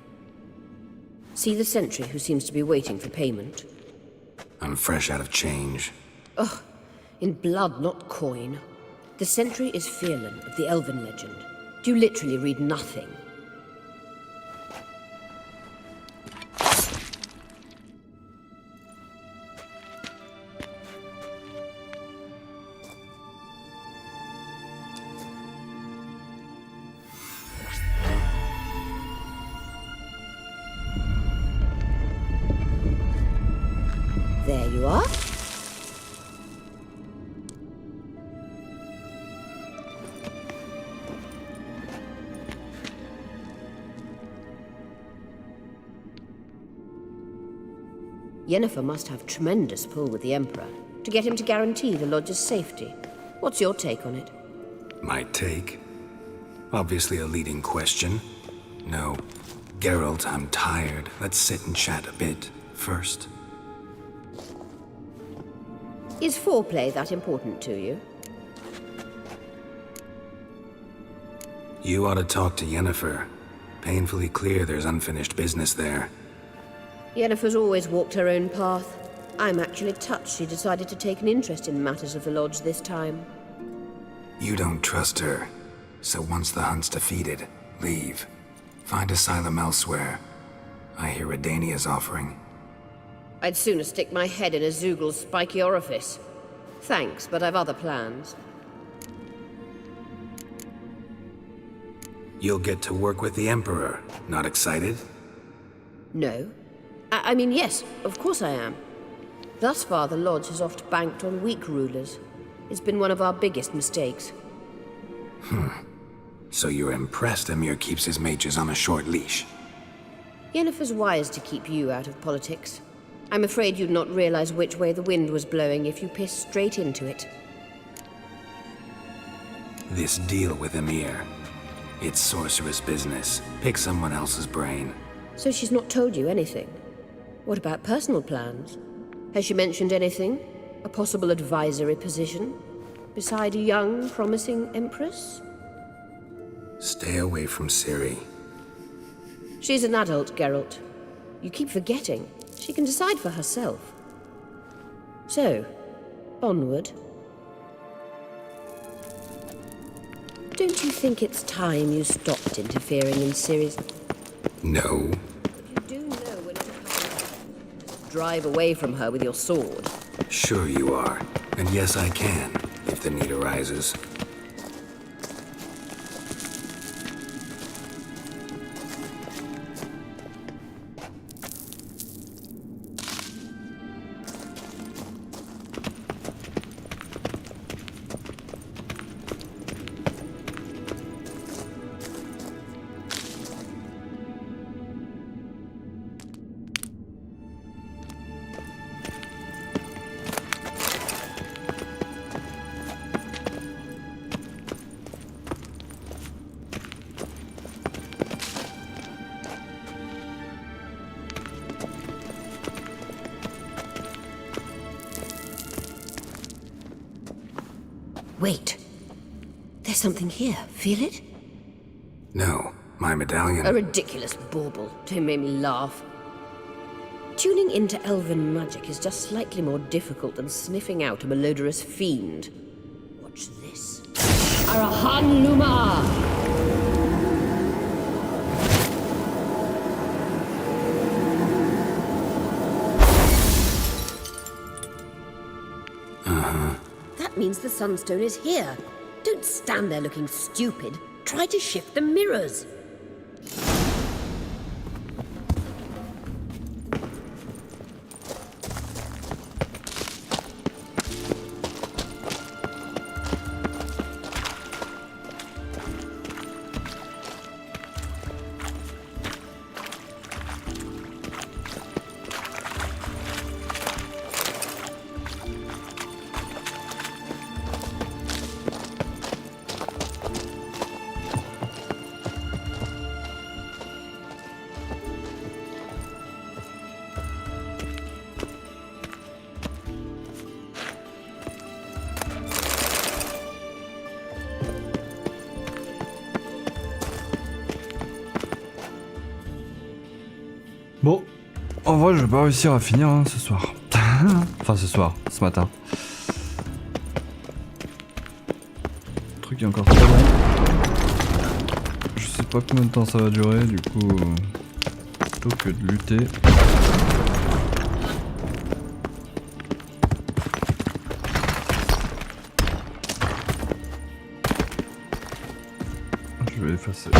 See the sentry who seems to be waiting for payment? I'm fresh out of change. Ugh, in blood, not coin. The sentry is Fierlan of the Elven legend. Do you literally read nothing? There you are. Yennefer must have tremendous pull with the Emperor to get him to guarantee the Lodge's safety. What's your take on it? My take? Obviously a leading question. No. Geralt, I'm tired. Let's sit and chat a bit first. Is foreplay that important to you? You ought to talk to Yennefer. Painfully clear there's unfinished business there. Yennefer's always walked her own path. I'm actually touched she decided to take an interest in matters of the Lodge this time. You don't trust her. So once the hunt's defeated, leave. Find asylum elsewhere. I hear Redania's offering. I'd sooner stick my head in a Zoogl's spiky orifice. Thanks, but I've other plans. You'll get to work with the Emperor. Not excited? No. I mean, yes, of course I am. Thus far, the Lodge has oft banked on weak rulers. It's been one of our biggest mistakes. So you're impressed Emir keeps his mages on a short leash? Yennefer's wise to keep you out of politics. I'm afraid you'd not realize which way the wind was blowing if you pissed straight into it. This deal with Emir. It's sorceress business. Pick someone else's brain. So she's not told you anything? What about personal plans? Has she mentioned anything? A possible advisory position? Beside a young, promising empress? Stay away from Ciri. She's an adult, Geralt. You keep forgetting. She can decide for herself. So, onward. Don't you think it's time you stopped interfering in Ciri's... No. But you do know when to drive away from her with your sword. Sure you are. And yes, I can, if the need arises. Wait. There's something here. Feel it? No, my medallion. A ridiculous bauble. Don't make me laugh. Tuning into elven magic is just slightly more difficult than sniffing out a malodorous fiend. Watch this. Arahan Luma! That means the Sunstone is here. Don't stand there looking stupid. Try to shift the mirrors. Bon, en vrai, je vais pas réussir à finir hein, ce soir. Enfin, ce matin. Le truc est encore très long. Je sais pas combien de temps ça va durer, du coup, plutôt que de lutter. Je vais effacer.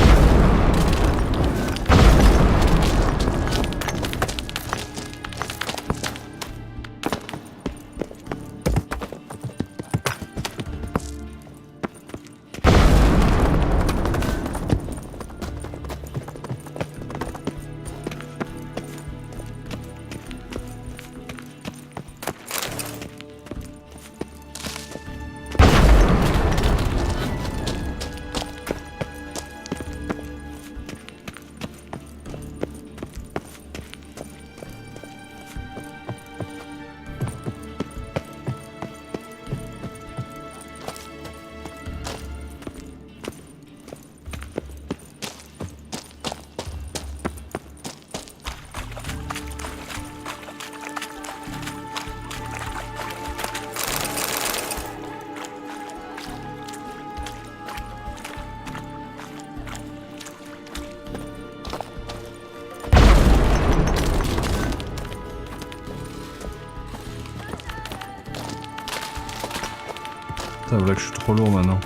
Ça voilà que je suis trop lourd maintenant.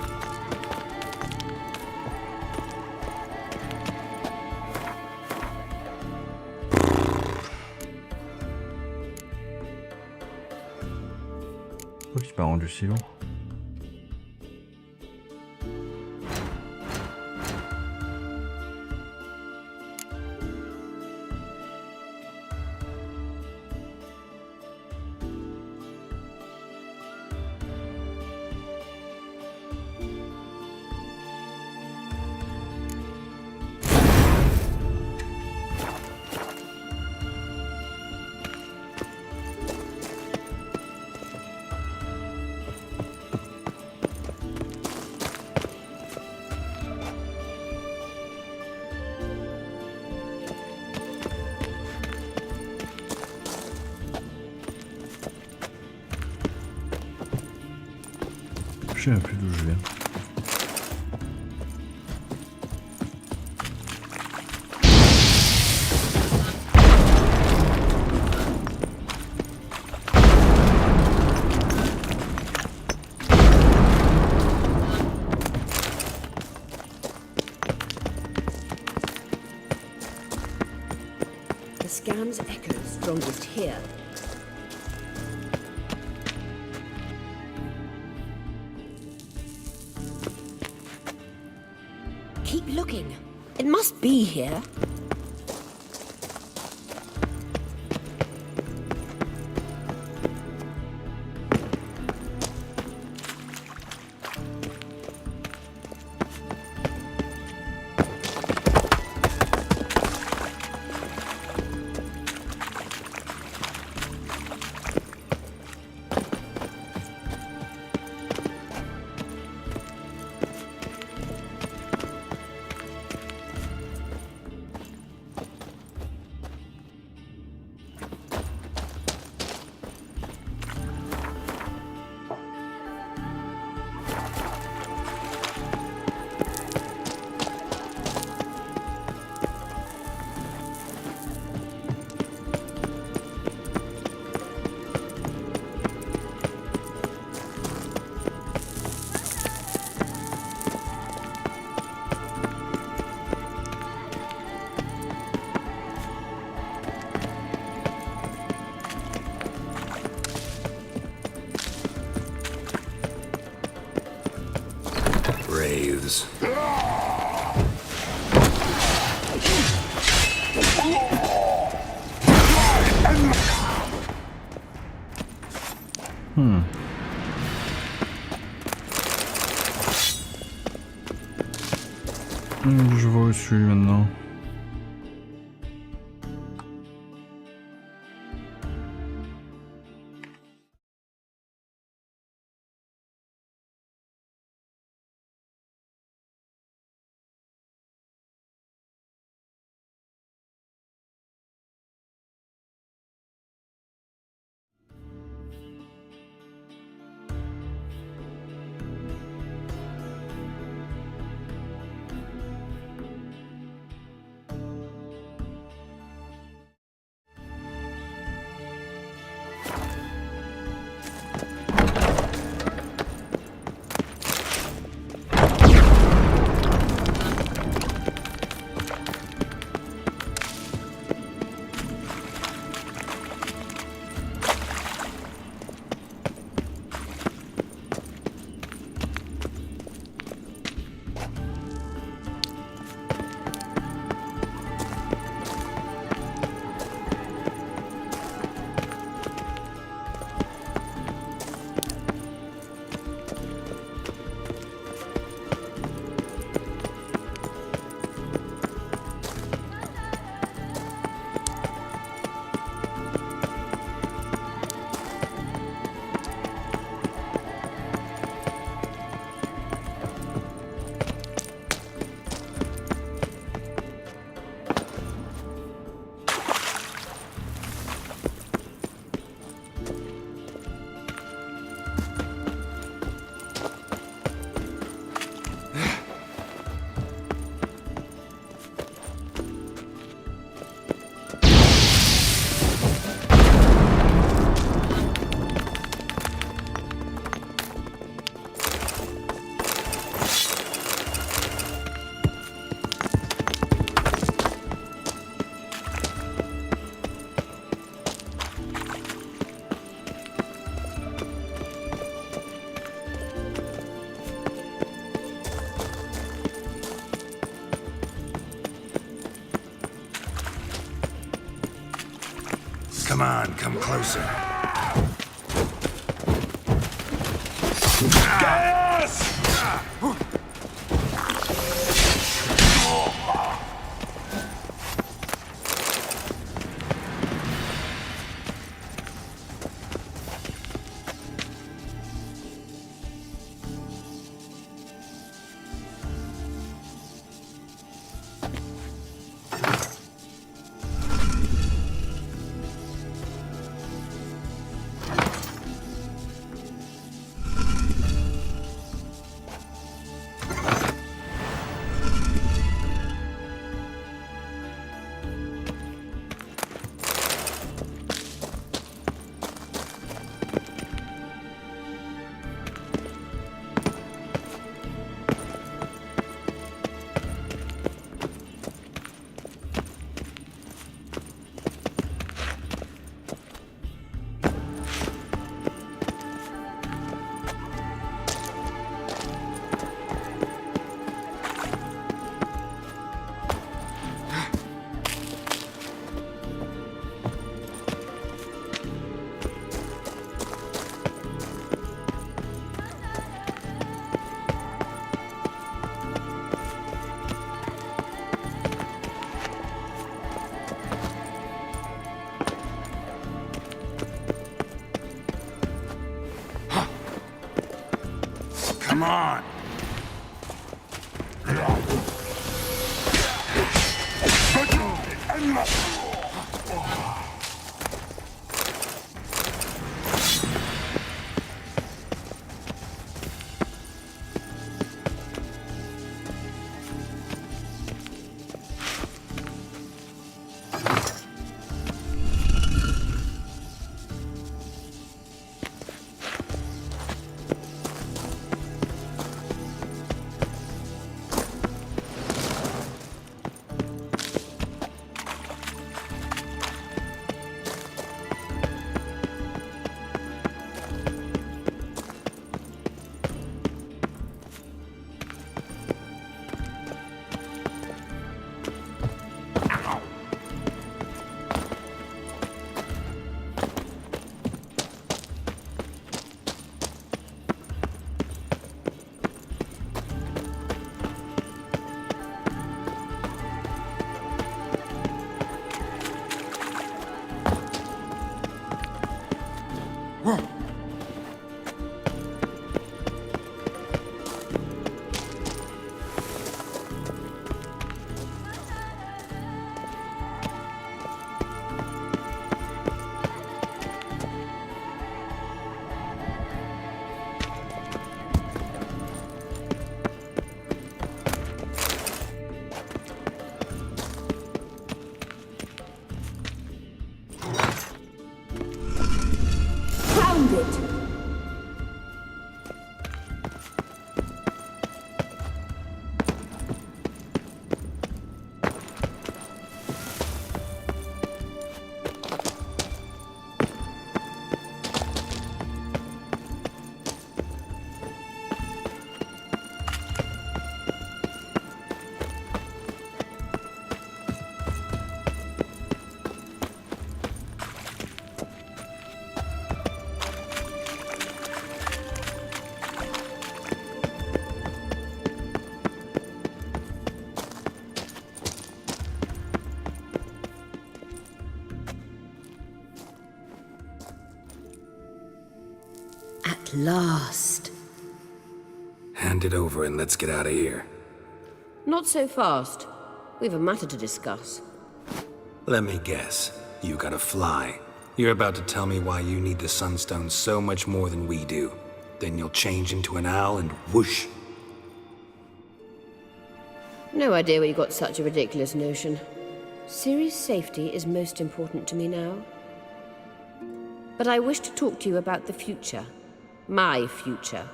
Pourquoi il m'a rendu si lourd? Je sais même plus d'où je viens. The scam's echo strongest here. Keep looking. It must be here. graves. Je vois où je suis maintenant. Come on, come closer. Come on! At last. Hand it over and let's get out of here. Not so fast. We've a matter to discuss. Let me guess. You gotta fly. You're about to tell me why you need the Sunstone so much more than we do. Then you'll change into an owl and whoosh. No idea where you got such a ridiculous notion. Ciri's safety is most important to me now. But I wish to talk to you about the future. My future.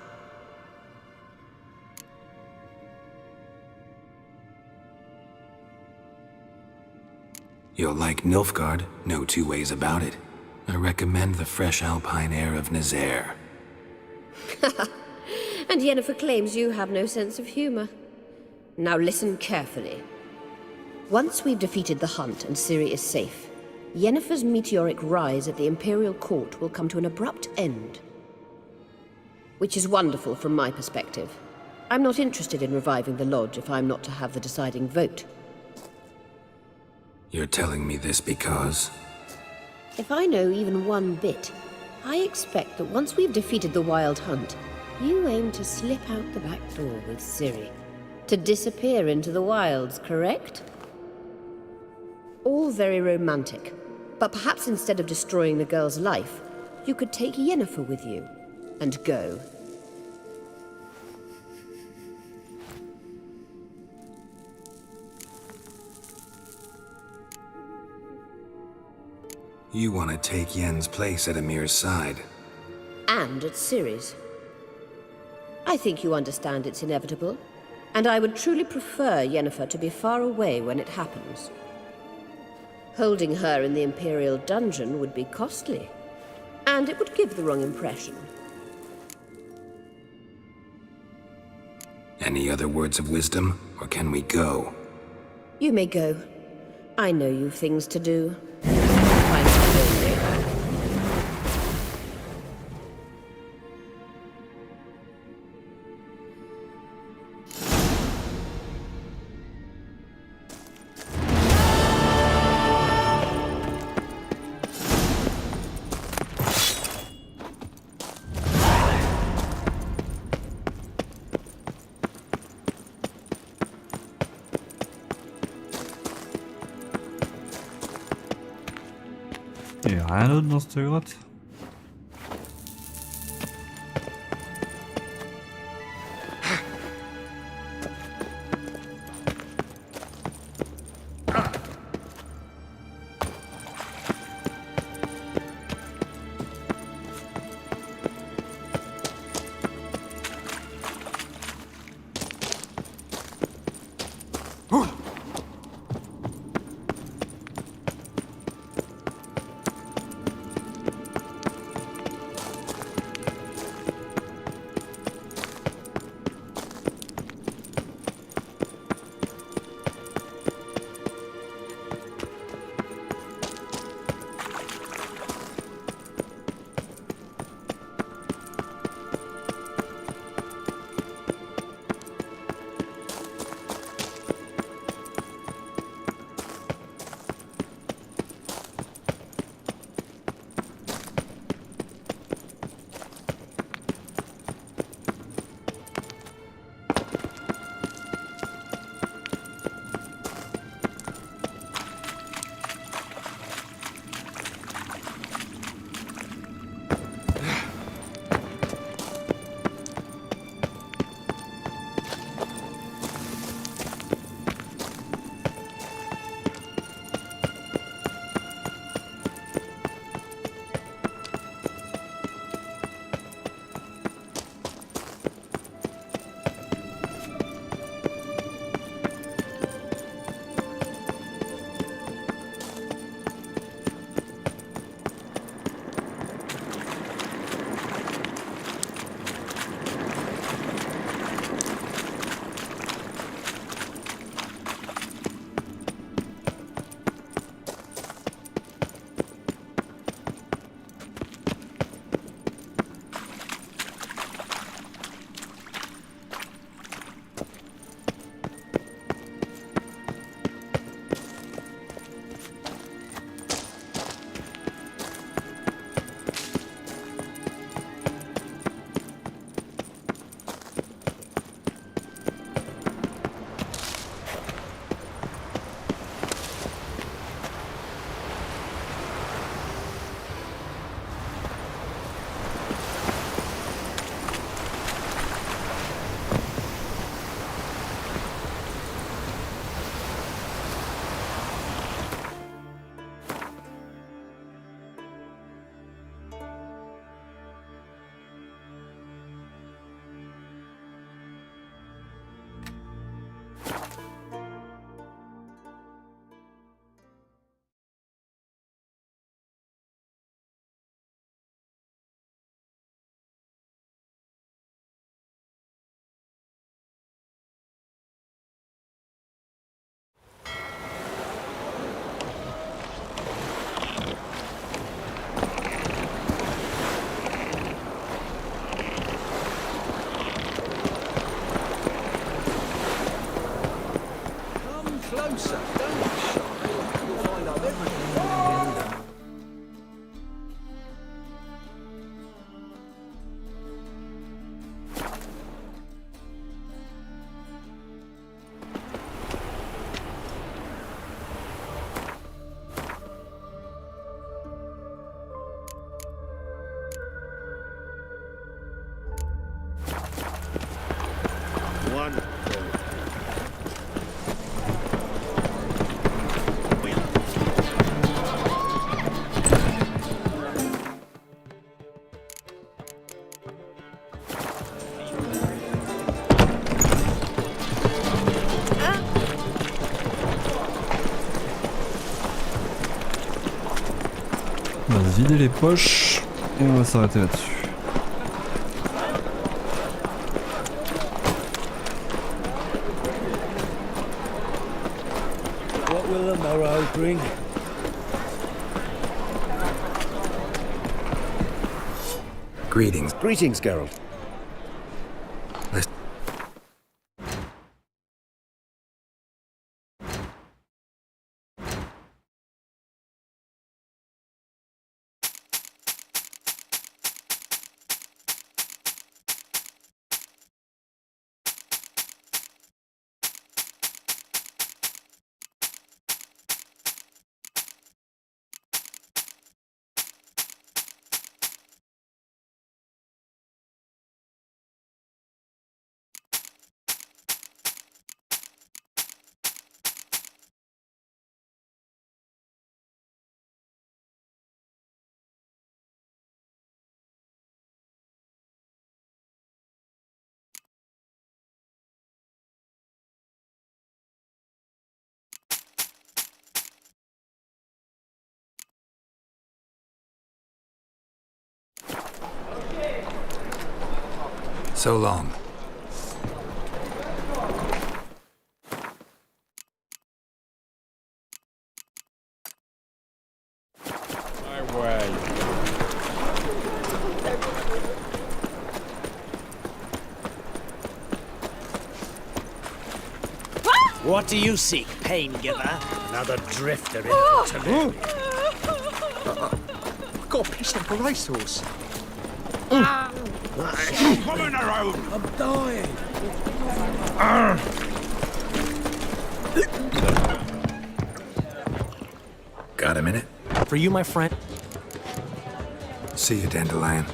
You'll like Nilfgaard, no two ways about it. I recommend the fresh alpine air of Nazaire. And Yennefer claims you have no sense of humor. Now listen carefully. Once we've defeated the Hunt and Ciri is safe, Yennefer's meteoric rise at the Imperial Court will come to an abrupt end. Which is wonderful from my perspective. I'm not interested in reviving the Lodge if I'm not to have the deciding vote. You're telling me this because... If I know even one bit, I expect that once we've defeated the Wild Hunt, you aim to slip out the back door with Ciri. To disappear into the wilds, correct? All very romantic. But perhaps instead of destroying the girl's life, you could take Yennefer with you and go. You want to take Yen's place at Amir's side. And at Ciri's. I think you understand it's inevitable, and I would truly prefer Yennefer to be far away when it happens. Holding her in the Imperial dungeon would be costly, and it would give the wrong impression. Any other words of wisdom, or can we go? You may go. I know you've things to do. Find out later. Il n'y a rien d'autre dans cette grotte. closer. Don't be shy. You'll find out everything. On va se vider les poches et on va s'arrêter là-dessus. What will the morrow bring? Greetings. Greetings, Geralt. So long. My way. What do you seek, pain giver? Another drifter in Oh! Italy. I've got a piss like a racehorse. Coming around! I'm dying! Got a minute? For you, my friend. See you, Dandelion.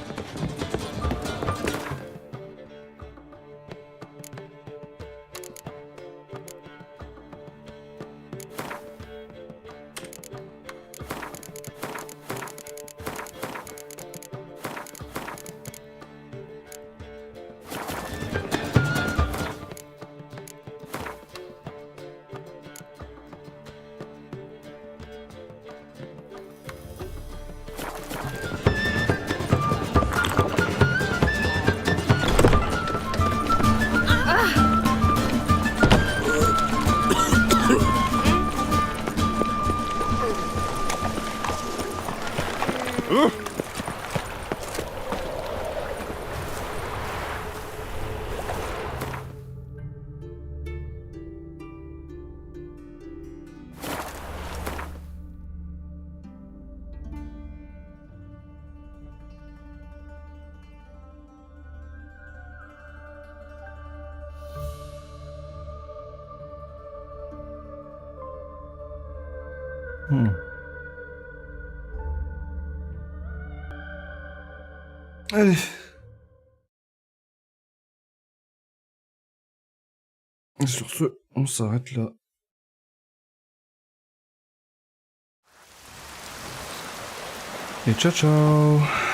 Allez. Et sur ce, on s'arrête là. Et ciao ciao.